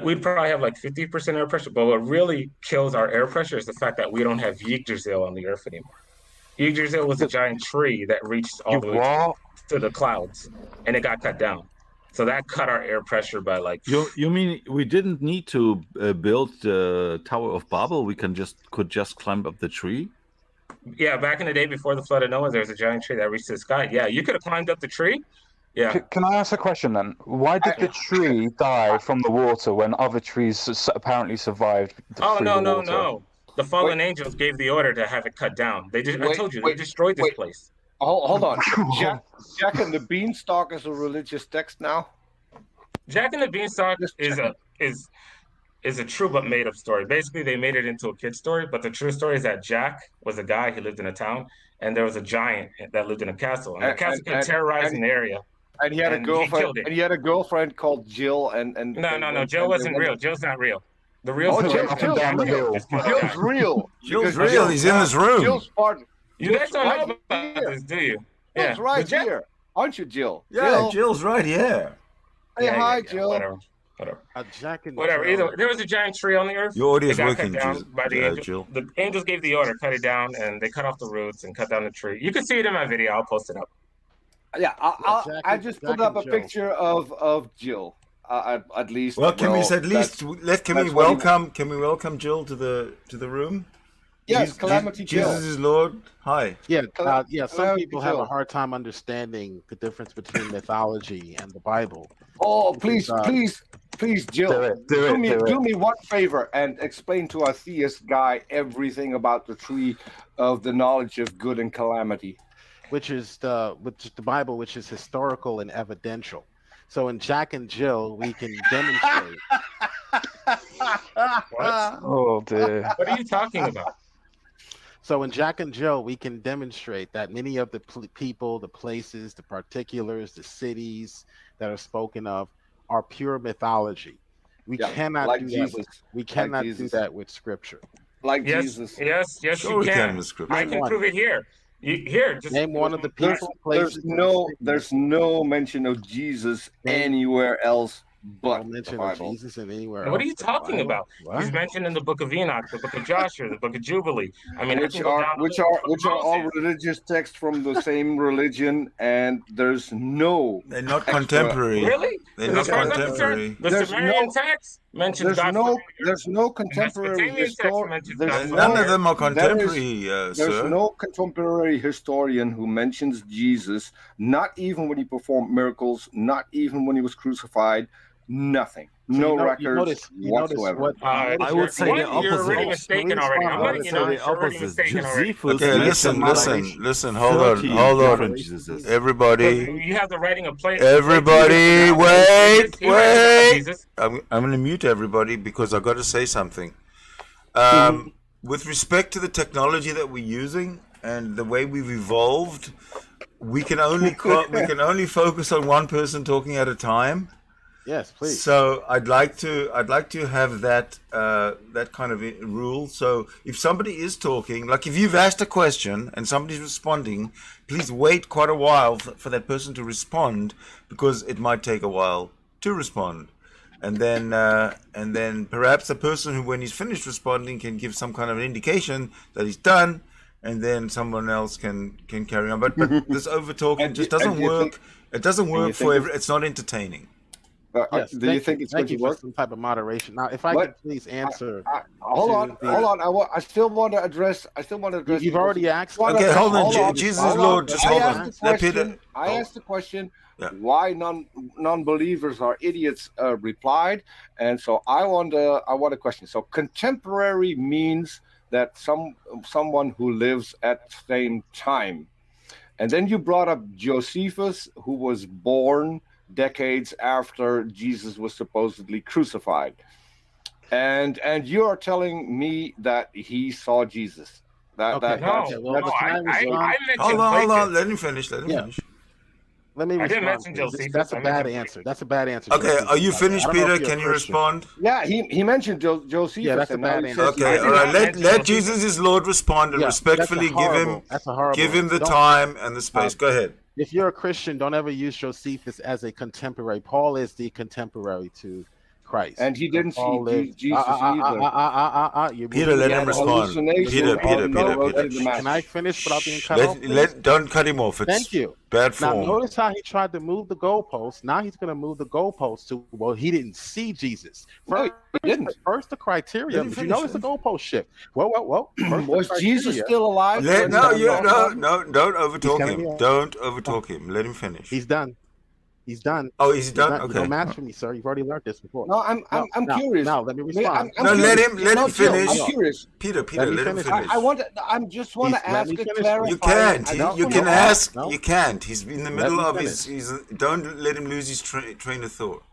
we'd probably have 50% air pressure. But what really kills our air pressure is the fact that we don't have Yggdrasil on the Earth anymore. Yggdrasil was a giant tree that reached all the way to the clouds, and it got cut down. So that cut our air pressure by You mean we didn't need to build the Tower of Babel? We could just climb up the tree? Yeah, back in the day before the flood of Noah, there was a giant tree that reached the sky. Yeah, you could have climbed up the tree. Yeah. Can I ask a question then? Why did the tree die from the water when other trees apparently survived? No. The fallen angels gave the order to have it cut down. They destroyed this place. Hold on. Jack and the Beanstalk is a religious text now? Jack and the Beanstalk is a true but made up story. Basically, they made it into a kid's story, but the true story is that Jack was a guy who lived in a town, and there was a giant that lived in a castle. And the castle kept terrorizing the area. And he had a girlfriend. And he had a girlfriend called Jill. No. Jill wasn't real. Jill's not real. The real Jill's real. Jill's real. He's in this room. Jill's part. You guys don't know about this, do you? Yeah. Jill's right here. Aren't you, Jill? Yeah, Jill's right here. Hey, hi, Jill. Whatever. Whatever. Jack and Whatever. Jill. Either there was a giant tree on the earth. Your audio It is got working, cut down by the angel. Jill. The angels gave the order, cut it down, and they cut off the roots and cut down the tree. You can see it in my video. I'll post it up. Yeah, I just put up a picture of Jill. At least. Well, can we welcome Jill to the room? Yes, Calamity Jill. Jesus is Lord. Hi. Yeah, some people have a hard time understanding the difference between mythology and the Bible. Oh, please, Jill, do me one favor and explain to a theist guy everything about the tree of the knowledge of good and calamity, which is the Bible, which is historical and evidential. So in Jack and Jill, we can demonstrate. What? Oh dear. What are you talking about? So in Jack and Jill, we can demonstrate that many of the people, the places, the particulars, the cities that are spoken of are pure mythology. We cannot do that. We cannot do that with Scripture. Jesus. Yes, Sure, you can. I can prove it here. Just name one of the people, places. There's no mention of Jesus anywhere else but mention of Jesus and anywhere else. What are you talking about? What? He's mentioned in the book of Enoch, the book of Joshua, the book of Jubilee. I mean, which are all religious texts from the same religion, and there's no. They're not contemporary. Really? They're not contemporary. The Sumerian text mentions there's no contemporary historian. None of them are contemporary, there's sir. no contemporary historian who mentions Jesus, not even when he performed miracles, not even when he was crucified. Nothing. No records whatsoever. I would say the opposite. You're already mistaken already. I'm letting you know. You're already mistaken already. Okay, listen. Hold on. Everybody. You have the writing of plain. Everybody, wait. I'm going to mute everybody because I've got to say something. With respect to the technology that we're using and the way we've evolved, we can only focus on one person talking at a time. Yes, please. So I'd like to have that kind of rule. So if somebody is talking, like if you've asked a question and somebody's responding, please wait quite a while for that person to respond, because it might take a while to respond. And then perhaps the person who, when he's finished responding, can give some kind of an indication that he's done, and then someone else can carry on. But this over talking just doesn't work. It doesn't work for it's not entertaining. Yes, do you think it's going to work? Some type of moderation. Now, if I could please answer. Hold on. I still want to address. You've already asked. Okay, hold on. Jesus is Lord. Just hold on. I asked the question. Why non-believers are idiots? Replied, and so I want a question. So contemporary means that someone who lives at the same time, and then you brought up Josephus, who was born decades after Jesus was supposedly crucified, and you are telling me that he saw Jesus. Hold on. Let him finish. Let me respond. That's a bad answer. Okay, are you finished, Peter? Can you respond? Yeah, he mentioned Josephus. Yeah, that's a bad answer. Okay, all right. Let Jesus is Lord respond and respectfully give him the time and the space. Go ahead. If you're a Christian, don't ever use Josephus as a contemporary. Paul is the contemporary to Christ. And he didn't see Jesus either. Peter, let him respond. Peter. Can I finish without being cut off? Don't cut him off. Thank you. Bad form. Now, notice how he tried to move the goalposts. Now he's going to move the goalposts to, well, he didn't see Jesus. First the criteria. Did you notice the goalpost shift? Well. Was Jesus still alive? No, don't overtalk him. Don't overtalk him. Let him finish. He's done. Oh, he's done? Okay. Don't match for me, sir. You've already learned this before. No, I'm curious. Now, let me respond. Let him finish. I'm curious. Peter, let him finish. I just want to ask a clarifying. You can't. You can ask. You can't. He's in the middle of his. Don't let him lose his train of thought.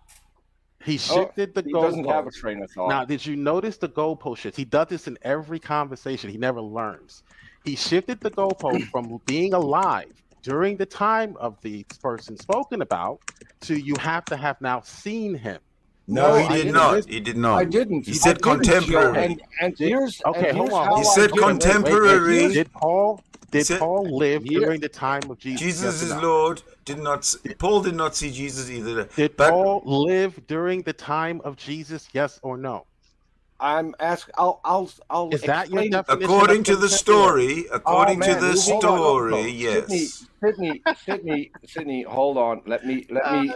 He shifted the goalpost. He doesn't have a train of thought. Now, did you notice the goalpost shift? He does this in every conversation. He never learns. He shifted the goalpost from being alive during the time of the person spoken about to you have to have now seen him. No, he did not. He did not. I didn't. He said contemporary. Hold on. He said contemporary. Did Paul live during the time of Jesus? Jesus is Lord. Paul did not see Jesus either. Did But Paul live during the time of Jesus? Yes or no? I'm asking. I'll Is that your explain. definition? according to the story, man, hold on. yes. Sydney, hold on. Let me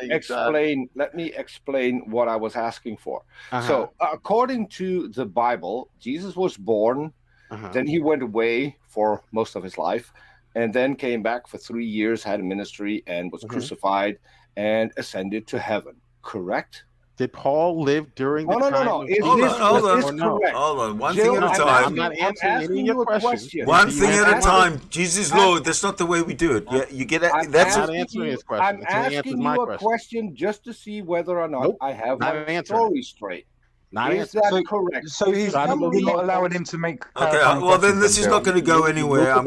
explain. Let me explain what I was asking for. So, according to the Bible, Jesus was born, then he went away for most of his life, and then came back for 3 years, had a ministry, and was crucified and ascended to heaven. Correct? Did Paul live during the time? No. Hold on. One thing at a time. I'm not answering any of your questions. One thing at a time. Jesus Lord, that's not the way we do it. Yeah, you get it. That's not answering his question. I'm asking you a question just to see whether or not I have my story straight. Is that correct? So he's not allowing him to make. Okay. Well, then this is not going to go anywhere. I'm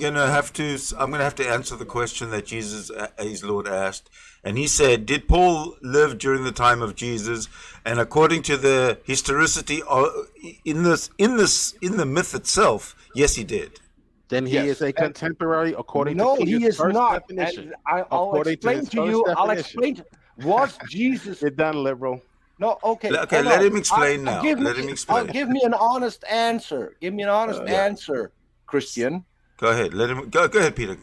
gonna have to answer the question that Jesus, his Lord, asked, and he said, "Did Paul live during the time of Jesus?" And according to the historicity in the myth itself, yes, he did. Then he is a contemporary, according to no, Peter's he is first not. definition. I'll explain to you. I'll explain. Was Jesus? You're done, liberal. No, okay. Okay, let him explain now. Let him explain. Give me an honest answer. Give me an honest answer, Christian. Go ahead. Let him go. Go ahead, Peter.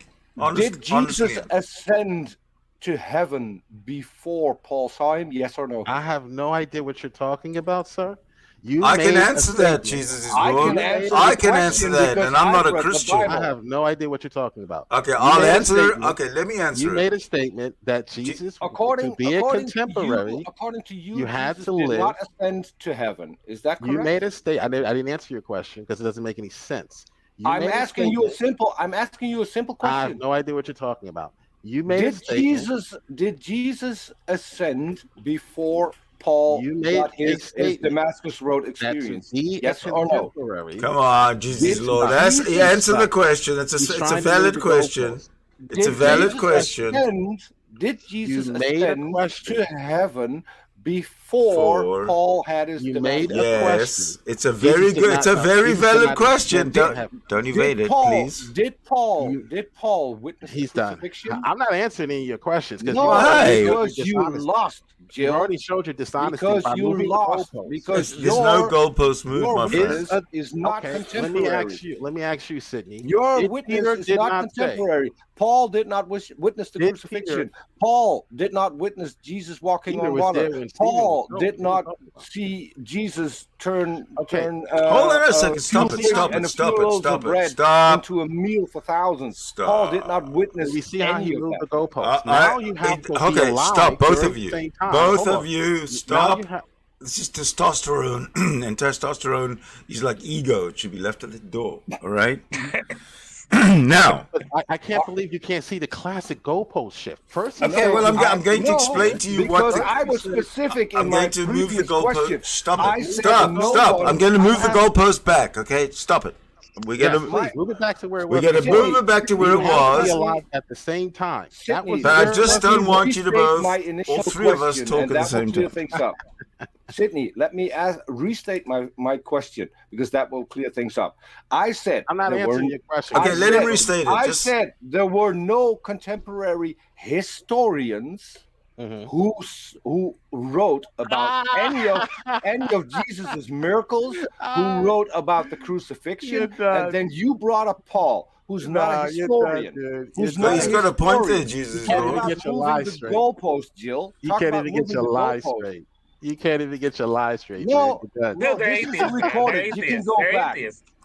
Did Jesus ascend to heaven before Paul saw him? Yes or no? I have no idea what you're talking about, sir. I can answer that, Jesus is Lord. I can answer that, and I'm not a Christian. I have no idea what you're talking about. Okay, I'll answer. Okay, let me answer. You made a statement that Jesus, to be a contemporary, according to you, you had Jesus to did live. not ascend to heaven. Is that correct? You made a statement. I didn't answer your question because it doesn't make any sense. I'm asking you a simple question. I have no idea what you're talking about. You made a statement. Did Jesus ascend before Paul got his Damascus Road experience? Yes or no? Come on, Jesus Lord. Answer the question. It's a valid question. It's a valid question. Did Jesus ascend to heaven before Paul had his Damascus? Yes, it's a very good. It's a very valid question. Don't evade it, please. Did Paul witness his crucifixion? I'm not answering any of your questions because you lost. Jill. You already showed your dishonesty because you lost. Because there's no goalpost move, my friend. Is not contemporary. Let me ask you, Sydney. Your witness is not contemporary. Paul did not witness the crucifixion. Paul did not witness Jesus walking on water. Paul did not see Jesus turn. Hold on a second. Stop it. Into a meal for thousands. Paul did not witness. We see how he moved the goalposts. Now you have to be alive. Stop, both of you. Both of you, stop. This is testosterone, and testosterone is like ego. It should be left at the door. All right. Now, I can't believe you can't see the classic goalpost shift. First, okay. Well, I'm going to explain to you what. I was specific. I'm going to move the goalpost. Stop it. Stop. I'm going to move the goalpost back. Okay. Stop it. We're gonna move it back to where it was. We're gonna move it back to where it was. Alive at the same time. But I just don't want you to both, all three of us, talk at the same time. Sydney, let me restate my question because that will clear things up. I said I'm not answering your question. Okay, let him restate it. I said there were no contemporary historians who wrote about any of Jesus's miracles, who wrote about the crucifixion, and then you brought up Paul, who's not a historian. He's got a point there, Jesus. You can't even get your lies straight. Goalpost, Jill. You can't even get your lies straight. You can't even get your lies straight. No, this is recorded. You can go back.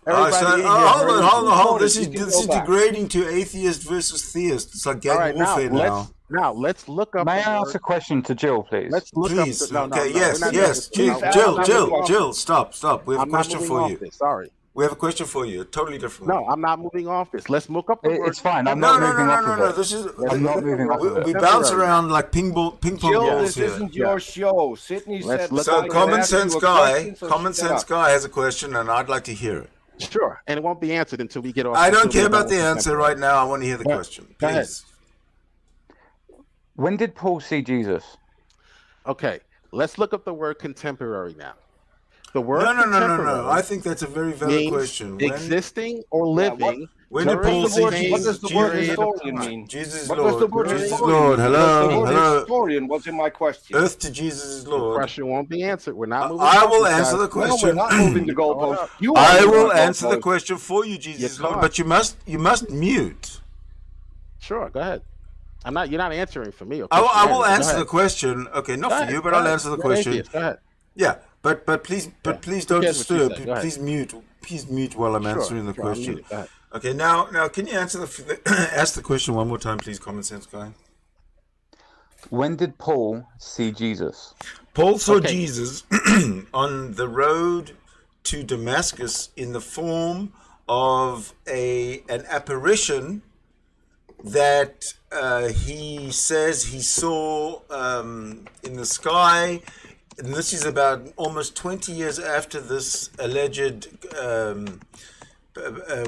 Hold on. This is degrading to atheist versus theist. It's like gang warfare now. Now let's look up. May I ask a question to Jill, please? Let's look up. Yes. Jill, stop. We have a question for you. Sorry. We have a question for you. Totally different. No, I'm not moving off this. Let's look up. It's fine. I'm not moving off of it. This is. I'm not moving off of it. We bounce around like ping pong balls here. This isn't your show. Sydney said. So Common Sense Guy has a question, and I'd like to hear it. Sure, and it won't be answered until we get off. I don't care about the answer right now. I want to hear the question. Please. When did Paul see Jesus? Okay, let's look up the word contemporary now. The word no. I think that's a very valid question. Existing or living When did Paul see What Jesus? does the word historian mean? Jesus is What does the Lord. word Jesus is historian Lord. mean? Hello, The word hello. historian wasn't my question. Earth to Jesus is The Lord. question won't be answered. We're not moving. I will goalposts, answer guys. the question. No, we're not moving the goalpost. You are I moving will the answer the goalpost. question for you, Jesus is Lord. can't. But you must mute. Sure, go ahead. I'm not. You're not answering for me. Or I will Christianity, answer go the question. Okay, not Go for ahead, you, but go I'll ahead. answer the You're an question. atheist, Go ahead. Yeah, but please Yeah. please Who don't cares what you disturb. say? Go ahead. Please mute while I'm Sure, answering the sure, I'll question. mute it. Go ahead. Okay, now can you answer ask the question one more time, please, common sense guy? When did Paul see Jesus? Paul saw Okay. Jesus on the road to Damascus in the form of an apparition that he says he saw in the sky. And this is about almost 20 years after this alleged,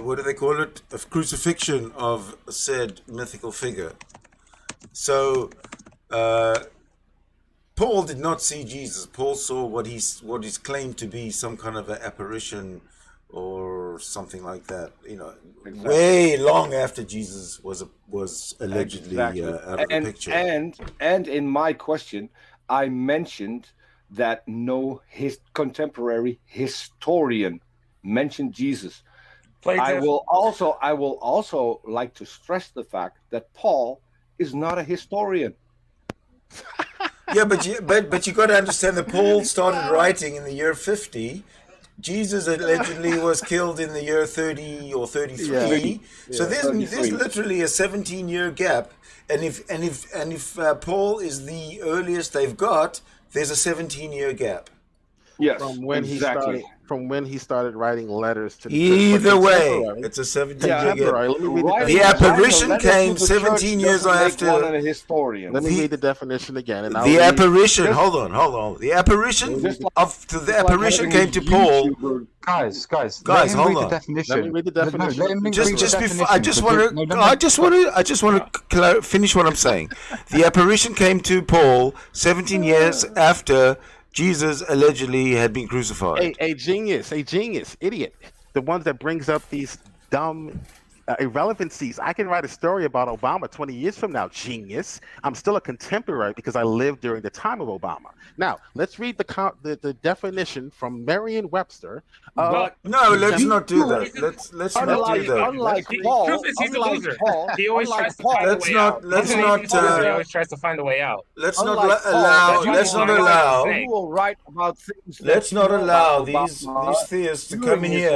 what do they call it? A crucifixion of said mythical figure. So, Paul did not see Jesus. Paul saw what is claimed to be some kind of an apparition or something like that. Way long after Jesus was allegedly out of the picture. And in my question, I mentioned that no contemporary historian mentioned Jesus. I will also like to stress the fact that Paul is not a historian. Yeah, but you got to understand that Paul started writing in the year 50. Jesus allegedly was killed in the year 30 or 33. So there's literally a 17-year gap. And if Paul is the earliest they've got, there's a 17-year gap. Yes, From when exactly. he started writing letters to the Either church. way, it's a 17-year gap. Let me read The apparition came 17 years after. Let me read the definition again. And The apparition. Hold on. The apparition came to Paul. Guys, Guys, hold on. The definition. Let me read the definition. I just want to finish what I'm saying. The apparition came to Paul 17 years after Jesus allegedly had been crucified. A genius, idiot. The ones that brings up these dumb irrelevancies. I can write a story about Obama 20 years from now. Genius. I'm still a contemporary because I lived during the time of Obama. Now, let's read the definition from Merriam-Webster. No, let's not do that. Let's not do that. Unlike Paul, truth is he's a loser. He always tries to find a way out. He always tries to find a way out. Let's not allow these theists to come in here.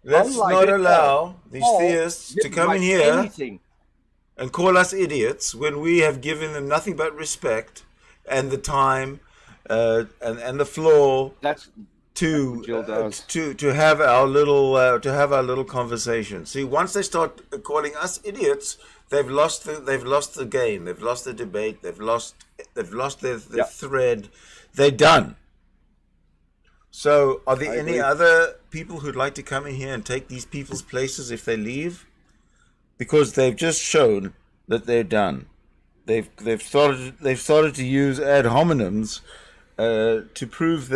Let's not allow these theists to come in here and call us idiots when we have given them nothing but respect and the time and the floor to have our little conversation. See, once they start calling us idiots, they've lost the game. They've lost the debate. They've lost their thread. They're done. So, are there any other people who'd like to come in here and take these people's places if they leave? Because they've just shown that they're done. They've started to use ad hominems to prove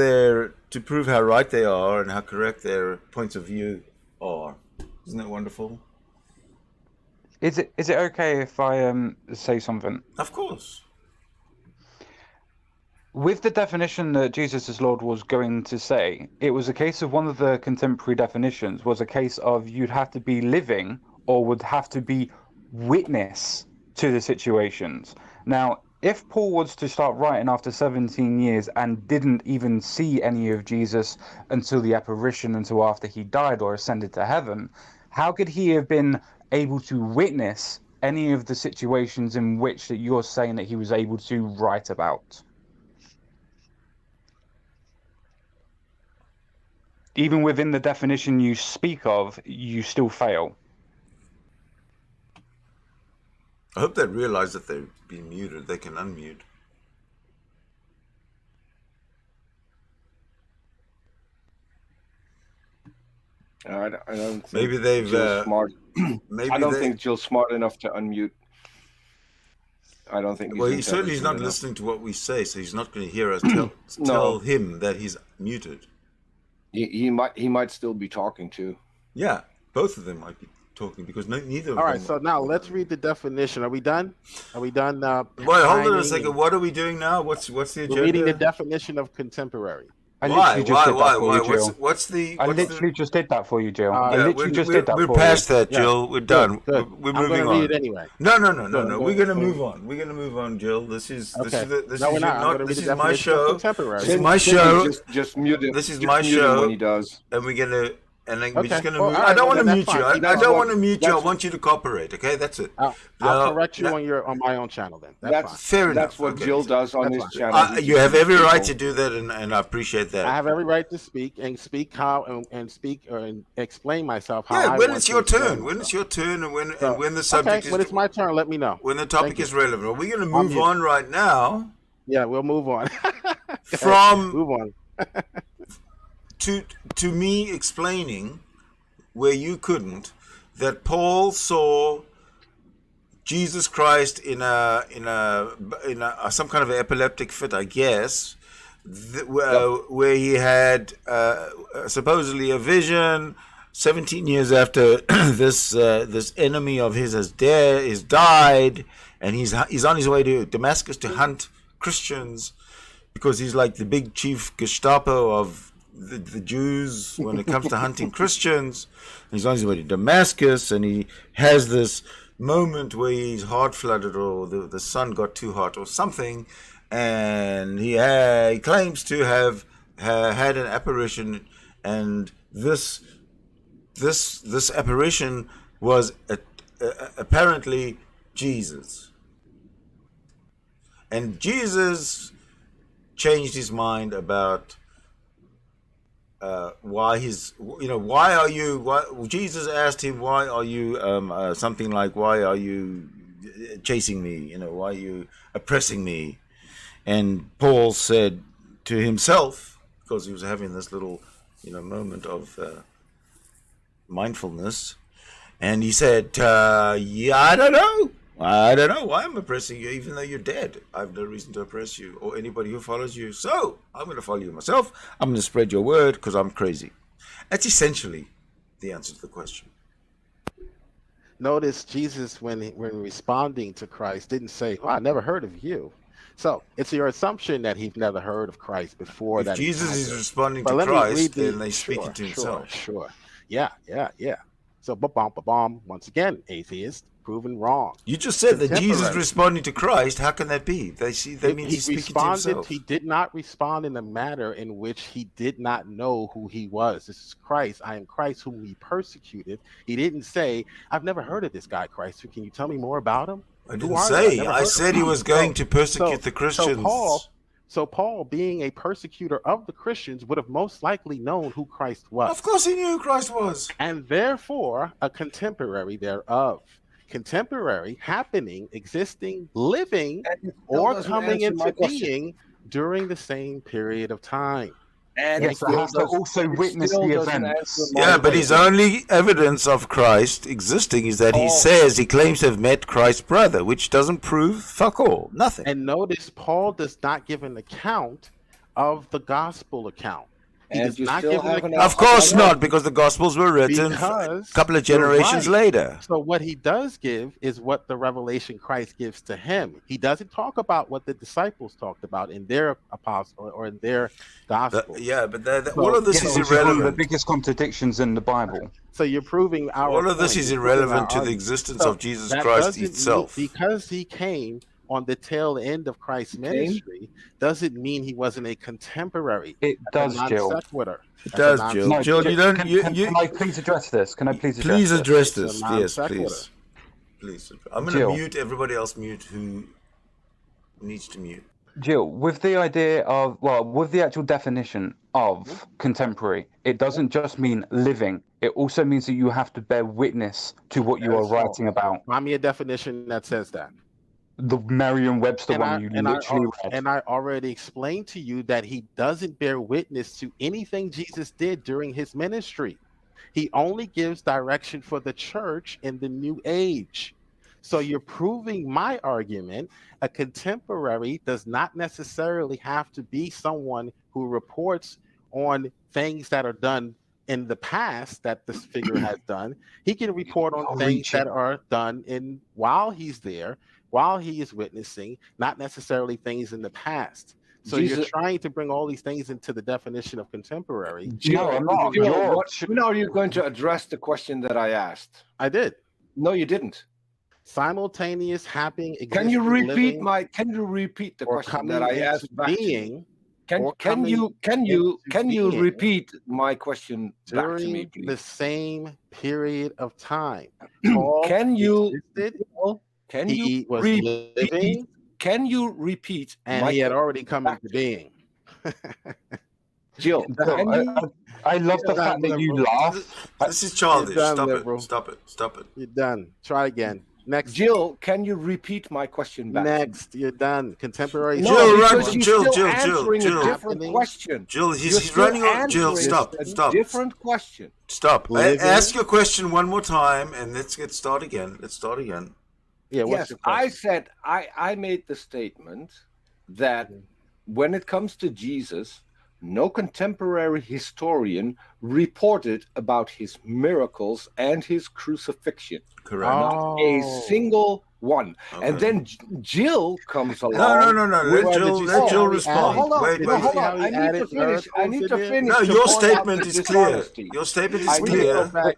how right they are and how correct their points of view are. Isn't that wonderful? Is it okay if I say something? Of course. With the definition that Jesus is Lord was going to say, it was a case of one of the contemporary definitions was a case of you'd have to be living or would have to be witness to the situations. Now, if Paul was to start writing after 17 years and didn't even see any of Jesus until the apparition, until after he died or ascended to heaven, how could he have been able to witness any of the situations in which that you're saying that he was able to write about? Even within the definition you speak of, you still fail. I hope they realize that they've been muted. They can unmute. I don't think Maybe they've Jill's smart. maybe I don't think Jill's smart enough to unmute. I don't think. Well, he certainly is not listening to what we say, so he's not going to hear us tell him that he's muted. He might still be talking too. Yeah, both of them might be talking because neither of All right, them. so now let's read the definition. Are we done? Are we done? Wait, hold on a defining second. and- What are we doing now? What's the agenda? We're reading the definition of contemporary. I Why? literally just did that for you, Jill. What's the? I literally just did that for you, Jill. Yeah, I literally just did that for you. We're past that, Yeah. Jill. We're done. Good. We're I'm moving gonna on. read it anyway. No. Good. We're gonna move on. We're gonna move on, Jill. This is Okay. this No, is we're not. I'm gonna read this the is my definition of show. contemporary. This is my show, Just mute him. This is Just my mute him show. when he does. and we're gonna. And then we're Okay. just gonna Well, move. all I right, don't well, want to then mute that's you. fine. I don't want to mute you. I that's- want you to cooperate. Okay, that's it. I'll correct you on my own channel then. That's fine. Fair enough. That's what Okay. Jill does on That's his fine. channel. You have every right to do that, and I appreciate that. I have every right to speak and speak how and speak and explain myself how Yeah, I when want it's to your explain turn. When myself. it's your turn, and when So, when the subject okay, when it's my turn, let me know. when the topic Thank is you. relevant. We're going to I'm move here. on right now Yeah, we'll move on. from Move on. to me explaining where you couldn't that Paul saw Jesus Christ in a some kind of epileptic fit, I guess, where he had supposedly a vision. 17 years after this enemy of his has died, and he's on his way to Damascus to hunt Christians because he's like the big chief Gestapo of the Jews when it comes to hunting Christians. He's on his way to Damascus, and he has this moment where he's heart flooded, or the sun got too hot, or something, and he claims to have had an apparition, and this apparition was apparently Jesus, and Jesus changed his mind about Jesus asked him, why are you something like, why are you chasing me, why are you oppressing me? And Paul said to himself, because he was having this little moment of mindfulness, and he said, I don't know why I'm oppressing you, even though you're dead. I have no reason to oppress you or anybody who follows you. So I'm going to follow you myself. I'm going to spread your word because I'm crazy. That's essentially the answer to the question. Notice Jesus, when responding to Christ, didn't say, "Oh, I never heard of you." So it's your assumption that he's never heard of Christ before. If that Jesus is responding But to let me Christ, read then they're speaking to himself. Sure. Yeah. So, ba-bom, once again, atheist, proven wrong. You just said that Jesus Contemporary. responding to Christ. How can that be? That means he's speaking to himself. He did not respond in a manner in which he did not know who he was. This is Christ. I am Christ whom he persecuted. He didn't say, "I've never heard of this guy, Christ. Can you tell me more about him?" I didn't say. I said he was going to persecute the Christians. So Paul, being a persecutor of the Christians, would have most likely known who Christ was. Of course he knew who Christ was. And therefore, a contemporary thereof. Contemporary, happening, existing, living, or coming into being during the same period of time. And yes, it has to also witness the events. Yeah, but his only evidence of Christ existing is that he claims to have met Christ's brother, which doesn't prove fuck all, nothing. And notice Paul does not give an account of the gospel account. He does not give an account. Of course not, because the Gospels were written a couple of generations later. So what he does give is what the revelation Christ gives to him. He doesn't talk about what the disciples talked about in their apostle or in their gospel. All of this is irrelevant. One of the biggest contradictions in the Bible. So you're proving all of this is irrelevant to the existence of Jesus Christ itself. Because he came on the tail end of Christ's ministry, doesn't mean he wasn't a contemporary. It does, Jill. It does, Jill. No, Jill, you don't. Can I please address this? Can I please address Please this? address this. Yes, please. Please. I'm going to Jill. mute everybody else. Mute who needs to mute. Jill, with the idea of, with the actual definition of contemporary, it doesn't just mean living. It also means that you have to bear witness to what you are writing about. Find me a definition that says that. The Merriam-Webster one you literally read. And I already explained to you that he doesn't bear witness to anything Jesus did during his ministry. He only gives direction for the church in the new age. So you're proving my argument. A contemporary does not necessarily have to be someone who reports on things that are done in the past that this figure has done. He can report on things that are done in while he's there, while he is witnessing, not necessarily things in the past. So you're trying to bring all these things into the definition of contemporary. Jill, when are you going to address the question that I asked? I did. No, you didn't. Simultaneous happening. Can you repeat the question that I asked back to you? Can you repeat my question back to me, please? The same period of time. Can you repeat? And he had already come into being. Jill, I love the fact that you laugh. This is childish. Stop it. You're done. Try again. Next. Jill, can you repeat my question back? Next, you're done. Contemporary. Jill, different question. Jill, he's running on. Jill, stop. Different question. Stop. Ask your question one more time, and let's start again. Yeah. Yes, I said I made the statement that when it comes to Jesus, no contemporary historian reported about his miracles and his crucifixion. Correct. Not a single one. Okay. And then Jill comes along. No. Let Jill respond. Hold on. I need to finish. No, your statement is clear. Your statement is clear. I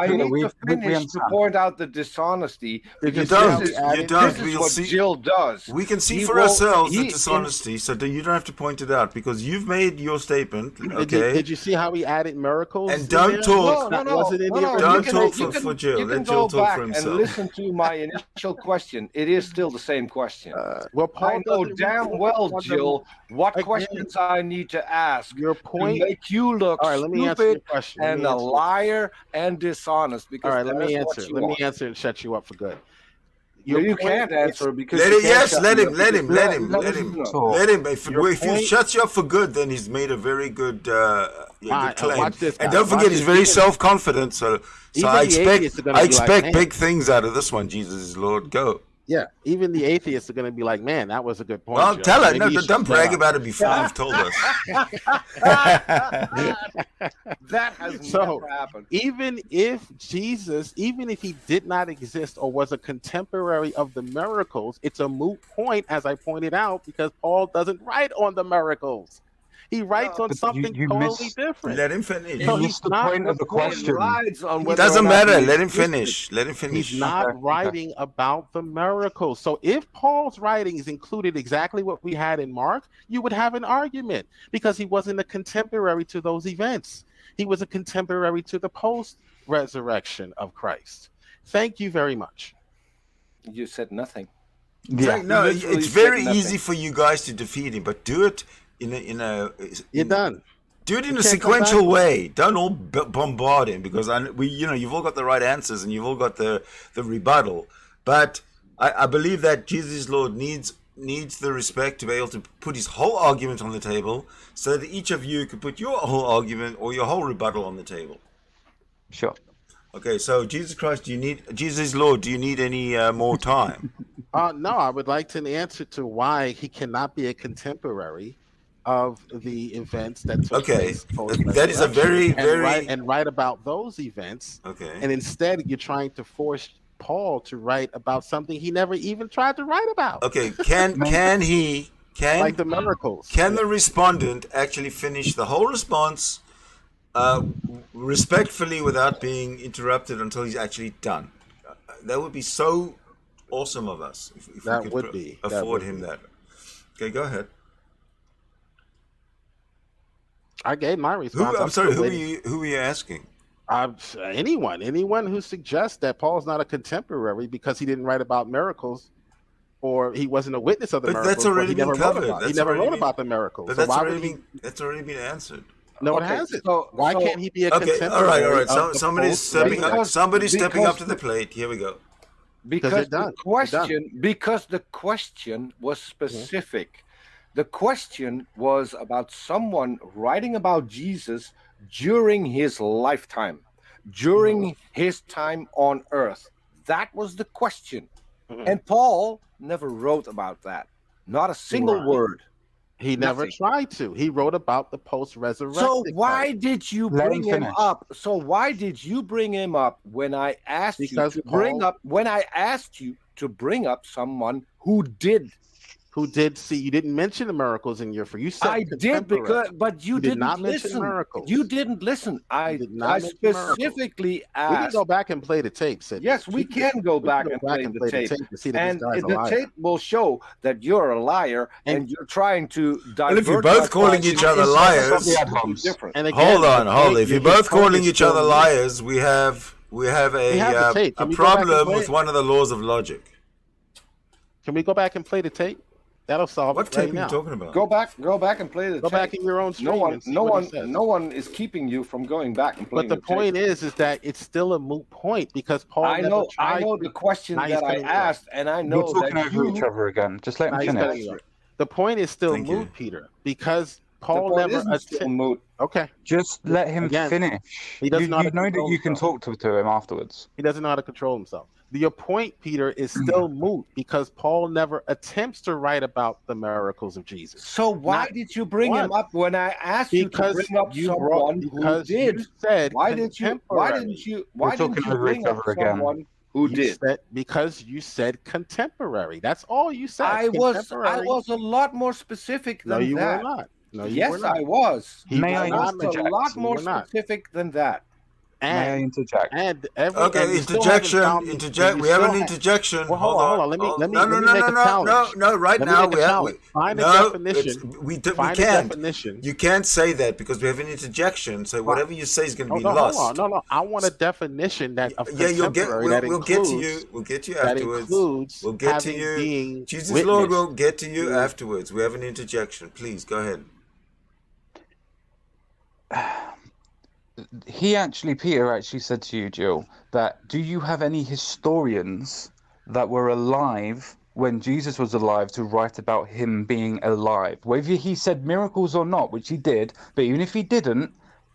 need to finish to point out the dishonesty. You don't. This is what Jill does. We can see for ourselves the dishonesty, so you don't have to point it out because you've made your statement. Okay. Did you see how he added miracles? And don't talk. Don't talk for Jill. Let Jill talk for himself. And listen to my initial question. It is still the same question. I know damn well, Jill, what questions I need to ask your point to make you look stupid and a liar and dishonest. Because all right, let me answer and shut you up for good. You can't answer because let him. If he shuts you up for good, then he's made a very good claim. And don't forget, he's very self-confident. So I expect big things out of this one. Jesus is Lord. Go. Yeah, even the atheists are going to be like, "Man, that was a good point." Well, tell her. No, don't brag about it before you've told us. That has never happened. Even if he did not exist or was a contemporary of the miracles, it's a moot point, as I pointed out, because Paul doesn't write on the miracles. He writes on something totally different. Let him finish. You missed the point of the question. It doesn't matter. Let him finish. He's not writing about the miracles. So if Paul's writings included exactly what we had in Mark, you would have an argument because he wasn't a contemporary to those events. He was a contemporary to the post-resurrection of Christ. Thank you very much. You said nothing. Yeah. No, it's very easy for you guys to defeat him, but do it you're done. Do it in a sequential way. Don't all bombard him because you've all got the right answers and you've all got the rebuttal. But I believe that Jesus Lord needs the respect to be able to put his whole argument on the table, so that each of you can put your whole argument or your whole rebuttal on the table. Sure. Okay. So Jesus Christ, Jesus Lord? Do you need any more time? No, I would like an answer to why he cannot be a contemporary of the events that took place. That is a very and write about those events. Okay. And instead, you're trying to force Paul to write about something he never even tried to write about. Okay. Can like the miracles? Can the respondent actually finish the whole response respectfully without being interrupted until he's actually done? That would be so awesome of us if we could afford him that. Okay, go ahead. I gave my response. I'm sorry. Who are you asking? Anyone who suggests that Paul's not a contemporary because he didn't write about miracles, or he wasn't a witness of the miracles. That's already been covered. He never wrote about the miracles. But that's already been answered. No, it hasn't. Why can't he be a contemporary? All right. Somebody's stepping up. Somebody's stepping up to the plate. Here we go. Because the question was specific. The question was about someone writing about Jesus during his lifetime, during his time on earth. That was the question. And Paul never wrote about that. Not a single word. He never Nothing. tried to. He wrote about the post-resurrected. So why Christ. did you Let bring him him finish. up? So why did you bring him up when I asked Because you to bring Paul- up when I asked you to bring up someone who did? Who did see? You didn't mention the miracles in your. For you said I did contemporary. but you did didn't not mention listen. miracles. You didn't listen. I did not I mention miracles. specifically We can asked. go back and play the tape. Sid. Yes, we can go back and play the tape. to see that And this guy's a the liar. tape will show that you're a liar and you're trying to divert. Well, if you're both calling each other liars, different. And again, hold on. If your you're both point calling is each other still- liars, we have the tape. Can a we go back and problem play with it? one of the laws of logic. Can we go back and play the tape? That'll solve What it tape right are you now. talking about? Go back and play the Go tape. back in your own stream. and see what it says. No one is keeping you from going back and playing. But the point is that it's still a moot point because Paul. I know tried the question Now he's that I cutting you asked, and I know You're talking that over each other again. Just let Now him he's finish. cutting you off. The point is still Thank moot, you. Peter, because the Paul point never isn't still moot. Okay, Just let him Again, finish. he doesn't know how to know that control you can himself. talk to him afterwards. he doesn't know how to control himself. Your point, Peter, is still moot because Paul never attempts to write about the miracles of Jesus. So why Not did you bring him once. up when I asked you to Because bring up you someone who because did? you said Why didn't you talking over bring each up other again. someone who You did? said, because you said contemporary. That's all you said. I was Contemporary. a lot more specific No, than you that. were not. No, you Yes, were not. I was. May was I not was a interject? lot You more were not. specific than that. May I And interject? and Okay, you still haven't found me- interject. you We have still an ha- interjection. Well, hold on. Let me No, make a no. challenge. Right Let me now make a we have. challenge. Find a No, definition. we Find a can't. definition. You can't say that because we have an interjection. So whatever you say is going to be No, lost. hold on. No. I want a definition that of Yeah, you'll get. contemporary that We'll get to includes you. We'll get to you that afterwards. includes We'll get to having you. being Jesus Lord, witnessed. we'll get to you afterwards. We have an interjection. Please go ahead. Peter actually said to you, Jill, that do you have any historians that were alive when Jesus was alive to write about him being alive? Whether he said miracles or not, which he did, but even if he didn't,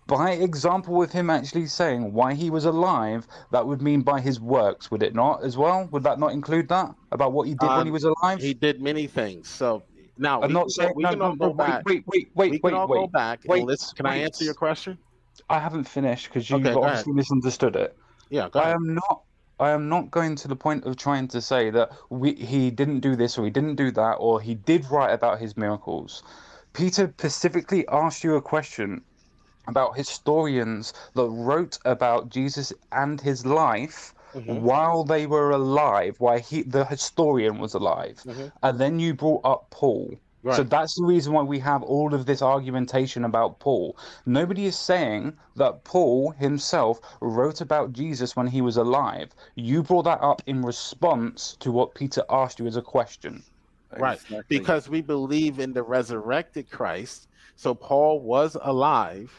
by example with him actually saying why he was alive, that would mean by his works, would it not as well? Would that not include that about what he did when he was alive? He did many things. So now I'm not saying. we can all go back. Wait. We can all go back and listen. Can I wait. answer your question? I haven't finished because you Okay, go obviously misunderstood it. Yeah, go ahead. I am not going to the point of trying to say that he didn't do this or he didn't do that or he did write about his miracles. Peter specifically asked you a question about historians that wrote about Jesus and his life while they were alive, while the historian was alive. And then you brought up Paul. Right. So that's the reason why we have all of this argumentation about Paul. Nobody is saying that Paul himself wrote about Jesus when he was alive. You brought that up in response to what Peter asked you as a question. Right, Exactly. because we believe in the resurrected Christ. So Paul was alive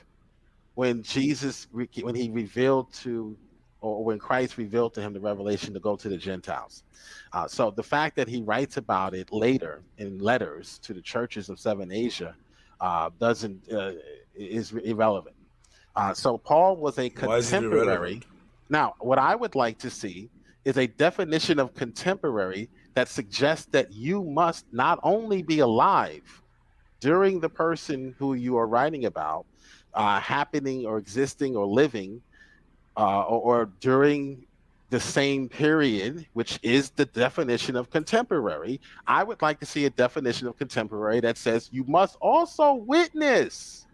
when he revealed to, or when Christ revealed to him the revelation to go to the Gentiles. So the fact that he writes about it later in letters to the churches of Southern Asia is irrelevant. So Paul was a Why is it contemporary. irrelevant? Now, what I would like to see is a definition of contemporary that suggests that you must not only be alive during the person who you are writing about, happening or existing or living, or during the same period, which is the definition of contemporary. I would like to see a definition of contemporary that says you must also witness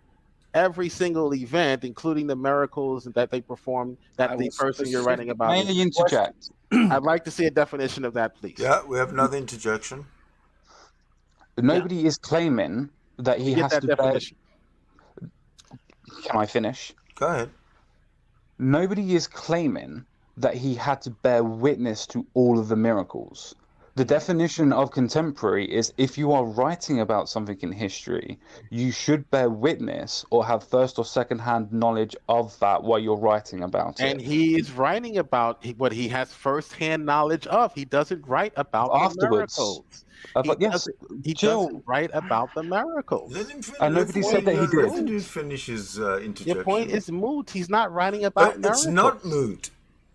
every single event, including the miracles that they perform, that the person you're writing about. May I interject? I'd like to see a definition of that, please. Yeah, we have another interjection. Nobody is claiming that he Get has that to bear. definition. Can I finish? Go ahead. Nobody is claiming that he had to bear witness to all of the miracles. The definition of contemporary is if you are writing about something in history, you should bear witness or have first or second hand knowledge of that while you're writing about it. And he is writing about what he has first-hand knowledge of. He doesn't write about Afterwards. the miracles. But yes, He Jill, doesn't write about the miracles. Let him finish. And nobody said that he did. Let him finish his interjection. Your point is moot. He's not writing about But miracles. it's not moot.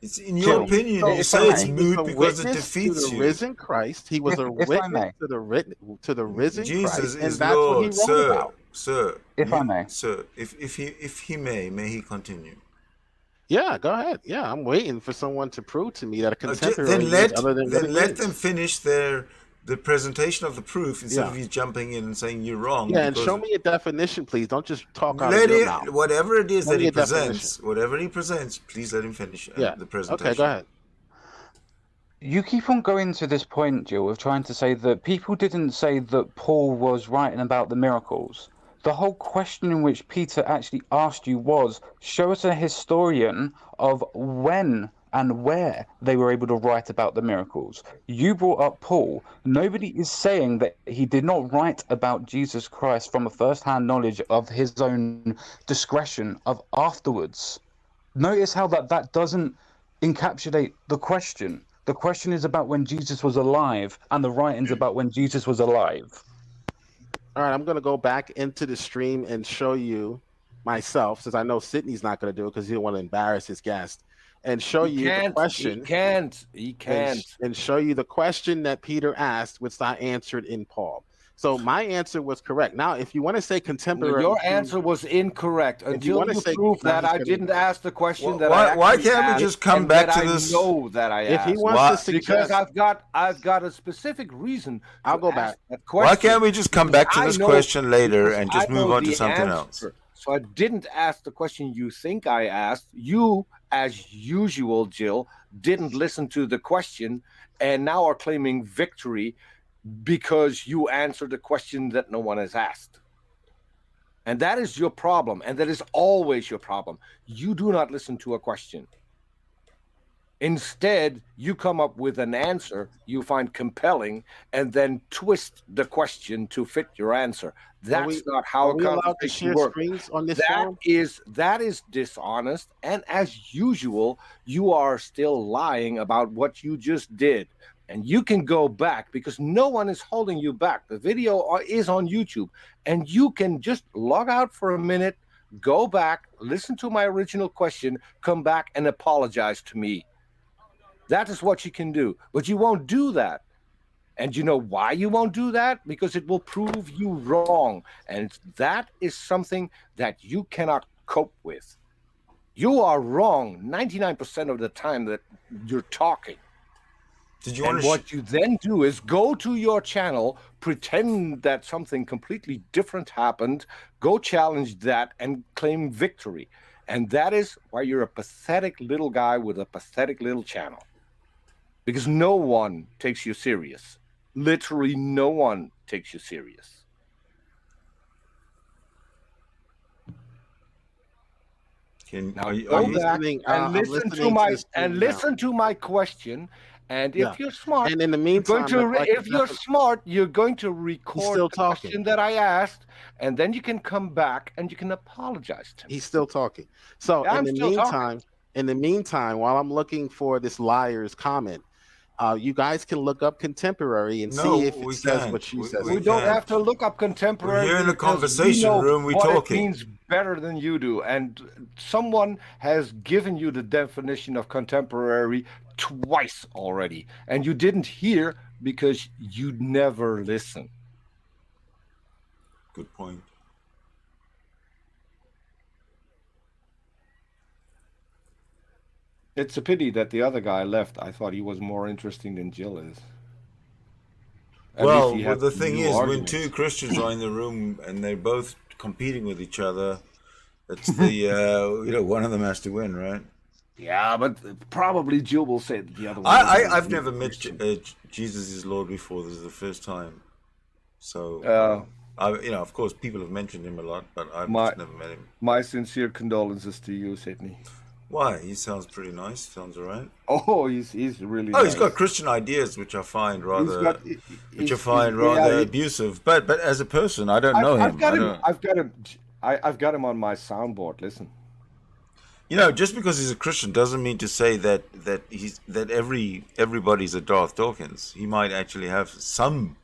It's in your opinion. So You if say I it's may, he was moot a because it witness to defeats the you. risen Christ. He was a If I witness may. to the risen Jesus Christ, and is that's what he Lord, wrote sir, about. sir. If I may. Sir, if he may he continue. Yeah, go ahead. Yeah, I'm waiting for someone to prove to me that a contemporary Then means other than what it let means. them finish the presentation of the proof instead of you jumping in and saying you're wrong. Yeah, and show me a definition, please. Don't just talk out Let of your him, mouth. whatever it is Show that me he a definition. presents, whatever he presents, please let him finish Yeah. the presentation. Okay, go ahead. You keep on going to this point, Jill, of trying to say that people didn't say that Paul was writing about the miracles. The whole question in which Peter actually asked you was, show us a historian of when and where they were able to write about the miracles. You brought up Paul. Nobody is saying that he did not write about Jesus Christ from a first-hand knowledge of his own discretion of afterwards. Notice how that doesn't encapsulate the question. The question is about when Jesus was alive, and the writing's about when Jesus was alive. All right, I'm going to go back into the stream and show you myself, since I know Sydney's not going to do it because he don't want to embarrass his guest, and show you the question. He can't. And show you the question that Peter asked, which I answered in Paul. So my answer was correct. Now, if you want to say contemporary, Your answer was incorrect until you prove that I didn't ask the question that I why can't we just come back to this? I know that I If asked. he wants to suggest, because I've got a specific reason. I'll go back. That question. Why can't we just come back to this question later and just move on to something else? So I didn't ask the question you think I asked. You, as usual, Jill, didn't listen to the question and now are claiming victory because you answered a question that no one has asked. And that is your problem. And that is always your problem. You do not listen to a question. Instead, you come up with an answer you find compelling and then twist the question to fit your answer. That's not how a conversation works. On this that is dishonest. And as usual, you are still lying about what you just did. And you can go back because no one is holding you back. The video is on YouTube. And you can just log out for a minute, go back, listen to my original question, come back and apologize to me. That is what you can do. But you won't do that. And you know why you won't do that? Because it will prove you wrong. And that is something that you cannot cope with. You are wrong 99% of the time that you're talking. And what you then do is go to your channel, pretend that something completely different happened, go challenge that and claim victory. And that is why you're a pathetic little guy with a pathetic little channel. Because no one takes you serious. Literally no one takes you serious. Now go back and listen to my question. And if you're smart, and in the meantime, you're going to record the question that I asked, and then you can come back and you can apologize to me. He's still talking. So in the meantime, while I'm looking for this liar's comment, you guys can look up contemporary and see if it says what she says. We don't have to look up contemporary. We're here in a conversation room. We're talking. It means better than you do, and someone has given you the definition of contemporary twice already, and you didn't hear because you never listen. Good point. It's a pity that the other guy left. I thought he was more interesting than Jill is. Well, the thing is, when two Christians are in the room and they're both competing with each other, it's the one of them has to win, right? Yeah, but probably Jill will say that the other one. I've never met Jesus is Lord before. This is the first time. So, of course, people have mentioned him a lot, but I've just never met him. My sincere condolences to you, Sydney. Why? He sounds pretty nice. Sounds all right. Oh, he's really. Oh, nice. He's got Christian ideas, which I find rather abusive. But as a person, I don't know him. I've got him on my soundboard. Listen. Just because he's a Christian doesn't mean to say that everybody's a Darth Dawkins. He might actually have some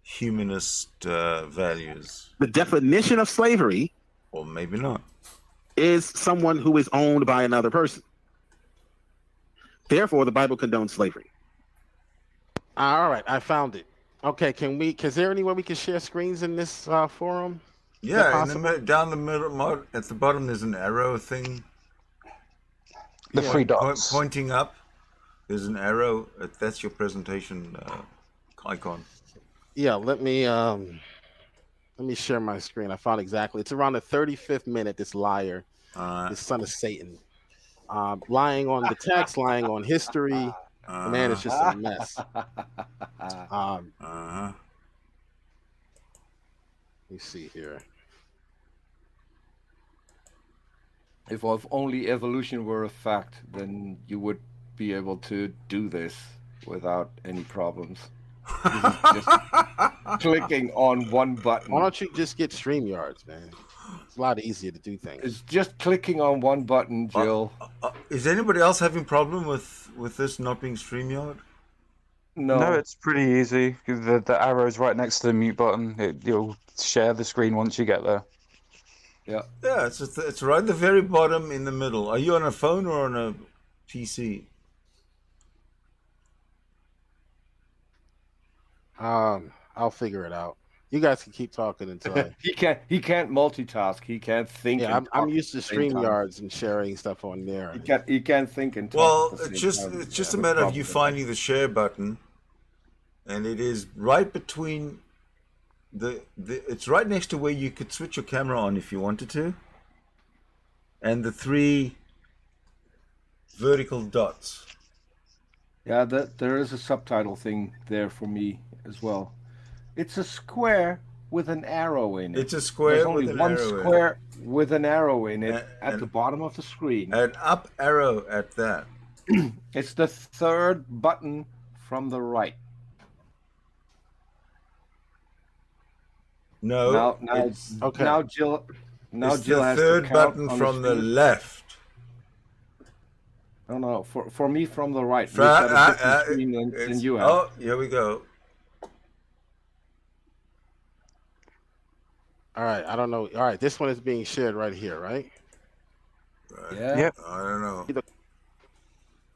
humanist values. The definition of slavery, or maybe not, is someone who is owned by another person. Therefore, the Bible condones slavery. All right, I found it. Okay, is there any way we can share screens in this forum? Yeah, down the middle, at the bottom, there's an arrow thing. The three dots. Pointing up, there's an arrow. That's your presentation icon. Yeah, let me share my screen. I found exactly. It's around the 35th minute, this liar, this son of Satan, lying on the text, lying on history. Man, it's just a mess. Let me see here. If only evolution were a fact, then you would be able to do this without any problems. This is just clicking on one button. Why don't you just get StreamYards, man? It's a lot easier to do things. It's just clicking on one button, Jill. Is anybody else having problem with this not being StreamYard? No, it's pretty easy. The arrow's right next to the mute button. You'll share the screen once you get there. Yeah. Yeah, it's right at the very bottom in the middle. Are you on a phone or on a PC? I'll figure it out. You guys can keep talking until I... He can't multitask. He can't think. Yeah, I'm used to StreamYards and sharing stuff on there. He can't think and talk. Well, it's just a matter of you finding the share button, and it is right between it's right next to where you could switch your camera on if you wanted to, and the three vertical dots. Yeah, there is a subtitle thing there for me as well. It's a square with an arrow in it. It's a square There's only with an one arrow square with an arrow in it at the bottom of the screen. An up arrow at that. It's the third button from the right. No. Okay. Now Jill. Now it's Jill the has third to count button on from the screen. left. No. For me, from the right. We've got a different screen than you have. Oh, here we go. All right, I don't know. All right, this one is being shared right here, right? Yeah. Yep. I don't know. The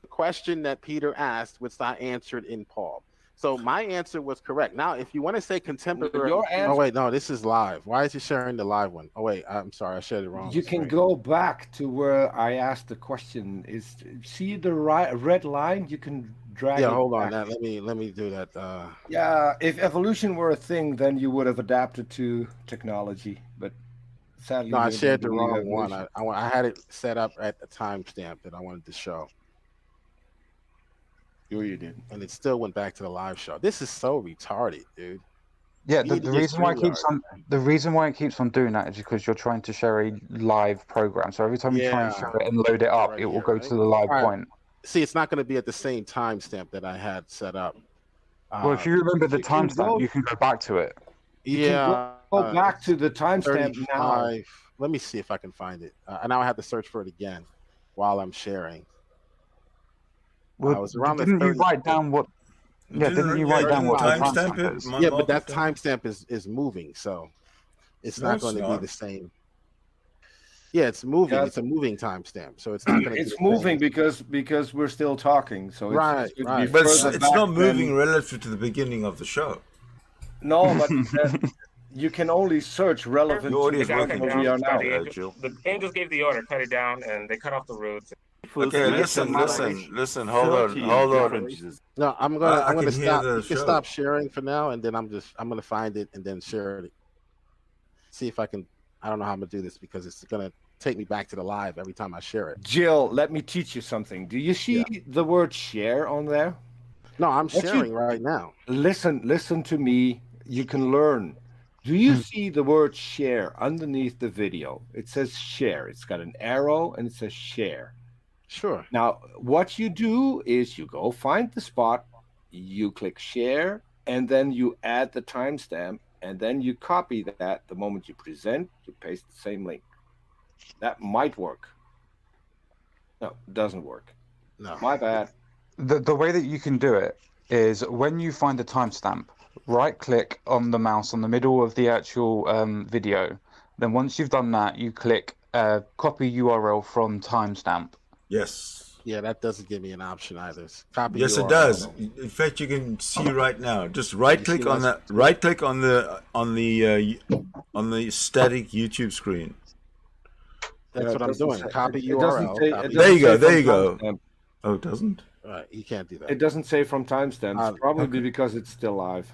question that Peter asked, which I answered in Paul. So my answer was correct. Now, if you want to say contemporary... Oh, wait, no, this is live. Why is he sharing the live one? Oh, wait, I'm sorry. I shared it wrong. You can go back to where I asked the question. See the red line? You can drag it hold on. back. Let me do that. Yeah, if evolution were a thing, then you would have adapted to technology. But sadly... No, I you shared the don't wrong believe one. evolution. I had it set up at the timestamp that I wanted to show. Sure you did. And it still went back to the live show. This is so retarded, dude. Yeah, the reason why it keeps on doing that is because you're trying to share a live program. So every time you try and share it and load it up, it will go to the live point. See, it's not going to be at the same timestamp that I had set up. Well, if you remember the timestamp, you can go back to it. Yeah, go back to the timestamp now. Let me see if I can find it. Now I have to search for it again while I'm sharing. Well, I was around didn't you write down what? Yeah, didn't you write down what the timestamp is? Yeah, but that timestamp is moving, so it's not going to be the same. Yeah, it's moving. It's a moving timestamp, so it's not going to. It's moving because we're still talking. So right. But it's not moving relative to the beginning of the show. No, but you can only search relevant to where we are now. The angels gave the order, cut it down, and they cut off the roots. Okay, listen. Hold on. No, I'm gonna stop. You can stop sharing for now, and then I'm gonna find it and then share it. See if I can. I don't know how I'm gonna do this because it's gonna take me back to the live every time I share it. Jill, let me teach you something. Do you see the word share on there? No, I'm sharing right now. Listen to me. You can learn. Do you see the word share underneath the video? It says share. It's got an arrow and it says share. Sure. Now, what you do is you go find the spot, you click share, and then you add the timestamp, and then you copy that. The moment you present, you paste the same link. That might work. No, it doesn't work. No. My bad. The way that you can do it is when you find the timestamp, right-click on the mouse on the middle of the actual video. Then once you've done that, you click copy URL from timestamp. Yes. Yeah, that doesn't give me an option either. Copy Yes, URL. it does. In fact, you can see right now. Just right click see on my that. Right click on the static YouTube screen. That's Yeah, what it I'm doesn't doing. say- Copy it doesn't URL. say- copy- it There you doesn't go. say There from you go. timestamp. Oh, it doesn't. All right, you can't do that. It doesn't say from timestamps. Probably because it's still live.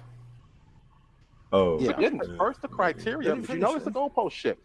Oh, Yeah, didn't. first the criteria. Didn't But you notice the finish goalpost shift.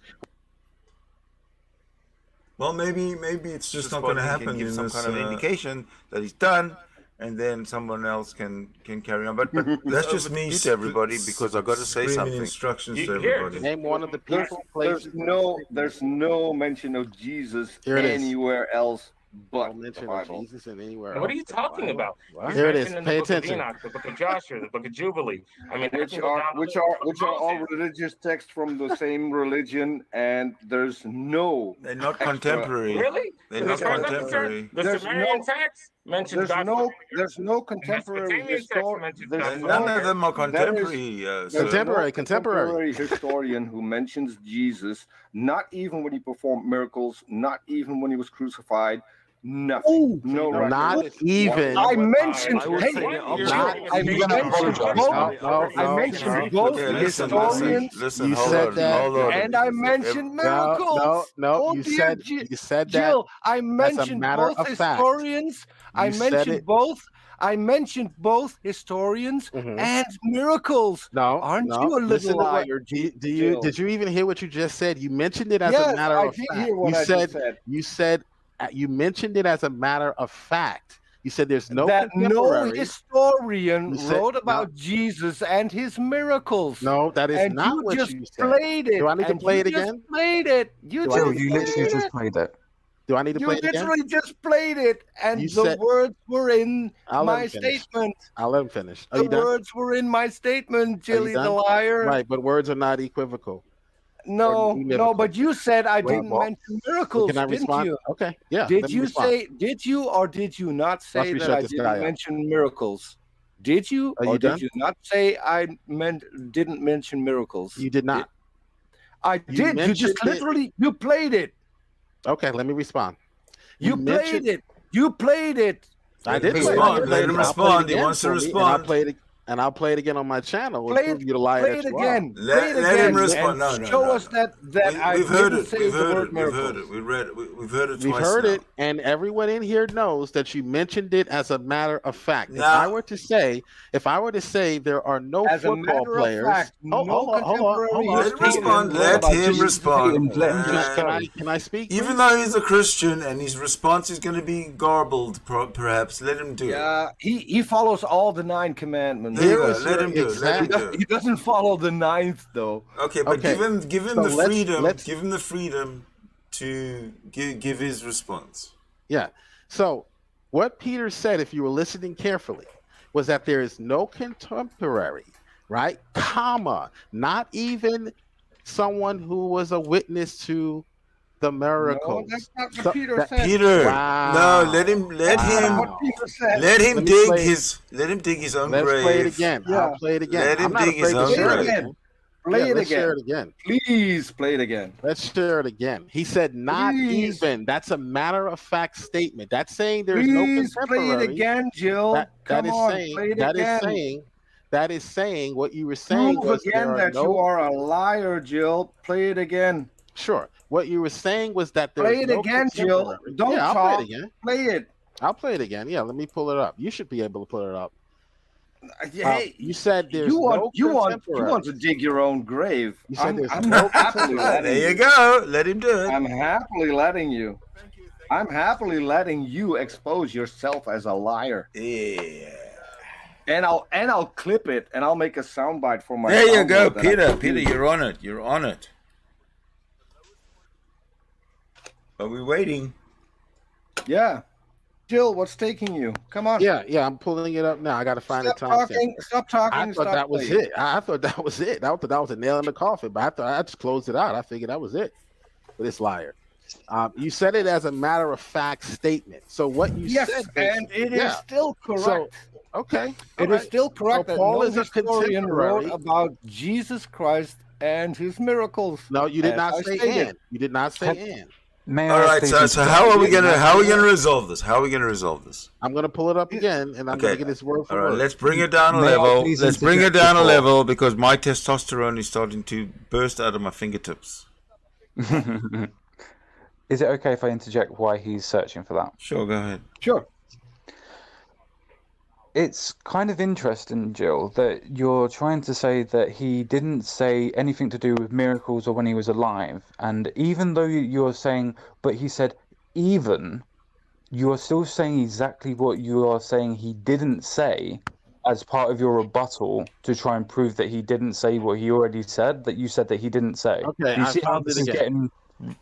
Well, maybe it's just not going to happen. Give in some this, kind of indication that he's done, and then someone else can carry on. But That's just me to everybody because I got to say screaming something. instructions to Here. everybody. Name one of the people, There's places. there's no mention of Jesus Here it is. anywhere else but No the mention of Bible. Jesus in anywhere. What are else you but the talking Bible. about? What? He's Here it is. mentioned in Pay the book of attention. Enoch, the book of Joshua, the book of Jubilee. I mean, I Which can go are down the which list are of the book which of are all Moses. religious texts from the same religion, and there's no They're not extra- contemporary. Really? They're As not far as I'm concerned, contemporary. The There's Sumerian no- text mentions There's God. no contemporary Mesopotamian text historian. mentions There's God. None of them are There is- contemporary. there's sir. Contemporary. no contemporary historian who mentions Jesus, not even when he performed miracles, not even when he was crucified. Nothing. No record. Not even. I mentioned. I would Hey, say the Jill, opposite. I You're gonna mentioned apologize. both. No, I mentioned no. both Okay, listen, historians. listen, You hold said on, that- hold on. And I mentioned No, miracles. no. Oh, You dear said Jill, you said that. Jill, I mentioned matter both of fact. historians. I You said mentioned it. both. I mentioned both historians Mhm. and miracles. No, Aren't no. you a Listen little to what- liar, Did you even hear what you just said? You mentioned it as Yes, a matter I of did fact. hear what You I said just said. you mentioned it as a matter of fact. You said there's no That no contemporary. historian You said- wrote about Jesus and his miracles. No, that is and not you what just you said. played it. Do I need to and play you it just again? Played it. You Do I just need to- You literally played just it. played it. Do I need to You play it again? literally just played it, and You the said- words were in I'll let my him finish. statement. I'll let him finish. Are The you done? words were in my statement, Are you Jilly the done? liar. Right, but words are not equivocal. No, Or no, univocal. but you said I Well, didn't well, mention miracles, Can I didn't respond? you? Okay, yeah. Did let me you respond. say? Did you or did you not say Watch me that shut I this didn't guy up. mention miracles? Did you Are or you did done? you not say I didn't mention miracles? You did not. I You did. You just mentioned it. literally you played it. Okay, let me respond. You played mentioned- it. You played it. I Let did him play it. respond. I played Let it. him I'll play it respond. He again wants to for me, respond. And I'll play it again on my channel and Play prove it. you the liar Play that it you again. are. Let him and respond. No, show no. us that I We've heard didn't it. say We've the heard word it. We've heard miracles. it. We read it. We've heard it We've twice heard now. it, and everyone in here knows that you mentioned it as a matter of fact. If Now- I were to say there are no As a football matter of players. fact, hold no on. contemporary Let him historian respond. wrote Let about him Jesus. respond. Can I speak? Even please? though he's a Christian and his response is going to be garbled, perhaps, let him do it. Yeah, he follows all the 9 commandments. There you Here go. is Let your him do it. Let him do He it. doesn't follow the 9th though. Okay, but Okay. give him So the freedom. let's- Give him the freedom to give his response. Yeah. So, what Peter said, if you were listening carefully, was that there is no contemporary, right? Comma, not even someone who was a witness to the miracles. No, that's not what So Peter that- said. Peter, Wow. no, let him That's not what Peter said. let him Let me dig play- his own Let's grave. play it again. Yeah. I'll play it again. Let him I'm not dig his afraid to own share it grave. again. Play Yeah, it let's share again. it again. Please play it again. Let's share it again. He said, not Please. even. That's a matter of fact statement. That's saying there's no Please play contemporary. it again, Jill. That Come is on, saying, play it that is again. saying, that is saying what you were saying Prove was again there are that no. you are a liar, Jill. Play it again. Sure. What you were saying was that there's Play it no again, Jill. contemporary. Don't yeah, I'll talk. play it again. Play it. I'll play it again. Yeah, let me pull it up. You should be able to pull it up. Hey, You said there's you want no you want contemporary. you want to dig your own grave. You said there's I'm no happily letting There you go. Let him do it. I'm happily letting you. I'm happily letting you expose yourself as a liar. Yeah. And I'll clip it and I'll make a soundbite for my. There you go, download that I Peter. can Peter, use. you're on it. You're on it. Are we waiting? Yeah, Jill, what's taking you? Come on. Yeah, I'm pulling it up now. I got to find Stop the timestamp. talking. Stop talking. I thought Stop that was playing. it. I thought that was it. I thought that was a nail in the coffin, but I thought I just closed it out. I figured that was it for this liar. You said it as a matter of fact statement. So what you Yes, said, and it is yeah. still correct. So, okay, It is all right. still correct So that Paul no is a historian wrote contemporary. about Jesus Christ and his miracles. No, you did as not I say stated. and. You did not say and. May All I right. please So interject? how are we gonna resolve this? How are we gonna resolve this? I'm gonna pull it up again, and I'm gonna get his word for All right. word. Let's bring it down a May I level. please Let's bring it interject down a before? level because my testosterone is starting to burst out of my fingertips. Is it okay if I interject why he's searching for that? Sure. Go ahead. Sure. It's kind of interesting, Jill, that you're trying to say that he didn't say anything to do with miracles or when he was alive. And even though you're saying, but he said even, you are still saying exactly what you are saying he didn't say as part of your rebuttal to try and prove that he didn't say what he already said, that you said that he didn't say. Okay, You I see how found this it is again. getting...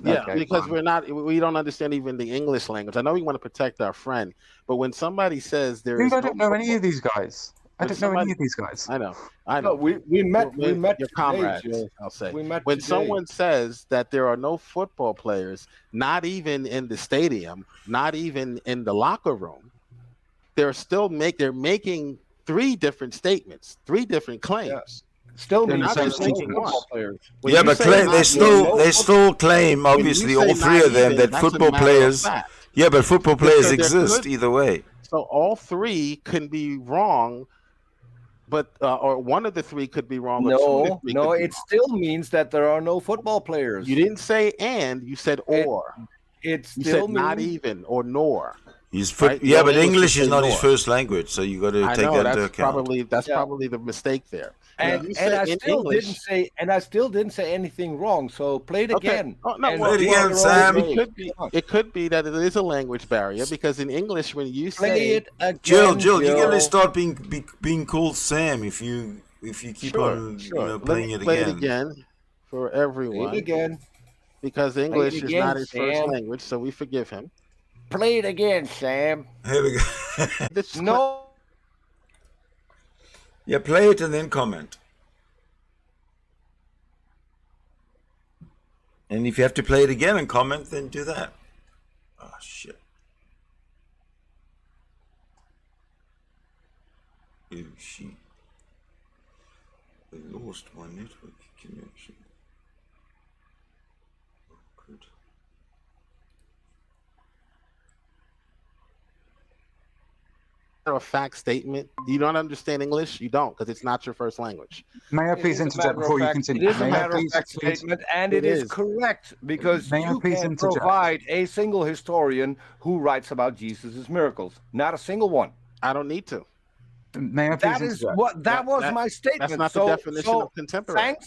Yeah, Okay, because fine. we don't understand even the English language. I know we want to protect our friend, but when somebody says there Dude, is I no don't know any football, of these guys. I when don't know any somebody, of these guys. I know, No, we met your today, comrades, Jill. I'll say. We met When today. someone says that there are no football players, not even in the stadium, not even in the locker room, they're making three different statements, three different claims. Still They're means not same just making statements. one. players. When Yeah, you but say not they even, still claim, when you obviously, say all three not of them, even, that that's a football matter of players. fact. Yeah, but football Yeah, players so there exist could, either way. so all three can be wrong, but or one of the three could be wrong, or two of the No, three no, could be it wrong. still means that there are no football players. You didn't say and, you said or. It You still said not means even or nor. Right? Yeah, but English is say not his nor. first language, so you got to I take know that into that's account. probably the mistake there. and You and said I in still English, didn't say anything wrong. So play it okay. again. Oh, no, And well, Play it you're again, on Sam. your own it could be that it is a language barrier because in English when you Play say it again, Jill, you're gonna Jill. start being called Sam if you keep sure, on sure. Let playing me it play it again. again for Play it everyone again. because Play it English is again, not his first Sam. language, so we forgive him. Play it again, Sam. Here we go. No. Yeah, play it and then comment. And if you have to play it again and comment, then do that. Oh shit. Oh shit. I lost my network connection. Oh, good. A fact statement. Do you not understand English? You don't, because it's not your first language. May I please interject before you continue? It is a May I matter of please- fact please- statement, and it is correct because May I you please can interject? provide a single historian who writes about Jesus' miracles. Not a single one. I don't need to. May I please That is interject? what that was my statement. That's not the definition of contemporary.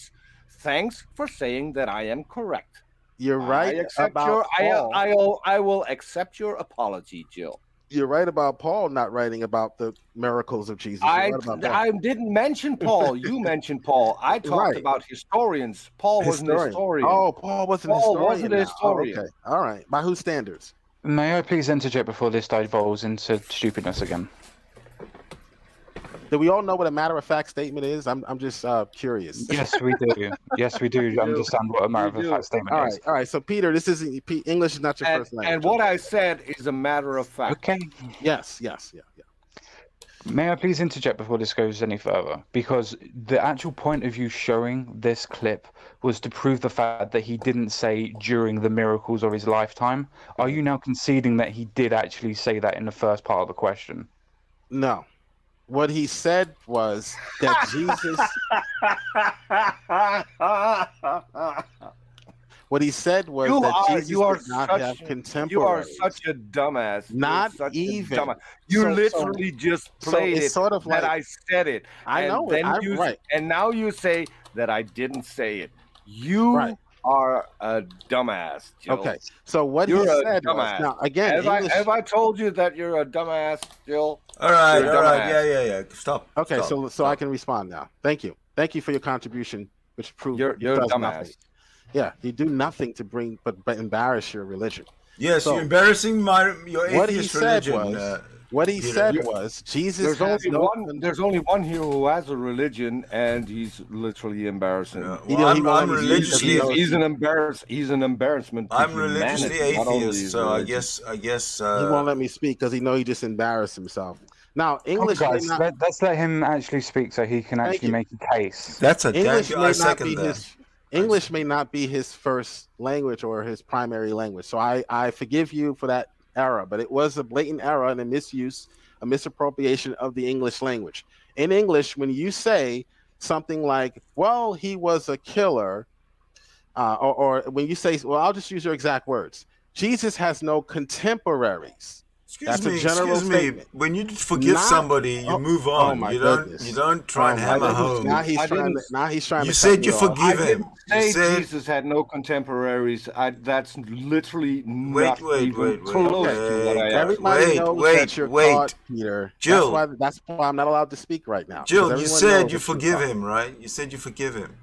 Thanks for saying that I am correct. You're right I accept about Paul. I will accept your apology, Jill. You're right about Paul not writing about the miracles of Jesus. You're right about that. I didn't mention Paul. You mentioned Paul. I talked about historians. Paul wasn't a historian. Oh, Paul wasn't a Paul historian. wasn't a now. historian. Oh, okay. All right. By whose standards? May I please interject before this devolves into stupidness again? Do we all know what a matter of fact statement is? I'm just curious. Yes, we do. Yes, we do understand what a matter of fact statement All is. right. All right. So, Peter, this isn't English is not your first language. And what I said is a matter of fact. Okay. Yes. Yeah. May I please interject before this goes any further? Because the actual point of you showing this clip was to prove the fact that he didn't say during the miracles of his lifetime. Are you now conceding that he did actually say that in the first part of the question? No. What he said was that Jesus. What he said was Jesus did not have contemporaries. You are such a dumbass. Not such even. A dumbass. You literally just played it's it. sort of that like, I said it. I know then it. I'm right. And now you say that I didn't say it. You are a dumbass, Jill. Okay. So what you're he a said dumbass. was, now again, have I told you that you're a dumbass, Jill? All right. You're a dumbass. Yeah. Stop. Okay, Stop. so I can respond now. Thank you for your contribution, which proved you're a dumbass. Nothing. Yeah, you do nothing to bring but embarrass your religion. Yes, So, you're embarrassing your atheist religion. What he said was Jesus. There's only one here who has a religion, and he's literally embarrassing. I'm religiously. He's an embarrassment. To I'm religiously humanity, not only atheist, so I religion. guess. He won't let me speak because he know he just embarrassed himself. Now English. Guys, let's let him actually speak so he can actually make a case. That's a English damn. may I not second be that. his. English may not be his first language or his primary language. So I forgive you for that error, but it was a blatant error and a misuse, a misappropriation of the English language. In English, when you say something like, well, he was a killer, or when you say, well, I'll just use your exact words. Jesus has no contemporaries. Excuse me. When you forgive somebody, you move on. You don't try and hammer home. Now he's trying. You said you forgive him. You said Jesus had no contemporaries. That's literally not even close to what I asked. Everybody knows that you're caught, Peter. Jill, that's why I'm not allowed to speak right now. Jill, you said you forgive him, right? You said you forgive him.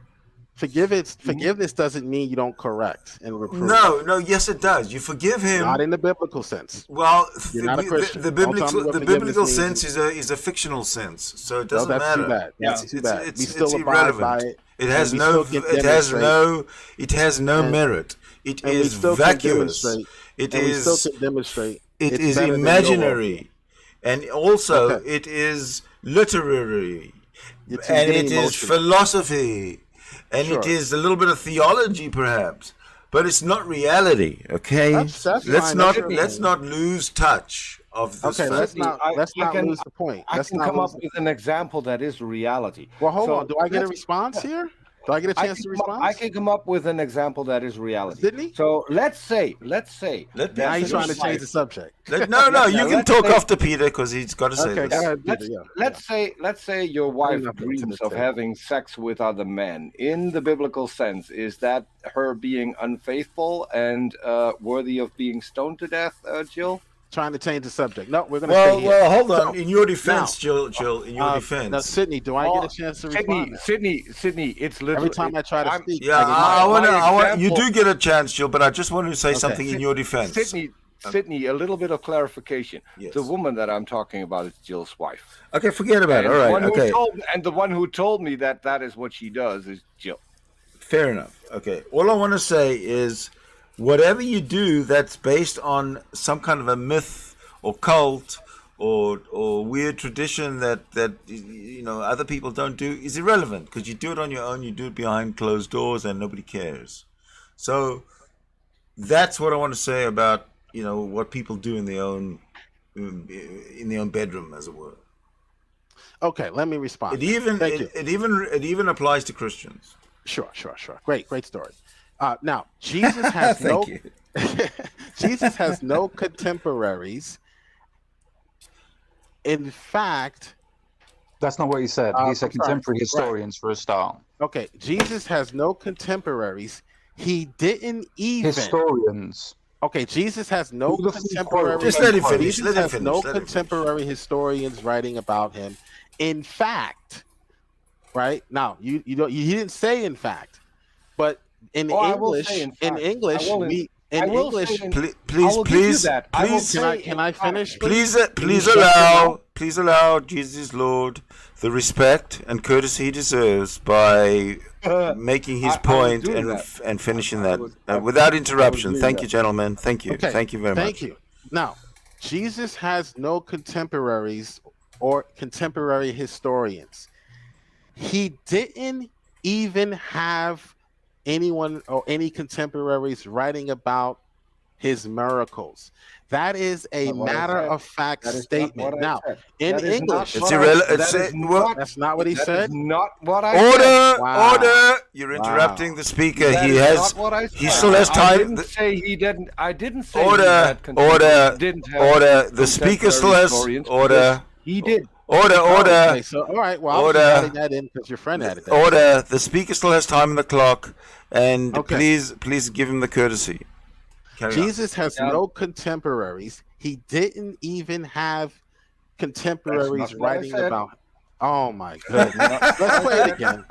Forgiveness doesn't mean you don't correct and reprove. No, yes, it does. You forgive him. Not in the biblical sense. Well, You're not a Christian. the biblical sense is a fictional sense, so it doesn't matter. Too bad. That's too bad. We still irrelevant. Abide by it. It has no merit. It is vacuous. It is imaginary, and also it is literary, and it is philosophy. And it is a little bit of theology, perhaps, but it's not reality. Okay, let's not lose touch of this. Okay, let's not lose the point. I can come up with an example that is reality. Well, hold on. Do I get a response here? Do I get a chance to respond? I can come up with an example that is reality. Didn't he? So let's say. Now he's trying to change the subject. No, you can talk after Peter because he's got to say this. Go ahead, Peter, Let's say your wife dreams of having sex with other men. In the biblical sense, is that her being unfaithful and worthy of being stoned to death, Jill? Trying to change the subject. No, we're going to stay here. Well, hold on. In your defense, Jill, in your defense. Now, Sydney, do I get a chance to respond? Sydney, it's literally... Every time I try to speak... Yeah, I want. You do get a chance, Jill, but I just want to say something in your defense. Sydney, a little bit of clarification. Yes. The woman that I'm talking about is Jill's wife. Okay, forget about it. All right, okay. And the one who told me that is what she does is Jill. Fair enough. Okay. All I want to say is, whatever you do that's based on some kind of a myth or cult or weird tradition that other people don't do is irrelevant, because you do it on your own, you do it behind closed doors, and nobody cares. So that's what I want to say about what people do in their own bedroom, as it were. Okay, let me respond. It even applies to Christians. Sure. Great story. Now, Jesus has Jesus has no contemporaries. In fact, that's not what he said. He said contemporary historians for a start. Okay, Jesus has no contemporaries. He didn't even historians. Okay, Jesus has no contemporary. Just let him finish. Jesus has no contemporary historians writing about him. In fact, right now, you didn't say in fact, but in English, please. Can I finish? Please allow Jesus Lord the respect and courtesy he deserves by making his point and finishing that without interruption. Thank you, gentlemen. Thank you. Okay. Thank you very much. Thank you. Now, Jesus has no contemporaries or contemporary historians. He didn't even have anyone or any contemporaries writing about his miracles. That is a matter-of-fact statement. Now, in English, that's not what he said. Not what I said. Order! You're interrupting the speaker. He still has time. I didn't say he didn't. I didn't say order. The speaker still has order. He did. Order. Okay, so, all right. Well, I was adding that in because your friend added that. Order. The speaker still has time on the clock, and please give him the courtesy. Jesus has no contemporaries. He didn't even have contemporaries writing about him. Oh my goodness! Let's play it again.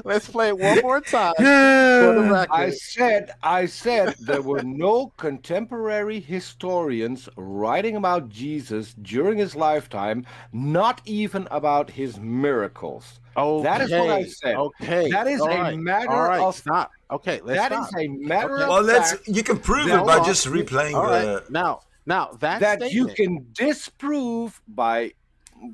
Let's play it one more time. For the record. I said there were no contemporary historians writing about Jesus during his lifetime, not even about his miracles. Okay. That is what I said. Okay. That is a matter of stop. Okay, that is a matter of well, fact. you can prove it by just replaying Now that you can disprove by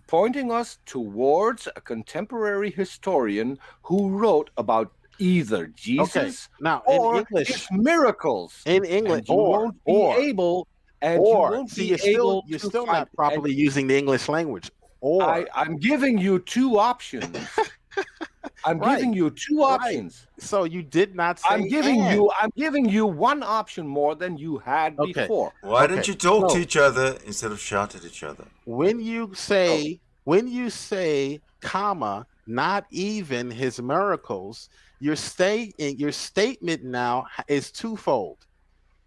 pointing us towards a contemporary historian who wrote about either Jesus now or in English, his miracles. in English, And you won't be able, and you won't see, be able you're to still find- not properly using the English language. Or I'm giving you two options. I'm Right. giving you two options. so you did not say. I'm giving you one option more than you had Okay. before. Why Okay, don't you talk so- to each other instead of shout at each other? When you say, comma, not even his miracles, your statement now is twofold.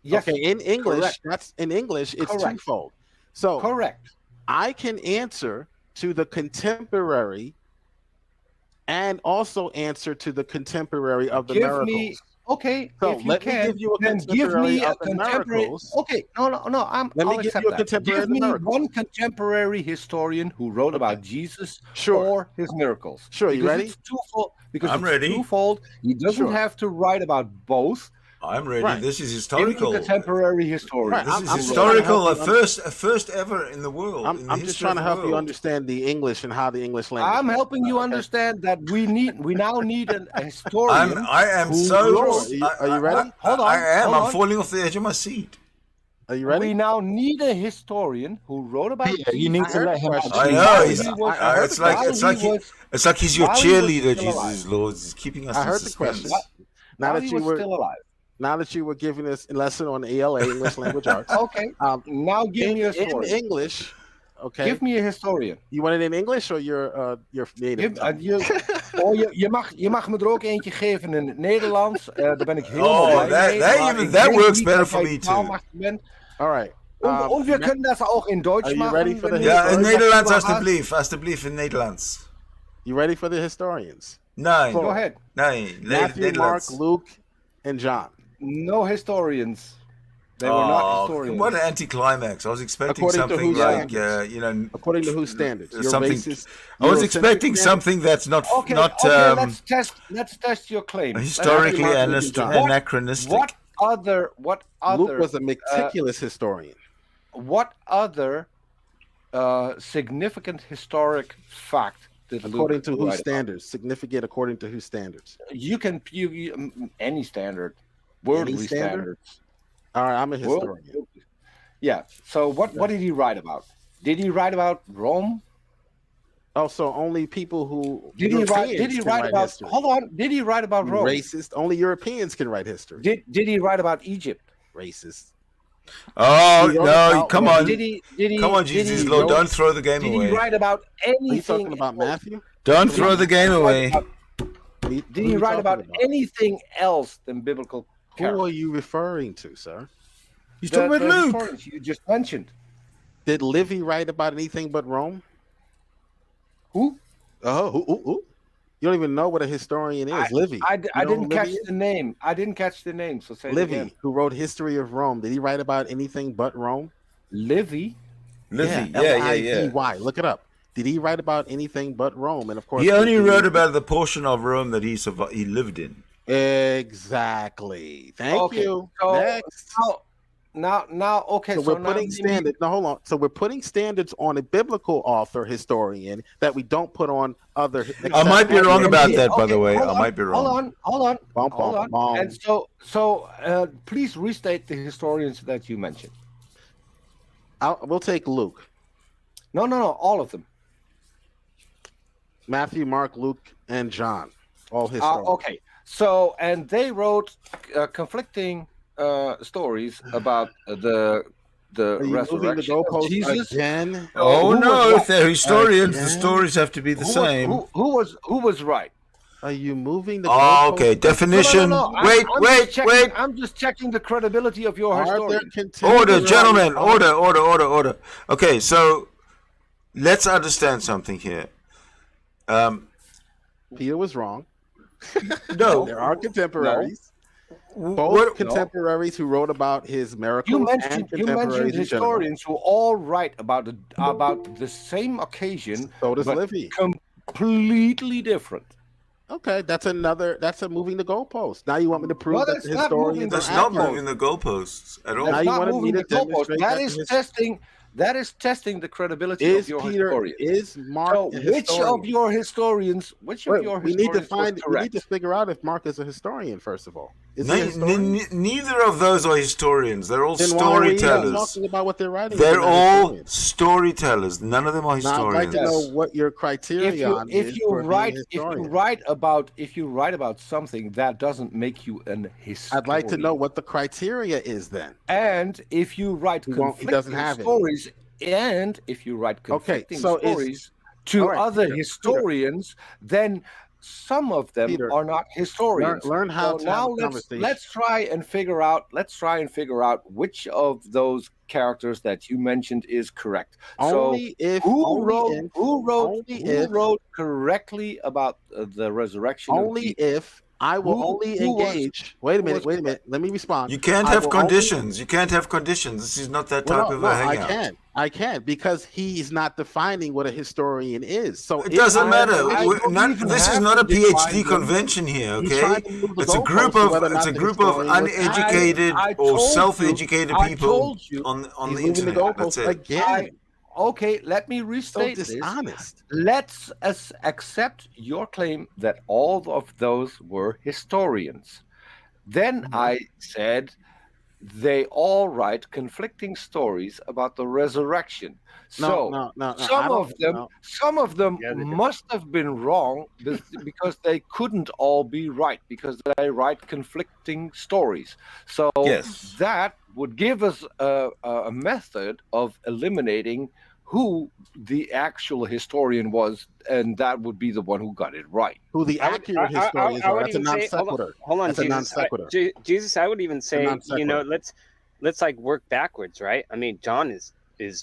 Yes. Okay, in English, correct. it's Correct. twofold. So Correct. I can answer to the contemporary and also answer to the contemporary of the Give miracles. me okay. So if you let me can, give you a then give contemporary me a of the contemporary. miracles. Okay, no. Let me I'll give accept you a that. contemporary Give of the me miracles. one contemporary historian who wrote about Jesus Sure. or his miracles. Sure, you Because ready? It's twofold. Because I'm it's ready. twofold. He doesn't Sure. have to write about both. I'm ready. Right. This is Give me historical. a contemporary historian. Right, This I'm is just historical. trying to help A first ever in the world. in the I'm just history trying to of the help you world. understand the English and how the English language. I'm works. helping you Okay. understand that we now need a historian. I am who so. wrote- Are you ready? Hold on, I am. hold I'm on. falling off the edge of my seat. Are you ready? We now need a historian who wrote about Peter, you Jesus. need I to heard let the him question. I actually know. While He's, he was- it's like while it's like he was- it's like he's your while he was cheerleader, still alive. Jesus Lord. He's keeping us I in heard the suspense. question. Now while that he you was were still alive. now that you were giving us a lesson on ELA, English Language Arts. Okay. Now give me a in historian. English, okay. Give me a historian. You want it in English or your native? Je mag me er ook eentje geven in het Nederlands. Daar ben ik helemaal Oh, blij mee. Maar ik that weet works niet better dat for jij me too. taalmachtig bent. All right. Und wir können das auch in Deutsch are you machen. ready for the wenn Ja, du- in Nederlands Hast. alstublieft in Nederlands. You ready for the historians? Nee, Go ahead. nee, Matthew, Nederlands. Mark, Luke, and John. No historians. They were not Oh, historians. what an anticlimax! I was expecting According to something whose like standards? According to whose standards? Your something. racist, I was Eurocentric expecting standards? something that's not Okay, not let's test your claim. historically Mark, and Luke, and John. anachronistic. What other Luke was a meticulous historian. what other significant historic fact did According Luke to whose write about? standards? Significant according to whose standards? You can any standard, worldly standard? standards. All right, I'm a World- historian. Yeah. So what did he write about? Did he write about Rome? Oh, so only people who Did he write Europeans can about? history. Hold on. Did he write about Rome? Racist. Only Europeans can write history. Did he write about Egypt? Racist. Oh He wrote no! about- Come on! Did he? Come on, did Jesus he- Lord! Don't throw the game Did away! he write about Are you anything? talking about Matthew? Don't throw the game away! Did he write about anything else than biblical Who characters? are you referring to, sir? He's talking about The Luke. historians you just mentioned. Did Livy write about anything but Rome? Who? Oh, who? You don't even know what a historian is. Livy. I You know didn't who catch Livy is? the name. I didn't catch the name. So say it Livy, again. who wrote History of Rome. Did he write about anything but Rome? Livy. Livy, yeah. Livy. Look it up. Did he write about anything but Rome? And of course, He only wrote about the portion of Rome that he lived in. Exactly. Thank you. So Next. now, okay. So we're putting standards. No, hold on. So we're putting standards on a biblical author, historian, that we don't put on other. I might be wrong about that, by Okay, the way. hold I on, might be wrong. Hold on. Bum, Hold bum, on. bum. And so, please restate the historians that you mentioned. We'll take Luke, No, all of them. Matthew, Mark, Luke, and John. All historians. Okay. So, and they wrote conflicting stories about the Are you moving the resurrection of goalpost Jesus. again? Oh Who no! was If right? they're historians, the Again? stories have to be the same. Who was right? Are you moving the Oh, goalpost? okay. Definition. No. Wait. I'm just checking the credibility of your Are there historian. contemporary- Order, gentlemen. Order. Okay, so let's understand something here. Peter was wrong. No. There are contemporaries. Both What- contemporaries who wrote about his miracles. You and mentioned contemporaries in general. historians who all write about the same occasion, So does but Livy. completely different. Okay, that's a moving the goalpost. Now you want me to prove No, that that's the not moving historians the That's are not accurate. moving the goalposts at all. Now That's you not wanted me moving to the goalpost. demonstrate That that is his- testing. That is testing the credibility Is of your Peter? historians. Is Mark? So a which historian? of your historians? Which of Wait, your we need to historians find. was We need correct? to figure out if Mark is a historian first of all. Is he a historian? Neither of those are historians. They're all Then why are we even storytellers. talking about what they're writing? They're if they're not all historians? storytellers. None of them are Now, I'd like historians. to know what your criteria If you write about something, that doesn't make you an historian. I'd like to know what the criteria is then. And if you write He doesn't conflicting have it. stories, and if you write conflicting so stories to all right, other Peter, historians, then some of them Peter, are not historians. learn how to have now a conversation. let's try and figure out which of those characters that you mentioned is correct. Only if who wrote correctly about the resurrection? Only if I will only engage. Wait a minute. Let me respond. You can't have conditions. You can't have conditions. This is not that type of a hangout. I can because he's not defining what a historian is. So it doesn't matter. This is not a PhD convention here, okay? It's a group of uneducated or self-educated people on the internet. That's it. Again. Okay, let me restate this. Let's accept your claim that all of those were historians. Then I said they all write conflicting stories about the resurrection. So some of them must have been wrong because they couldn't all be right because they write conflicting stories. So that would give us a method of eliminating who the actual historian was, and that would be the one who got it right. Who the accurate historians are. That's a non sequitur. Hold on, that's Jesus. a non sequitur. Jesus, I would even say, let's like work backwards, right? I mean, John is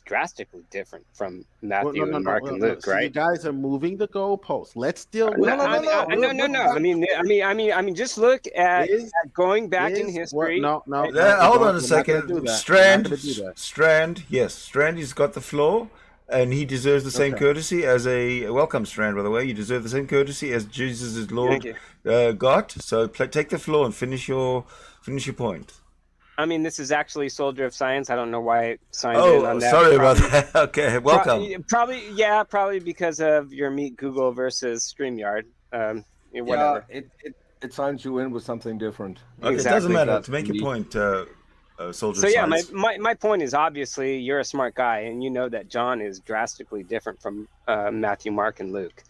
drastically different from Matthew and Mark and Luke, right? You guys are moving the goalposts. Let's deal with no. I mean, just look at going back in history. Hold on a second. Strand. Yes, Strand. He's got the floor, and he deserves the same courtesy as welcome, Strand. By the way, you deserve the same courtesy as Jesus' Lord got. So take the floor and finish your point. I mean, this is actually Soldier of Science. I don't know why I signed in on that. Sorry about that. Okay, welcome. Probably because of your Meet Google versus StreamYard. Whatever. Yeah, it signs you in with something different. Okay, exactly. It doesn't matter. To make your point, Soldier of Science. my point is obviously you're a smart guy, and you know that John is drastically different from Matthew, Mark, and Luke.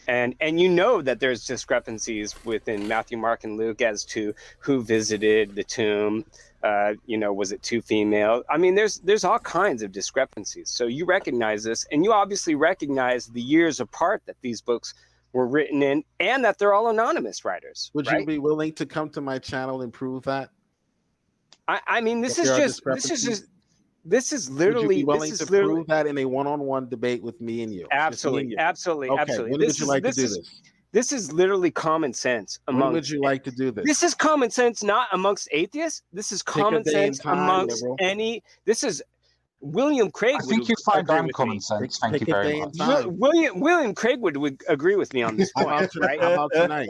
And you know that there's discrepancies within Matthew, Mark, and Luke as to who visited the tomb. Was it two female? I mean, there's all kinds of discrepancies. So you recognize this, and you obviously recognize the years apart that these books were written in, and that they're all anonymous writers. Would you be willing to come to my channel and prove that? I mean, this is literally. Would you be willing to prove that in a one-on-one debate with me and you? Absolutely. Okay, when would you like to do this? This is literally common sense. When would you like to do this? This is common sense, not amongst atheists. This is common sense amongst any. This is William Craig. I think you find I'm common sense. Thank you very much. William Craig would agree with me on this point. Right? How about tonight?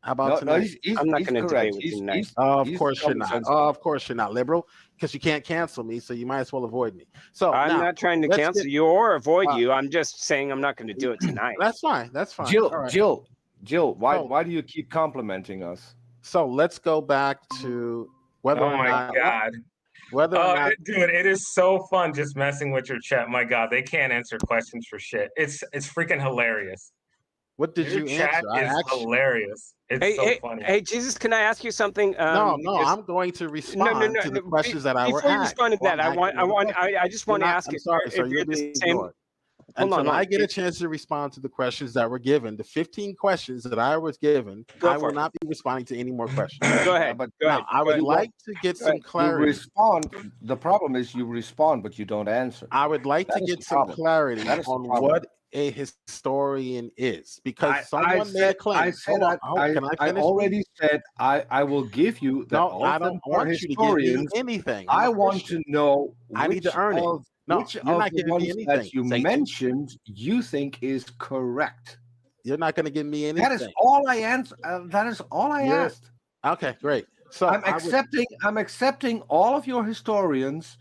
How about tonight? I'm not going to debate with you tonight. Of course you're not. Of course you're not, liberal, because you can't cancel me, so you might as well avoid me. So I'm not trying to cancel you or avoid you. I'm just saying I'm not going to do it tonight. That's fine. That's fine. Jill, why do you keep complimenting us? So let's go back to whether or not. God. Whether or not, dude, it is so fun just messing with your chat. My God, they can't answer questions for shit. It's freaking hilarious. What did your you chat answer? is hilarious. It's funny. Hey, Jesus, can I ask you something? No, I'm going to respond to the questions that I were asked. Before you respond to that, I just want to ask you. Sorry, so you're being ignored. Until I get a chance to respond to the questions that were given, the 15 questions that I was given, I will not be responding to any more questions. Go ahead. But I would like to get some clarity. You respond. The problem is you respond, but you don't answer. I would like to get some clarity on what a historian is, because someone made a claim. I already said I will give you. No, I don't want you to give me anything. I want to know. I need to earn it. No, which you're of not the giving ones me anything. that you mentioned you think is correct? You're not going to give me anything. That is all I answered. That is all I asked. Okay, great. So I'm accepting all of your historians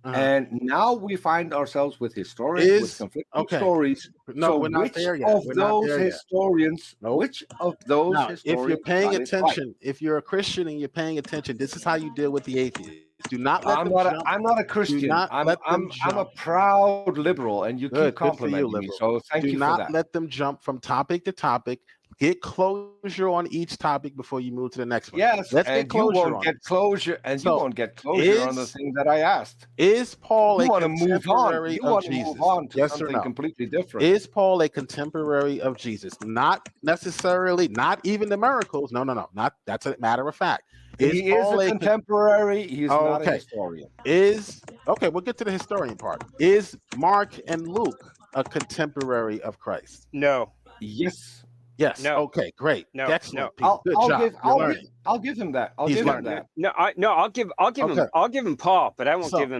And now we find ourselves with historians with conflicting stories. No, so we're not which there yet. of We're not those there yet. historians? Which of those Now, historians? if you're paying got it right? attention, if you're a Christian and you're paying attention, this is how you deal with the atheists. Do not let I'm them not. jump. I'm not a Christian. Do not I'm let them I'm a jump. proud liberal, and you keep Good for you, complimenting me. liberal. So thank Do you for not that. let them jump from topic to topic. Get closure on each topic before you move to the next one. Yes, Let's and get closure you won't on get it. closure, and you So, won't get closure on the thing that I asked. Is Paul You a want to move on. contemporary You of want to Jesus? move on to Yes or something no? completely different. Is Paul a contemporary of Jesus? Not necessarily, not even the miracles. No. Not that's a matter of fact. He is a contemporary. He is not a historian. Okay, we'll get to the historian part. Is Mark and Luke a contemporary of Christ? No. Yes. Yes. No. Okay, great. No. Excellent. No. Pete. Good job. You're learning. I'll give him that. I'll He's give him learning. that. I'll give him Paul, but I won't So- give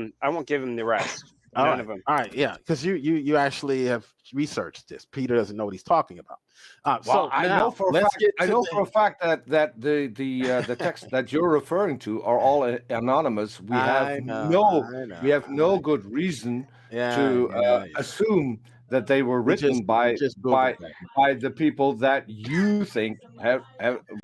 him the rest. All None right. of them. All right, yeah, because you actually have researched this. Peter doesn't know what he's talking about. Well, So I now, know for a let's fact. get I to know the- for a fact that the text that you're referring to are all anonymous. We have no good reason to assume that they were written by the people that you think have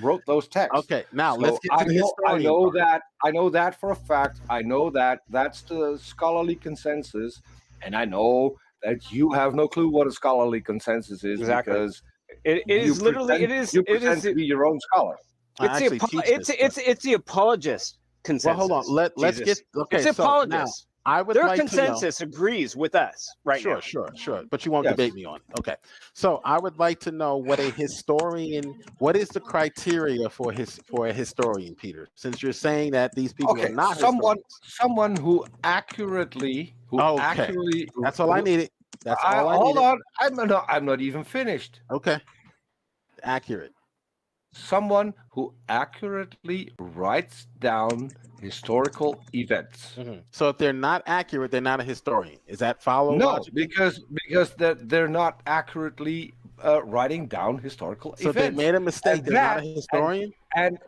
wrote those texts. Okay, now So let's get to the historian part. I know that for a fact. I know that that's the scholarly consensus, and I know that you have no clue what a scholarly consensus is because It is literally you pretend to be your own scholar. It's the apologist consensus. Well, hold on. Let's Jesus. get okay. It's so apologist. now, I would Their like consensus to know, agrees with us right now. Sure. But you won't Yes. debate me on it. Okay. So I would like to know what a historian. What is the criteria for a historian, Peter? Since you're saying that these people are not someone who accurately. That's all I needed. That's all I hold needed. on. I'm not even finished. Okay. Accurate. Someone who accurately writes down historical events. So if they're not accurate, they're not a historian. Is that follow? No, logic? because they're not accurately writing down historical So events. they made a mistake. They're not a historian. And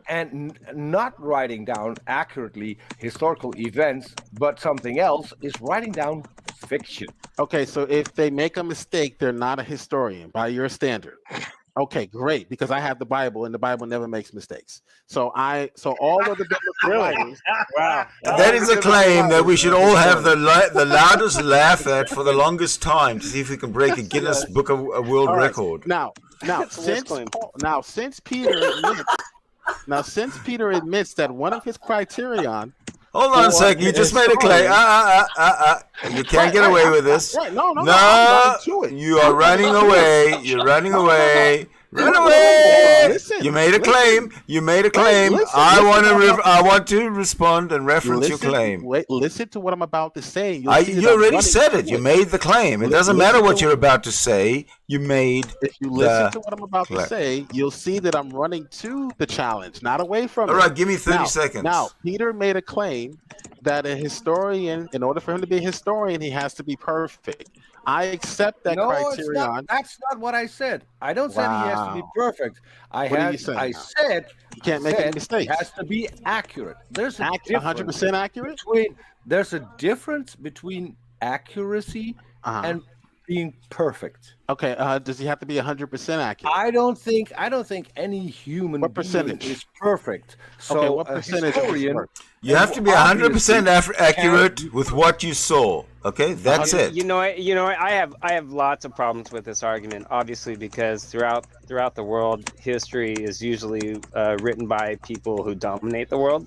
not writing down accurately historical events, but something else is writing down fiction. Okay, so if they make a mistake, they're not a historian by your standard. Okay, great, because I have the Bible, and the Bible never makes mistakes. So all of the biblical writers. Wow. That is a claim that we should all have the loudest laugh at for the longest time to see if we can break a Guinness Book of World Record. Now, since Peter admits that one of his criterion. Hold on a second. You just made a claim. You can't get away with this. Right. No. You are running away. You're running away. Run away! Listen, you made a claim. You made a claim. I want to respond and reference your claim. Wait, listen to what I'm about to say. You already said it. You made the claim. It doesn't matter what you're about to say. You made. If you listen to what I'm about to say, you'll see that I'm running to the challenge, not away from it. All right, give me 30 seconds. Now, Peter made a claim that a historian, in order for him to be a historian, he has to be perfect. I accept that criterion. That's not what I said. I don't say he has to be perfect. I said you can't make any mistakes. It has to be accurate. There's a 100% accurate. There's a difference between accuracy and being perfect. Okay. Does he have to be 100% accurate? I don't think any human being is perfect. So okay, what percentage? You have to be 100% accurate with what you saw. Okay, that's it. You know, I have lots of problems with this argument, obviously, because throughout the world, history is usually written by people who dominate the world,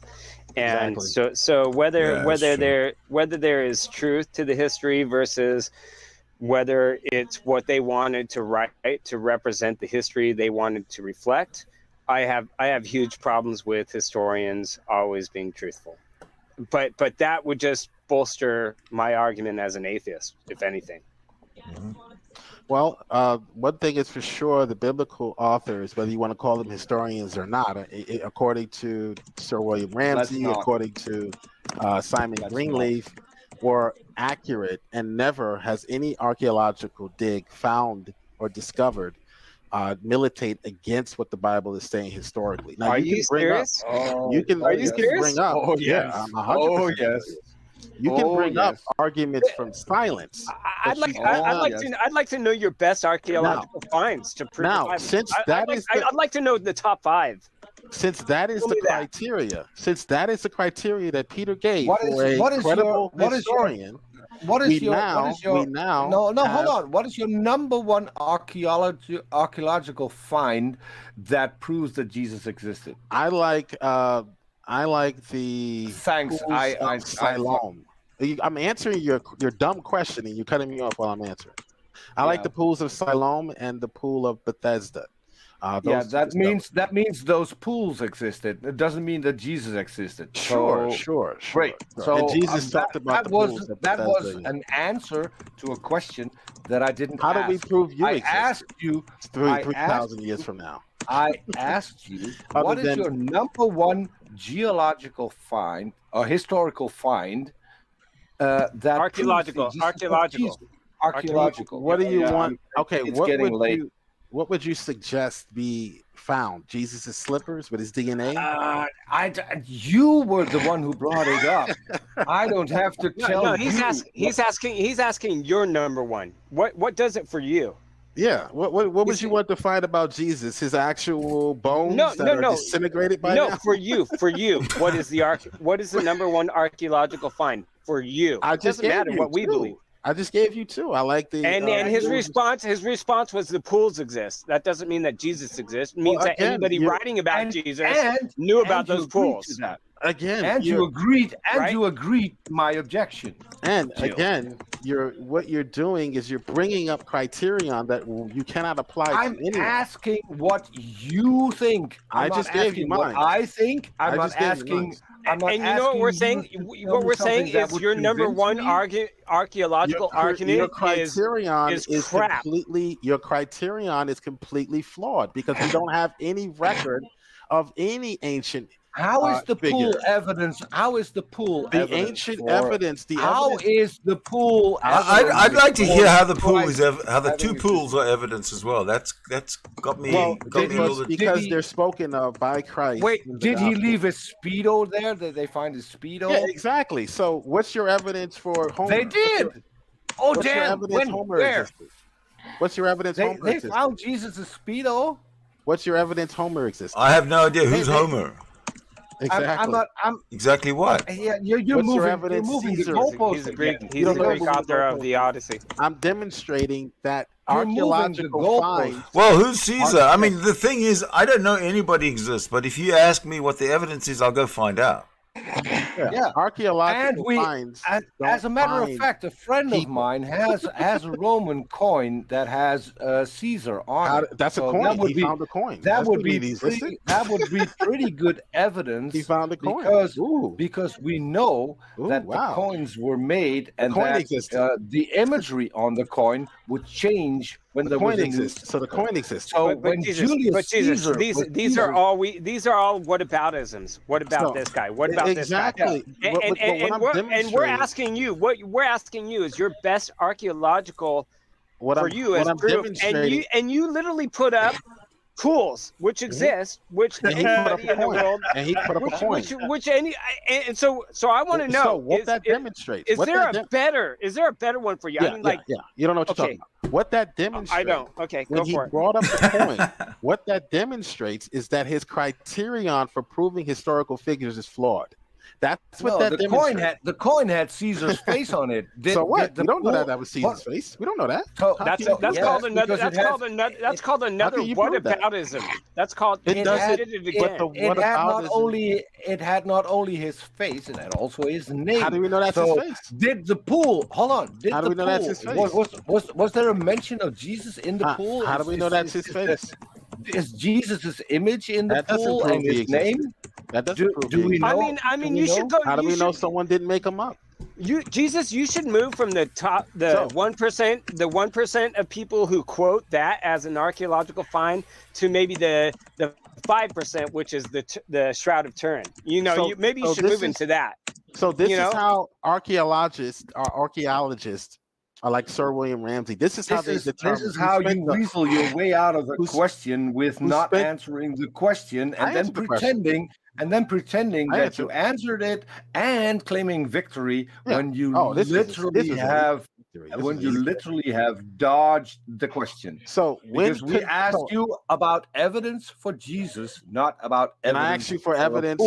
and so whether there is truth to the history versus whether it's what they wanted to write to represent the history they wanted to reflect, I have huge problems with historians always being truthful. But that would just bolster my argument as an atheist, if anything. Well, one thing is for sure, the biblical authors, whether you want to call them historians or not, according to Sir William Ramsay, according to Simon Greenleaf, were accurate, and never has any archaeological dig found or discovered militate against what the Bible is saying historically. Now, are you serious? You can bring up. Oh yes. I'm 100% serious. You can bring up arguments from silence. I'd like to know your best archaeological finds to prove. Now, I'd like to know the top 5. Since that is the criteria, that Peter gave for a credible historian. Hold on. What is your number one archaeological find that proves that Jesus existed? I like the Siloam. I'm answering your dumb question and you're cutting me off while I'm answering. I like the pools of Siloam and the pool of Bethesda. That means those pools existed. It doesn't mean that Jesus existed. Sure. Great. So and Jesus talked about that was an answer to a question that I didn't. How do we prove you exist? I asked you 3,000 years from now. I asked you what is your number one geological find or historical find that archaeological. What do you want? Okay, what would you suggest be found? Jesus' slippers with his DNA? You were the one who brought it up. I don't have to tell you. He's asking your number one. What does it for you? Yeah. What would you want to find about Jesus? His actual bones that are disintegrated by now? For you. What is the number one archaeological find for you? It doesn't matter what we believe. I just gave you 2. I like the and his response was the pools exist. That doesn't mean that Jesus exists. It means that anybody writing about Jesus knew about those pools. You agreed my objection. And again, what you're doing is you're bringing up criterion that you cannot apply to anyone. Asking what you think. I just gave you mine. What I think. I'm not asking. And you know what we're saying? What we're saying is your number one archaeological argument is crap. Your criterion is completely flawed because we don't have any record of any ancient. How is the pool evidence? How is the pool the ancient evidence? How is the pool? I'd like to hear how the pool is how the 2 pools are evidence as well. That's got me. Because they're spoken of by Christ. Wait, did he leave his Speedo there? Did they find his Speedo? Yeah, exactly. So what's your evidence for Homer? They did. Damn! Where? What's your evidence? They found Jesus' Speedo. What's your evidence? Homer exists. I have no idea who's Homer. Exactly. Exactly what? Yeah, you're moving the goalposts. He's the Greek author of the Odyssey. I'm demonstrating that archaeological finds. Well, who's Caesar? I mean, the thing is, I don't know anybody exists, but if you ask me what the evidence is, I'll go find out. Yeah. Archaeological finds. As a matter of fact, a friend of mine has a Roman coin that has Caesar on it. That's a coin. He found a coin. That would be pretty good evidence. He found a coin because we know that the coins were made and that the imagery on the coin would change when the coin exists. So the coin exists. So when Julius Caesar, these are all whataboutisms. What about this guy? What about this guy? And we're asking you. What we're asking you is your best archaeological for you as proof. And you literally put up pools which exist, which anybody in the world, and he put up a coin. So I want to know. So what that demonstrates? Is there a better one for you? Yeah, I mean, you don't know what you're talking about. What that demonstrates? I don't. Okay, go for it. When he brought up the coin, what that demonstrates is that his criterion for proving historical figures is flawed. That's what that demonstrates. The coin had Caesar's face on it. So what? We don't know that was Caesar's face. We don't know that. That's called another whataboutism. That's called it had not only his face, it had also his name. How do we know that's his face? Did the pool? Hold on. How do we know that's his face? Was there a mention of Jesus in the pool? How do we know that's his face? Is Jesus' image in the pool and his name? That doesn't prove. Do we know? I mean, you should go. How do we know someone didn't make them up? You should move from the 1% of people who quote that as an archaeological find to maybe the 5%, which is the Shroud of Turin. Maybe you should move into that. So this is how archaeologists are like Sir William Ramsey. This is how they determine. This is how you weasel your way out of a question with not answering the question and then pretending pretending that you answered it and claiming victory when you literally have dodged the question. So because we asked you about evidence for Jesus, not about evidence. And I asked you for evidence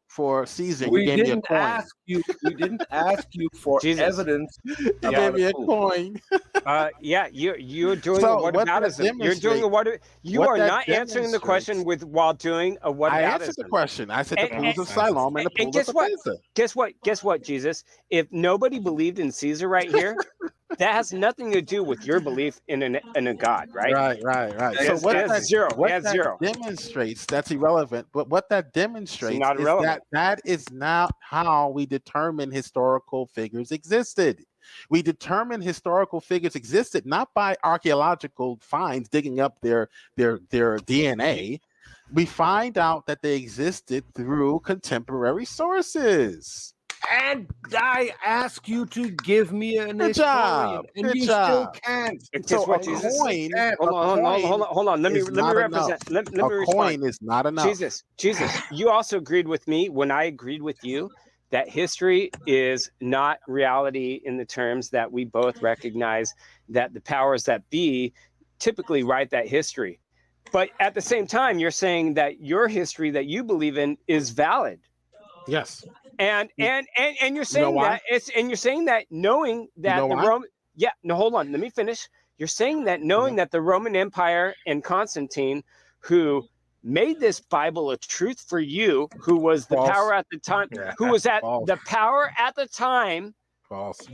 for Caesar. We You gave me a didn't coin. ask you. We didn't ask you for evidence. You gave me a coin. Yeah, you're doing So a what that whataboutism. You're doing a what? You what are that not answering the question while doing a whataboutism. I answered the question. I said the pools of Siloam and the pools guess of what? Bethesda. Guess what, Jesus? If nobody believed in Caesar right here, that has nothing to do with your belief in a god, right? Right. So what that's zero. What That's that zero. demonstrates, that's irrelevant. But what that demonstrates not is irrelevant. that is not how we determine historical figures existed. We determine historical figures existed not by archaeological finds digging up their DNA. We find out that they existed through contemporary sources. And I ask you to give me an Good job. and Good you job. still can't. So what, a Jesus? coin, Hold on. Let me represent. Let me a respond. coin is not enough. Jesus, you also agreed with me when I agreed with you that history is not reality in the terms that we both recognize that the powers that be typically write that history. But at the same time, you're saying that your history that you believe in is valid. Yes. And you're saying you're saying that knowing that the Roman hold on, let me finish. You're saying that knowing that the Roman Empire and Constantine, who made this Bible a truth for you, who was the power at the time, the power at the time,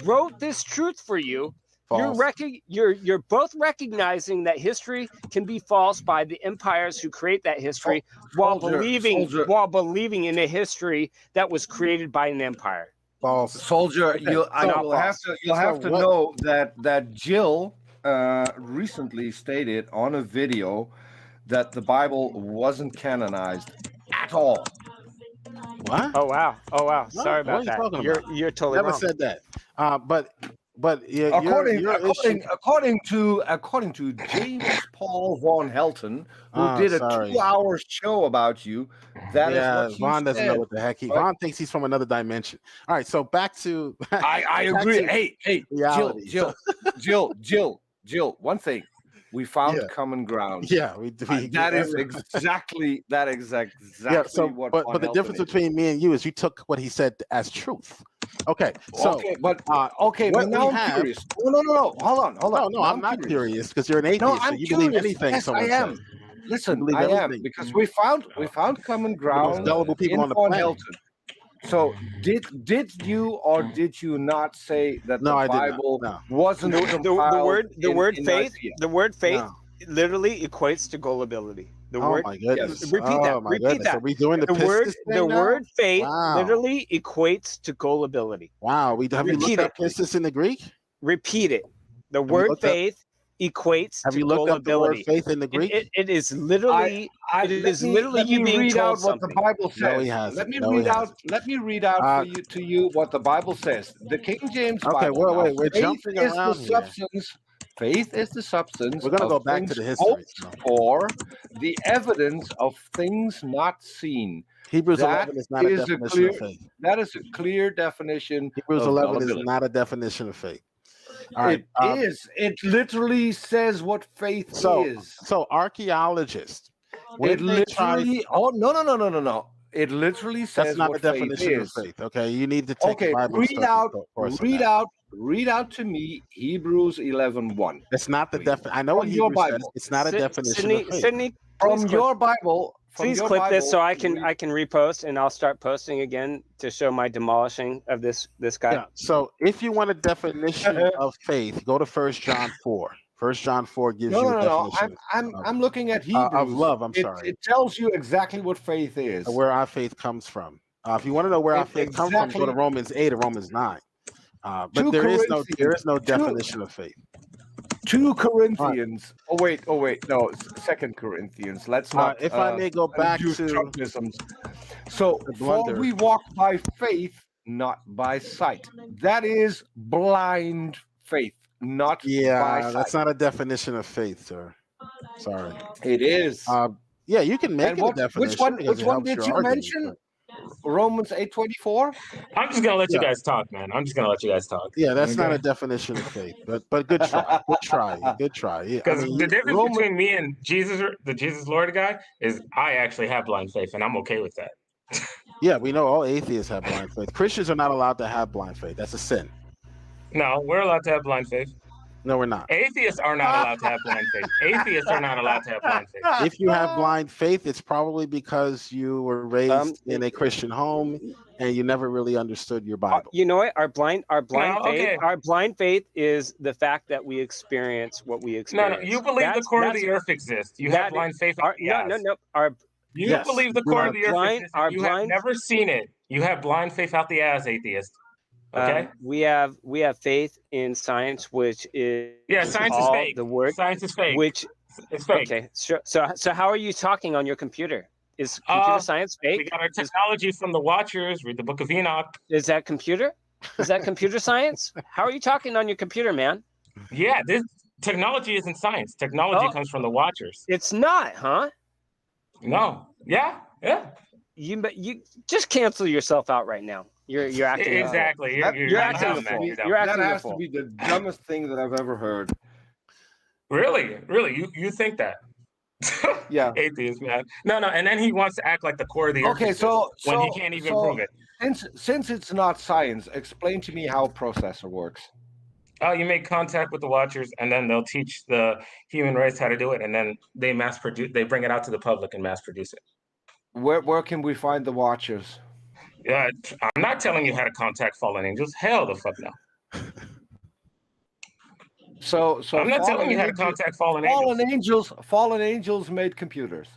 wrote this truth for you. You're both recognizing that history can be false by the empires who create that history while believing in a history that was created by an empire. False. Soldier, you'll have to know that Jill recently stated on a video that the Bible wasn't canonized at all. What? Oh wow. Sorry about that. You're totally never wrong. said that. But according to James Paul von Helton, who did a 2-hour show about you, that is what he Vaughn doesn't said. know what the heck Vaughn thinks he's from another dimension. All right, so back to I agree. Hey, Jill, one thing. We found common ground. Yeah, that is exactly what. But the difference between me and you is you took what he said as truth. Okay, so but now I'm curious. No, hold on. No, I'm not curious because you're an atheist. No, so you believe anything. Yes, I am. Says. Listen, I am because we found common ground. Gullible people on the planet. So did you or did you not say that the Bible wasn't the word faith literally equates to gullibility. My goodness. Repeat that. Repeat that. Are we doing the word faith literally equates to gullibility. Wow. Have you looked up pistis in the Greek? Repeat it. The word faith equates to gullibility. Faith in the Greek? It is literally you being told something. What the Bible says. No, he hasn't. Let me read out to you what the Bible says. The King James Bible. Okay, we're jumping around here. Faith is the substance. We're gonna go back to the history. Or the evidence of things not seen. Hebrews 11 is not a definition of faith. That is a clear definition. Hebrews 11 is not a definition of faith. All right, it is. It literally says what faith is. So archaeologists. It literally. No. It literally says that's not what a definition of faith. Okay, you need to take the Bible. Read out to me Hebrews 11:1. It's not the definition. I know what Hebrews says. It's not a definition of faith. Sydney, from your Bible. Please clip this so I can repost and I'll start posting again to show my demolishing of this guy. Yeah. So if you want a definition of faith, go to 1 John 4. 1 John 4 gives you a definition. I'm looking at Hebrews of love. I'm sorry. It tells you exactly what faith is. Where our faith comes from. If you want to know where our faith comes from, go to Romans 8 or Romans 9. But there is no definition of faith. 2 Corinthians. Oh wait. No, 2 Corinthians. Let's not. If I may go back to Trumpisms. So, for we walk by faith, not by sight. That is blind faith, not by sight. That's not a definition of faith, sir. Sorry. It is. Yeah, you can make it a definition. Which one did you mention? Romans 8:24? I'm just gonna let you Yeah. guys talk, man. I'm just gonna let you guys talk. Yeah, that's not a Okay? definition of faith, but good try, good try, good try. Yeah, I Because mean, the difference Roman- between me and Jesus, the Jesus Lord guy, is I actually have blind faith, and I'm okay with that. yeah, we know all atheists have blind faith. Christians are not allowed to have blind faith. That's a sin. No, we're allowed to have blind faith. No, we're not. Atheists are not allowed to have blind faith. Atheists are not allowed to have blind faith. If you have blind faith, it's probably because you were raised in a Christian home and you never really understood your Bible. You know what? Our blind No, faith. okay. Our blind faith is the fact that we experience what we No, experience. no, you believe the core of the earth exists. You have blind faith. No. You Yes, believe the we core have of the earth blind- exists. our You have blind- never seen it. You have blind faith out the ass, atheist. Okay. we have faith in science, which is Science is all fake. the word. Science is fake. Which It's fake. okay, so how are you talking on your computer? Is computer science fake? We got our technology from the Watchers. Read the Book of Enoch. Is that computer? Is that computer science? How are you talking on your computer, man? Yeah, this technology isn't science. Technology comes from the Watchers. It's not, huh? No. Yeah. You just cancel yourself out right now. You're acting Exactly. You're acting a fool. You're acting That a has to fool. be the dumbest thing that I've ever heard. Really? You think that? Yeah. Atheist, man. No, and then he wants to act like the core of the earth Okay, exists so when he can't even prove it. Since it's not science, explain to me how a processor works. You make contact with the Watchers, and then they'll teach the human race how to do it, and then they mass produce. They bring it out to the public and mass produce it. Where can we find the Watchers? Yeah, I'm not telling you how to contact fallen angels. Hell, the fuck no. So I'm not telling you how to contact fallen angels. Fallen angels made computers.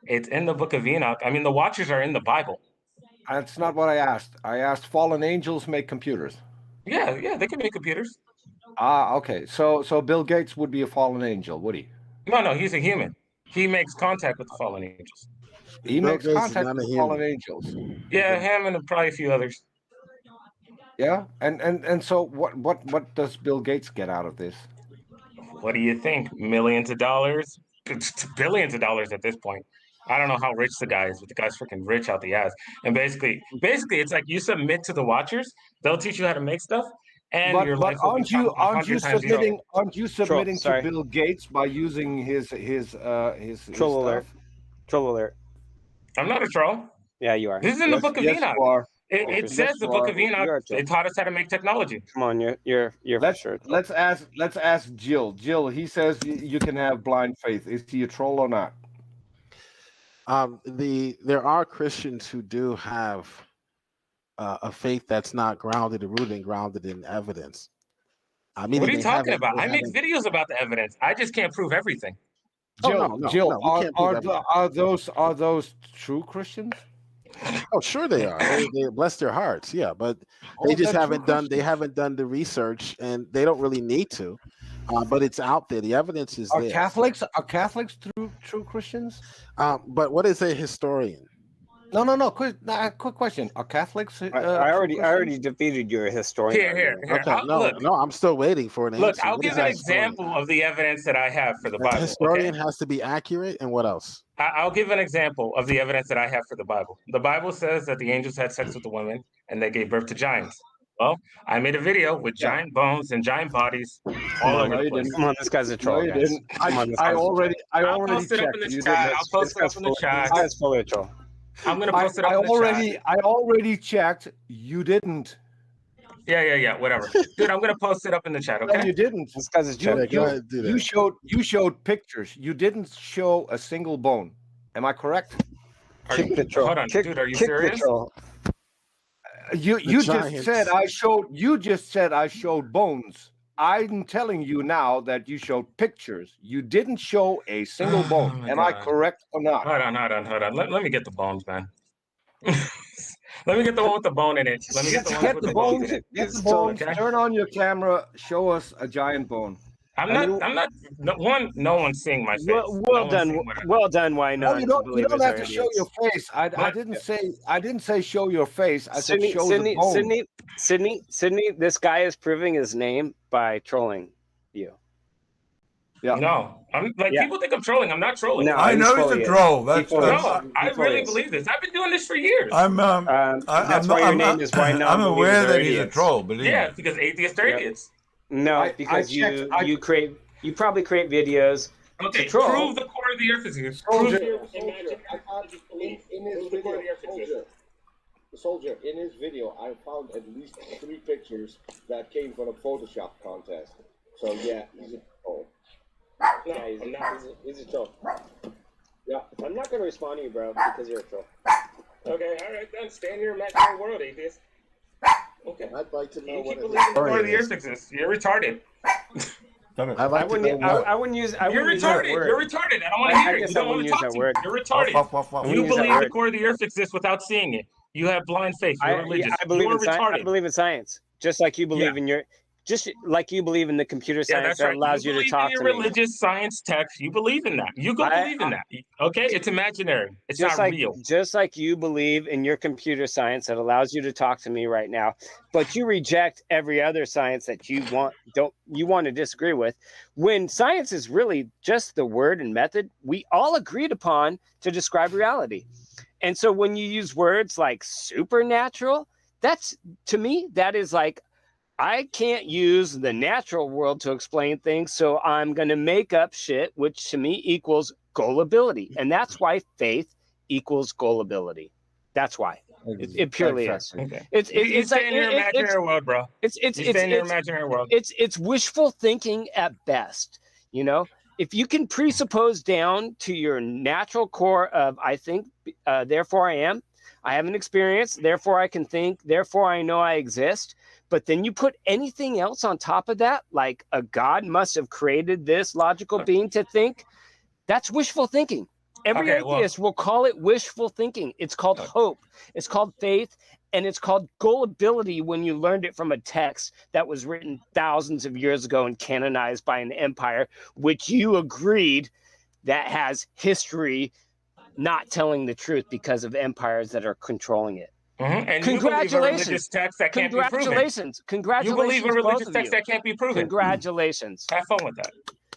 It's in the Book of Enoch. I mean, the Watchers are in the Bible. That's not what I asked. I asked fallen angels make computers. Yeah, they can make computers. Okay. So Bill Gates would be a fallen angel, would he? No, he's a human. He makes contact with the fallen angels. He Bill makes Gates is contact not a with human. fallen angels. Yeah, him and probably a few others. Yeah, and so what does Bill Gates get out of this? What do you think? Millions of dollars? It's billions of dollars at this point. I don't know how rich the guy is, but the guy's freaking rich out the ass. And basically, it's like you submit to the Watchers. They'll teach you how to make stuff, and your But life will aren't become you 100 times zero. submitting sorry. to Bill Gates by using his Troll alert. stuff? Troll alert. I'm not a troll. Yeah, you are. This is in the Book of Enoch. You are. It says the Book of Enoch. You're a troll. They taught us how to make technology. Come on, you're for sure. Let's ask Jill. Jill, he says you can have blind faith. Is he a troll or not? There are Christians who do have a faith that's not grounded and rooted and grounded in evidence. What are you talking about? I make videos about the evidence. I just can't prove everything. No, Jill, we can't prove everything. are those true Christians? Oh, sure they are. They bless their hearts, yeah, but they just haven't done the research, and they don't really need to. But it's out there. The evidence is there. Are Catholics true Christians? But what is a historian? No. Quick question. Are Catholics? I already defeated your historian. Here. Okay, no, I'm still waiting for an answer. Look, I'll What give is an a example of the evidence that I have for the historian? Bible. A historian okay? has to be accurate, and what else? I'll give an example of the evidence that I have for the Bible. The Bible says that the angels had sex with the women and they gave birth to giants. Well, I made a video with giant bones and giant bodies all over the place. Come on, this guy's a troll. No, you guys. didn't. I already I'll post it up in the chat. I'll post it up in the chat. This guy's fully a troll. I'm gonna post it up in the chat. I already checked. You didn't. Yeah. Whatever, dude. I'm gonna post it up in the chat. Okay. No, you didn't. This guy's a troll. Go ahead, do that. You showed pictures. You didn't show a single bone. Am I correct? Kick the troll. Hold on, dude. Are you serious? You just said I showed. You just said I showed bones. I'm telling you now that you showed pictures. You didn't show a single bone. Am I correct or not? Hold on. Let me get the bones, man. Let me get the one with the bone in it. Let me get the one with the bones in it. Get the bones. Okay? Turn on your camera. Show us a giant bone. I'm not. No one's seeing my face. Well done. Why No, not? you don't have to show your face. I didn't say show your face. I said show the bone. Sydney, this guy is proving his name by trolling you. Yeah. No, I'm like people think I'm trolling. I'm not trolling. No, I know he's a troll. That's no, I really believe this. I've been doing this for years. That's why your name is why I'm aware that he's a troll, but yeah, because atheists are idiots. No, because you probably create videos. Okay, to troll. prove the core of the earth is Soldier, in his video, I found at least 3 pictures that came from a Photoshop contest. So yeah, he's a troll. Yeah, he's a troll. Yeah, I'm not going to respond to you, bro, because you're a troll. Okay, all right, then stand in your imaginary world, atheist. Okay. I'd like to know you what keep believing the core of the earth exists. You're retarded. I wouldn't use. You're retarded. You're retarded. I don't want to hear it. You don't want to talk to me. You're retarded. You believe the core of the earth exists without seeing it. You have blind faith. You're religious. I believe in science, just like you believe in your. Just like you believe in the computer science that allows you to talk to me. Religious science text, you believe in that. You go believe in that. Okay, it's imaginary. It's not real. Just like you believe in your computer science that allows you to talk to me right now, but you reject every other science that you want to disagree with. When science is really just the word and method we all agreed upon to describe reality. And so when you use words like supernatural, that's, to me, that is like, I can't use the natural world to explain things, so I'm going to make up shit, which to me equals gullibility. And that's why faith equals gullibility. That's why. It purely is. Okay. It's like in your imaginary world, bro. It's in your imaginary world. It's wishful thinking at best. You know, if you can presuppose down to your natural core of I think, therefore I am. I have an experience, therefore I can think, therefore I know I exist. But then you put anything else on top of that, like a God must have created this logical being to think, that's wishful thinking. Every atheist will call it wishful thinking. It's called hope. It's called faith. And it's called gullibility when you learned it from a text that was written thousands of years ago and canonized by an empire, which you agreed that has history not telling the truth because of empires that are controlling it. Mm-hmm. And congratulations. Congratulations. You believe a religious text that can't be proven. Congratulations. Have fun with that.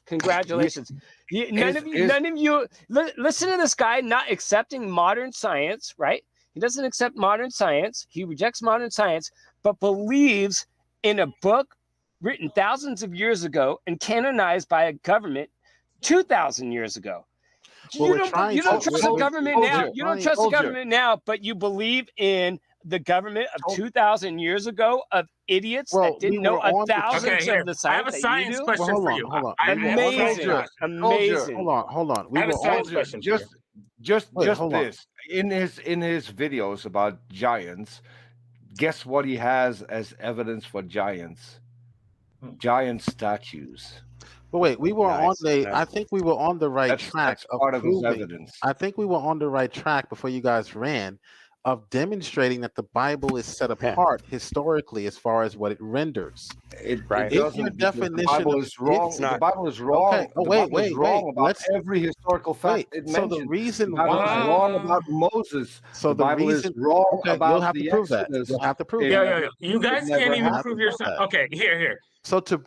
Congratulations. None of you listen to this guy not accepting modern science, right? He doesn't accept modern science. He rejects modern science, but believes in a book written thousands of years ago and canonized by a government 2,000 years ago. You don't trust the government now. You don't trust the government now, but you believe in the government of 2,000 years ago of idiots that didn't know thousands of the science. I have a science question for you. Hold on. Amazing. Hold on. I have a science question. Just this. In his videos about giants, guess what he has as evidence for giants? Giant statues. But wait, we were I think we were on the right track of part of his proving. evidence. I think we were on the right track before you guys ran of demonstrating that the Bible is set apart historically as far as what it renders. If your definition the Bible is wrong. The Bible is wrong. Okay. Oh, wait. About every historical fact it mentions. So the reason why is wrong about Moses. So the Bible is wrong about you'll have to prove that. You'll have to prove that. You guys can't even prove yourself. Okay, here. So to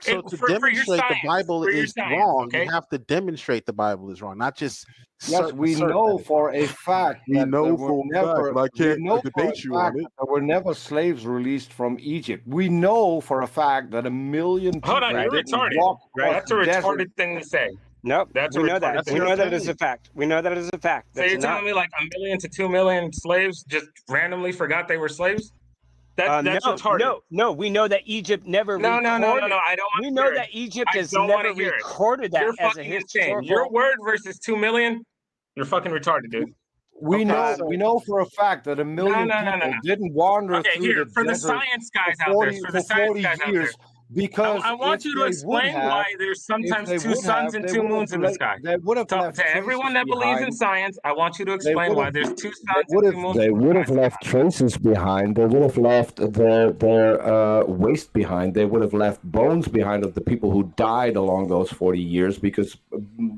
demonstrate the Bible is wrong, you have to demonstrate the Bible is wrong, not just. Yes, we know for a fact. We know for a fact. I can't debate you on it. There were never slaves released from Egypt. We know for a fact that 1 million people. Hold on, you're retarded. That's a retarded thing to say. Nope, we know that. We know that is a fact. We know that is a fact. So you're telling me like 1 million to 2 million slaves just randomly forgot they were slaves? That's retarded. No, we know that Egypt never No, I don't want We know that Egypt has never recorded that as a historical. Your word versus 2 million, you're fucking retarded, dude. We know for a fact that 1 million people didn't wander through for the science guys out there, for the science guys out there. Because I want you to explain why there's sometimes 2 suns and 2 moons in the sky. To everyone that believes in science, I want you to explain why there's 2 suns and 2 moons. They would have left traces behind. They would have left their waste behind. They would have left bones behind of the people who died along those 40 years, because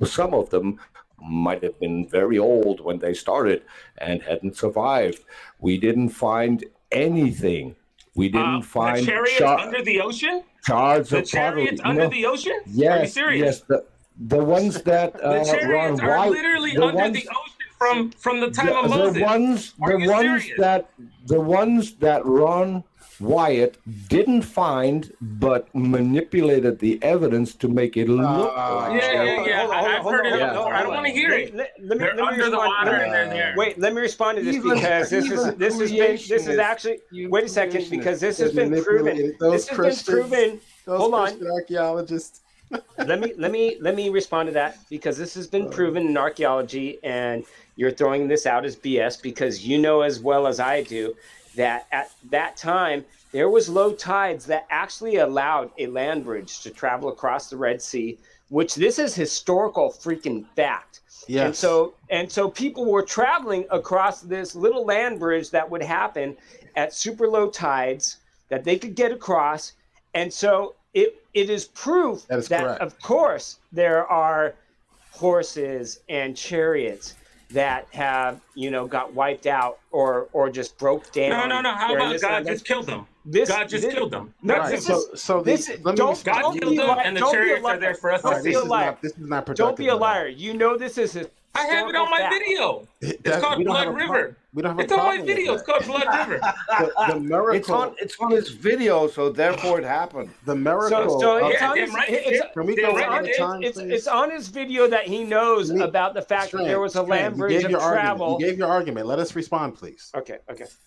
some of them might have been very old when they started and hadn't survived. We didn't find anything. We didn't find the chariots under the ocean. Shards the of pottery. chariots under the ocean? Yes, Are you serious? Yes. the ones that The run chariots are white, literally the under ones, the ocean from the time of the Moses. ones, Are the you ones serious? that Ron Wyatt didn't find, but manipulated the evidence to make it look like. Yeah. I've heard it before. I don't want to hear it. Let me They're under the water and they're there. Wait, let me respond to this because this is actually wait a second because this has been proven. This has been proven. Hold on. Archaeologists. let me respond to that because this has been proven in archaeology, and you're throwing this out as BS because you know as well as I do that at that time there was low tides that actually allowed a land bridge to travel across the Red Sea, which this is historical freaking fact. Yes. And so people were traveling across this little land bridge that would happen at super low tides that they could get across. And so it is proof that correct. Of course there are horses and chariots that have got wiped out or just broke down. No. How about God just killed them? God just killed them. God killed them, and the chariots are there for us to see. This is not productive. Don't be a liar. You know this is a. I have it on my video. It's called Blood River. We don't have a It's on my problem with video. It's called Blood River. The miracle. It's on his video, so therefore it happened. The miracle. So it's Yeah, on his, damn right. Can we go one at a time, please? it's on his video that he knows about the fact that there was a land bridge of travel. You gave your argument. Let us respond, please. Okay.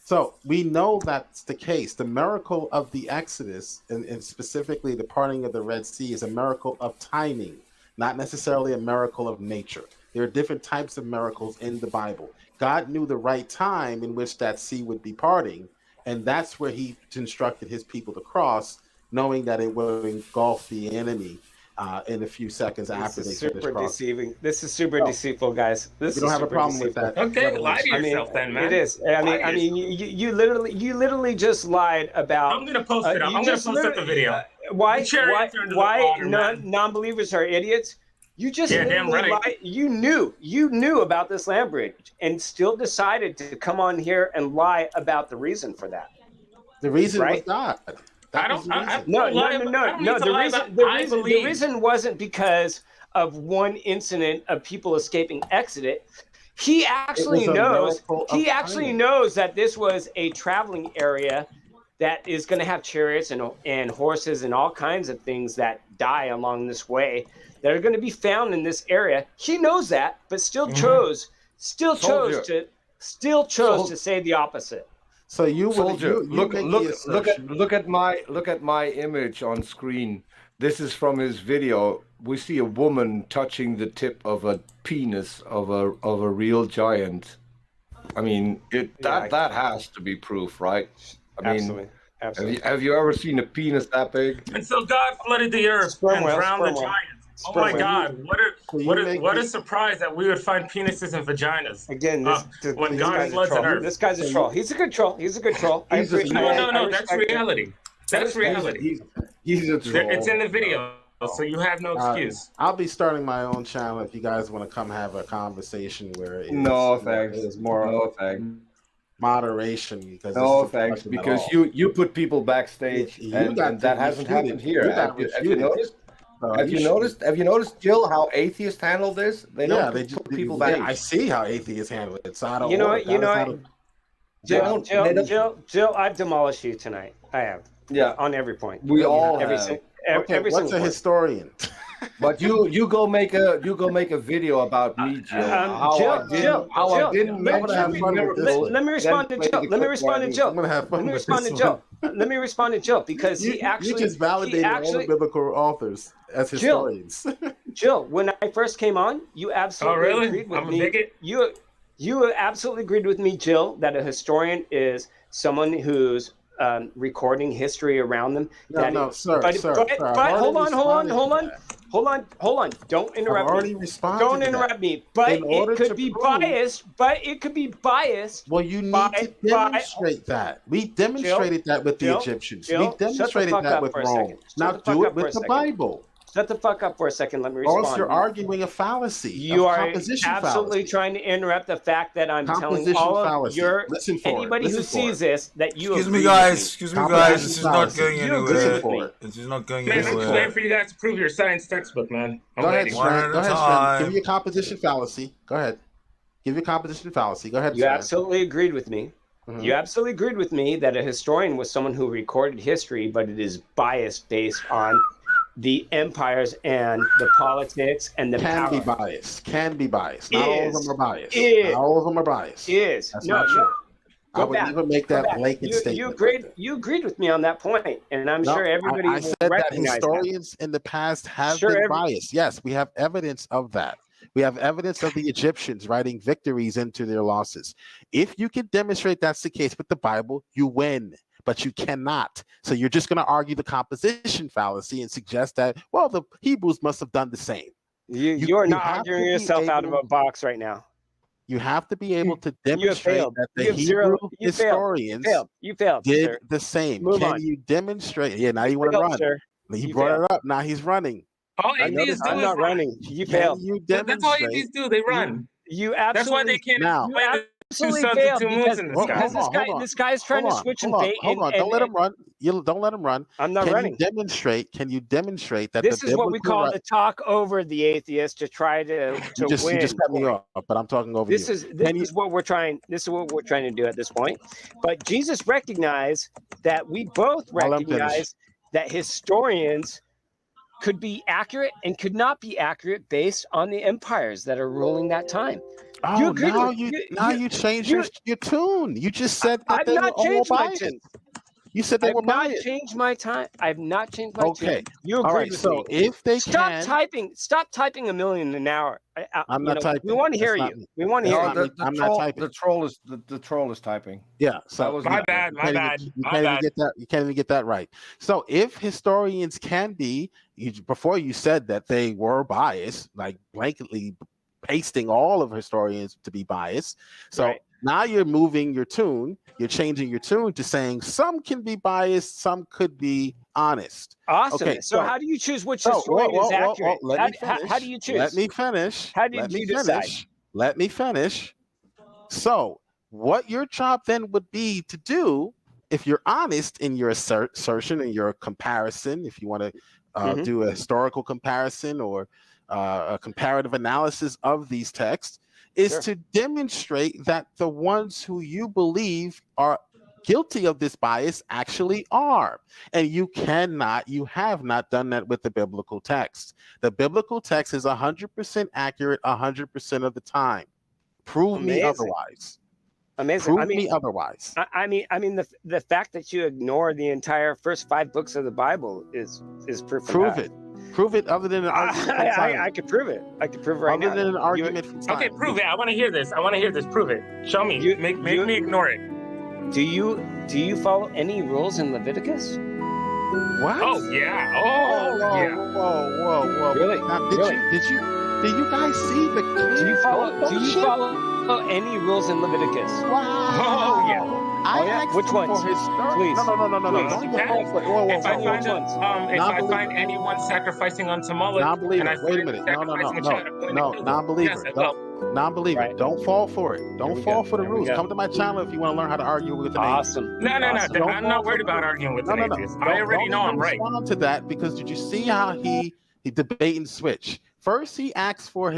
So we know that's the case. The miracle of the Exodus, and specifically the parting of the Red Sea, is a miracle of timing, not necessarily a miracle of nature. There are different types of miracles in the Bible. God knew the right time in which that sea would be parting, and that's where he instructed his people to cross, knowing that it would engulf the enemy in a few seconds after they finished crossing. Deceiving. This is super deceitful, guys. We don't have a problem with that. Okay, lie to yourself then, man. It is. I mean, you literally just lied about. I'm gonna post it. I'm gonna post up the video. Why non-believers are idiots? You just lied. You knew about this land bridge and still decided to come on here and lie about the reason for that. The reason was God. No. The reason wasn't because of one incident of people escaping Exodus. He actually knows. He actually knows that this was a traveling area that is going to have chariots and horses and all kinds of things that die along this way that are going to be found in this area. He knows that, but still chose to say the opposite. So you Soldier, would look at my image on screen. This is from his video. We see a woman touching the tip of a penis of a real giant. I mean, that has to be proof, right? I mean, Absolutely. Have you ever seen a penis that big? And so God flooded the earth and drowned the giants. Oh my God! What a surprise that we would find penises and vaginas. Again, when God floods the earth. This guy's a troll. He's a good troll. No. That's reality. That's reality. He's a troll. It's in the video, so you have no excuse. I'll be starting my own channel if you guys want to come have a conversation where it's No thanks. Moderation, because you put people backstage and that hasn't happened here. Have you noticed? Have you noticed, Jill, how atheists handle this? They put people back. I see how atheists handle it. So I don't. Jill, I've demolished you tonight. I have. Yeah, on every point. We all have. What's a historian? But you go make a video about me, Jill. I didn't mention miracles. Let me respond to Jill. Let me respond to Jill because you just validated all the biblical authors as historians. Jill, when I first came on, you absolutely agreed with me. You absolutely agreed with me, Jill, that a historian is someone who's recording history around them. But hold on. Don't interrupt me. Don't interrupt me. But it could be biased. Well, you need to demonstrate that. We demonstrated that with the Egyptians. We demonstrated that with Rome. Now do it with the Bible. Shut the fuck up for a second. Let me respond. Or else you're arguing a fallacy. You are composition absolutely fallacy. trying to interrupt the fact that I'm telling Composition all of fallacy. your Listen for it. anybody Listen who for sees it. this that you Excuse agree me, guys. with Excuse me, guys. This is not going You anywhere. agree with me. This is not going Man, I'm just anywhere. waiting for you guys to prove your science textbook, man. I'm Go ahead, waiting. Strand. Go ahead, Strand. Give me a composition fallacy. Go ahead. Give your composition fallacy. Go ahead, You Strand. absolutely agreed with me. Mhm. You absolutely agreed with me that a historian was someone who recorded history, but it is biased based on the empires and the politics and the power. Can be biased. Not all of them are biased. Is. Not all of them are biased. That's not true. Go I would back. never make Go that back. blanket statement. You agreed with me on that point, and I'm No, sure everybody I will said that recognize historians in the past have Sure, been every- biased. Yes, we have evidence of that. We have evidence of the Egyptians writing victories into their losses. If you can demonstrate that's the case with the Bible, you win. But you cannot. So you're just going to argue the composition fallacy and suggest that, well, the Hebrews must have done the same. You are not have to arguing be yourself out of able- a box right now. You have to be able to You have demonstrate failed. that the You have Hebrew zero- you failed. historians You failed, did sir. the same. Move Can on. you demonstrate? Yeah, now you want to Failed, run. sir. He You brought failed. it up. Now he's running. All I atheists noticed do I'm is not run. running. You Can failed. you That's all demonstrate? atheists do. They run. You That's why they absolutely can't Now- explain the two absolutely suns failed and two moons because, in the Hold sky. because this guy is trying to switch and bait. Hold on. Don't let him run. You don't let him run. I'm not Can running. you demonstrate? Can you demonstrate that This the is what we biblical call right- the talk over the atheist to try to You win. just cut me off, but I'm talking over This you. is what we're trying. This is what we're trying to do at this point. But Jesus recognized that we both I'll let him finish. recognize that historians could be accurate and could not be accurate based on the empires that are ruling that time. Oh, agreed now with- you changed your tune. You just said that I've they were not all changed my biased. tune. You said they I've were not biased. changed my time. I've not changed my Okay. tune. You All agreed right. with So me. if they Stop can, typing. Stop typing a million an hour. I'm You not know, typing. We want to hear That's not you. me. We want to That's hear not you. me. I'm not typing. The troll is typing. Yeah. So That was My me. bad. My bad. You My can't even bad. get that. You can't even get that right. So if historians can be, before you said that they were biased, like blanketly pasting all of historians to be biased. So Right. now you're moving your tune. You're changing your tune to saying some can be biased, some could be honest. Awesome. Okay, so so- how do you choose which Oh, historian is accurate? let me How finish. do you choose? Let me finish. How did Let me you decide? finish. Let me finish. So, what your job then would be to do, if you're honest in your assertion and your comparison, if you want to Mhm. do a historical comparison or a comparative analysis of these texts, is Sure. to demonstrate that the ones who you believe are guilty of this bias actually are. And you have not done that with the biblical text. The biblical text is 100% accurate 100% of the time. Prove me Amazing. otherwise. Amazing. Prove me otherwise. I mean, the fact that you ignore the entire first 5 books of the Bible is proof. of Prove that. it. Prove it other than an argument from I silence. could prove it. I could prove it right Other now. than an You- argument from silence. Okay, prove it. I want to hear this. I want to hear this. Prove it. Show me. Make me ignore it. Do you follow any rules in Leviticus? What? Oh yeah. Oh yeah. Whoa. Really? Now, Really? Did you guys see the clear Do you function? follow any rules in Leviticus? Wow. Oh yeah. I Oh, yeah? asked Which him ones? for historic. Please. No. Please. Don't You go can. for it. Whoa. If I find Which ones? if I find Non-believer. anyone sacrificing unto Moloch, Non-believer. and I Wait a find minute. sacrificing a child, I'm going to kill them. Non-believer. Yes, I will. Non-believer. Right. Don't fall for it. Here Don't we fall go. for the Here we rules. go. Come to my channel if you want to learn how to argue with an atheist. Awesome. No. Awesome. Don't I'm not fall worried for the about rules. arguing with No. an atheist. I Don't already know even I'm right. respond to that because did you see how he debate and switch? First, we asked for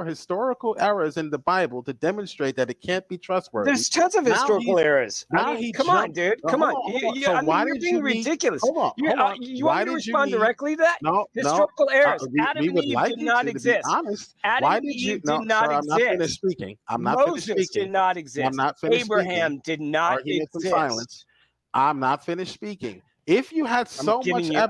historical errors in the Bible to demonstrate that it can't be trustworthy. There's tons of Now historical he's- errors. now I mean, he come on, jumped- dude. No, Come on. hold on. You, So I mean, why you're did being you need- ridiculous. Hold on. You Why want me did to you respond need- directly to that? No. Historical errors. We Adam and would Eve like did you not to be exist. honest. Adam Why and did you? Eve No, did not sir, I'm not finished exist. speaking. I'm not finished Moses speaking. did not exist. I'm not finished Abraham speaking. did not Argument from exist. silence. I'm not finished speaking. If you had so giving much you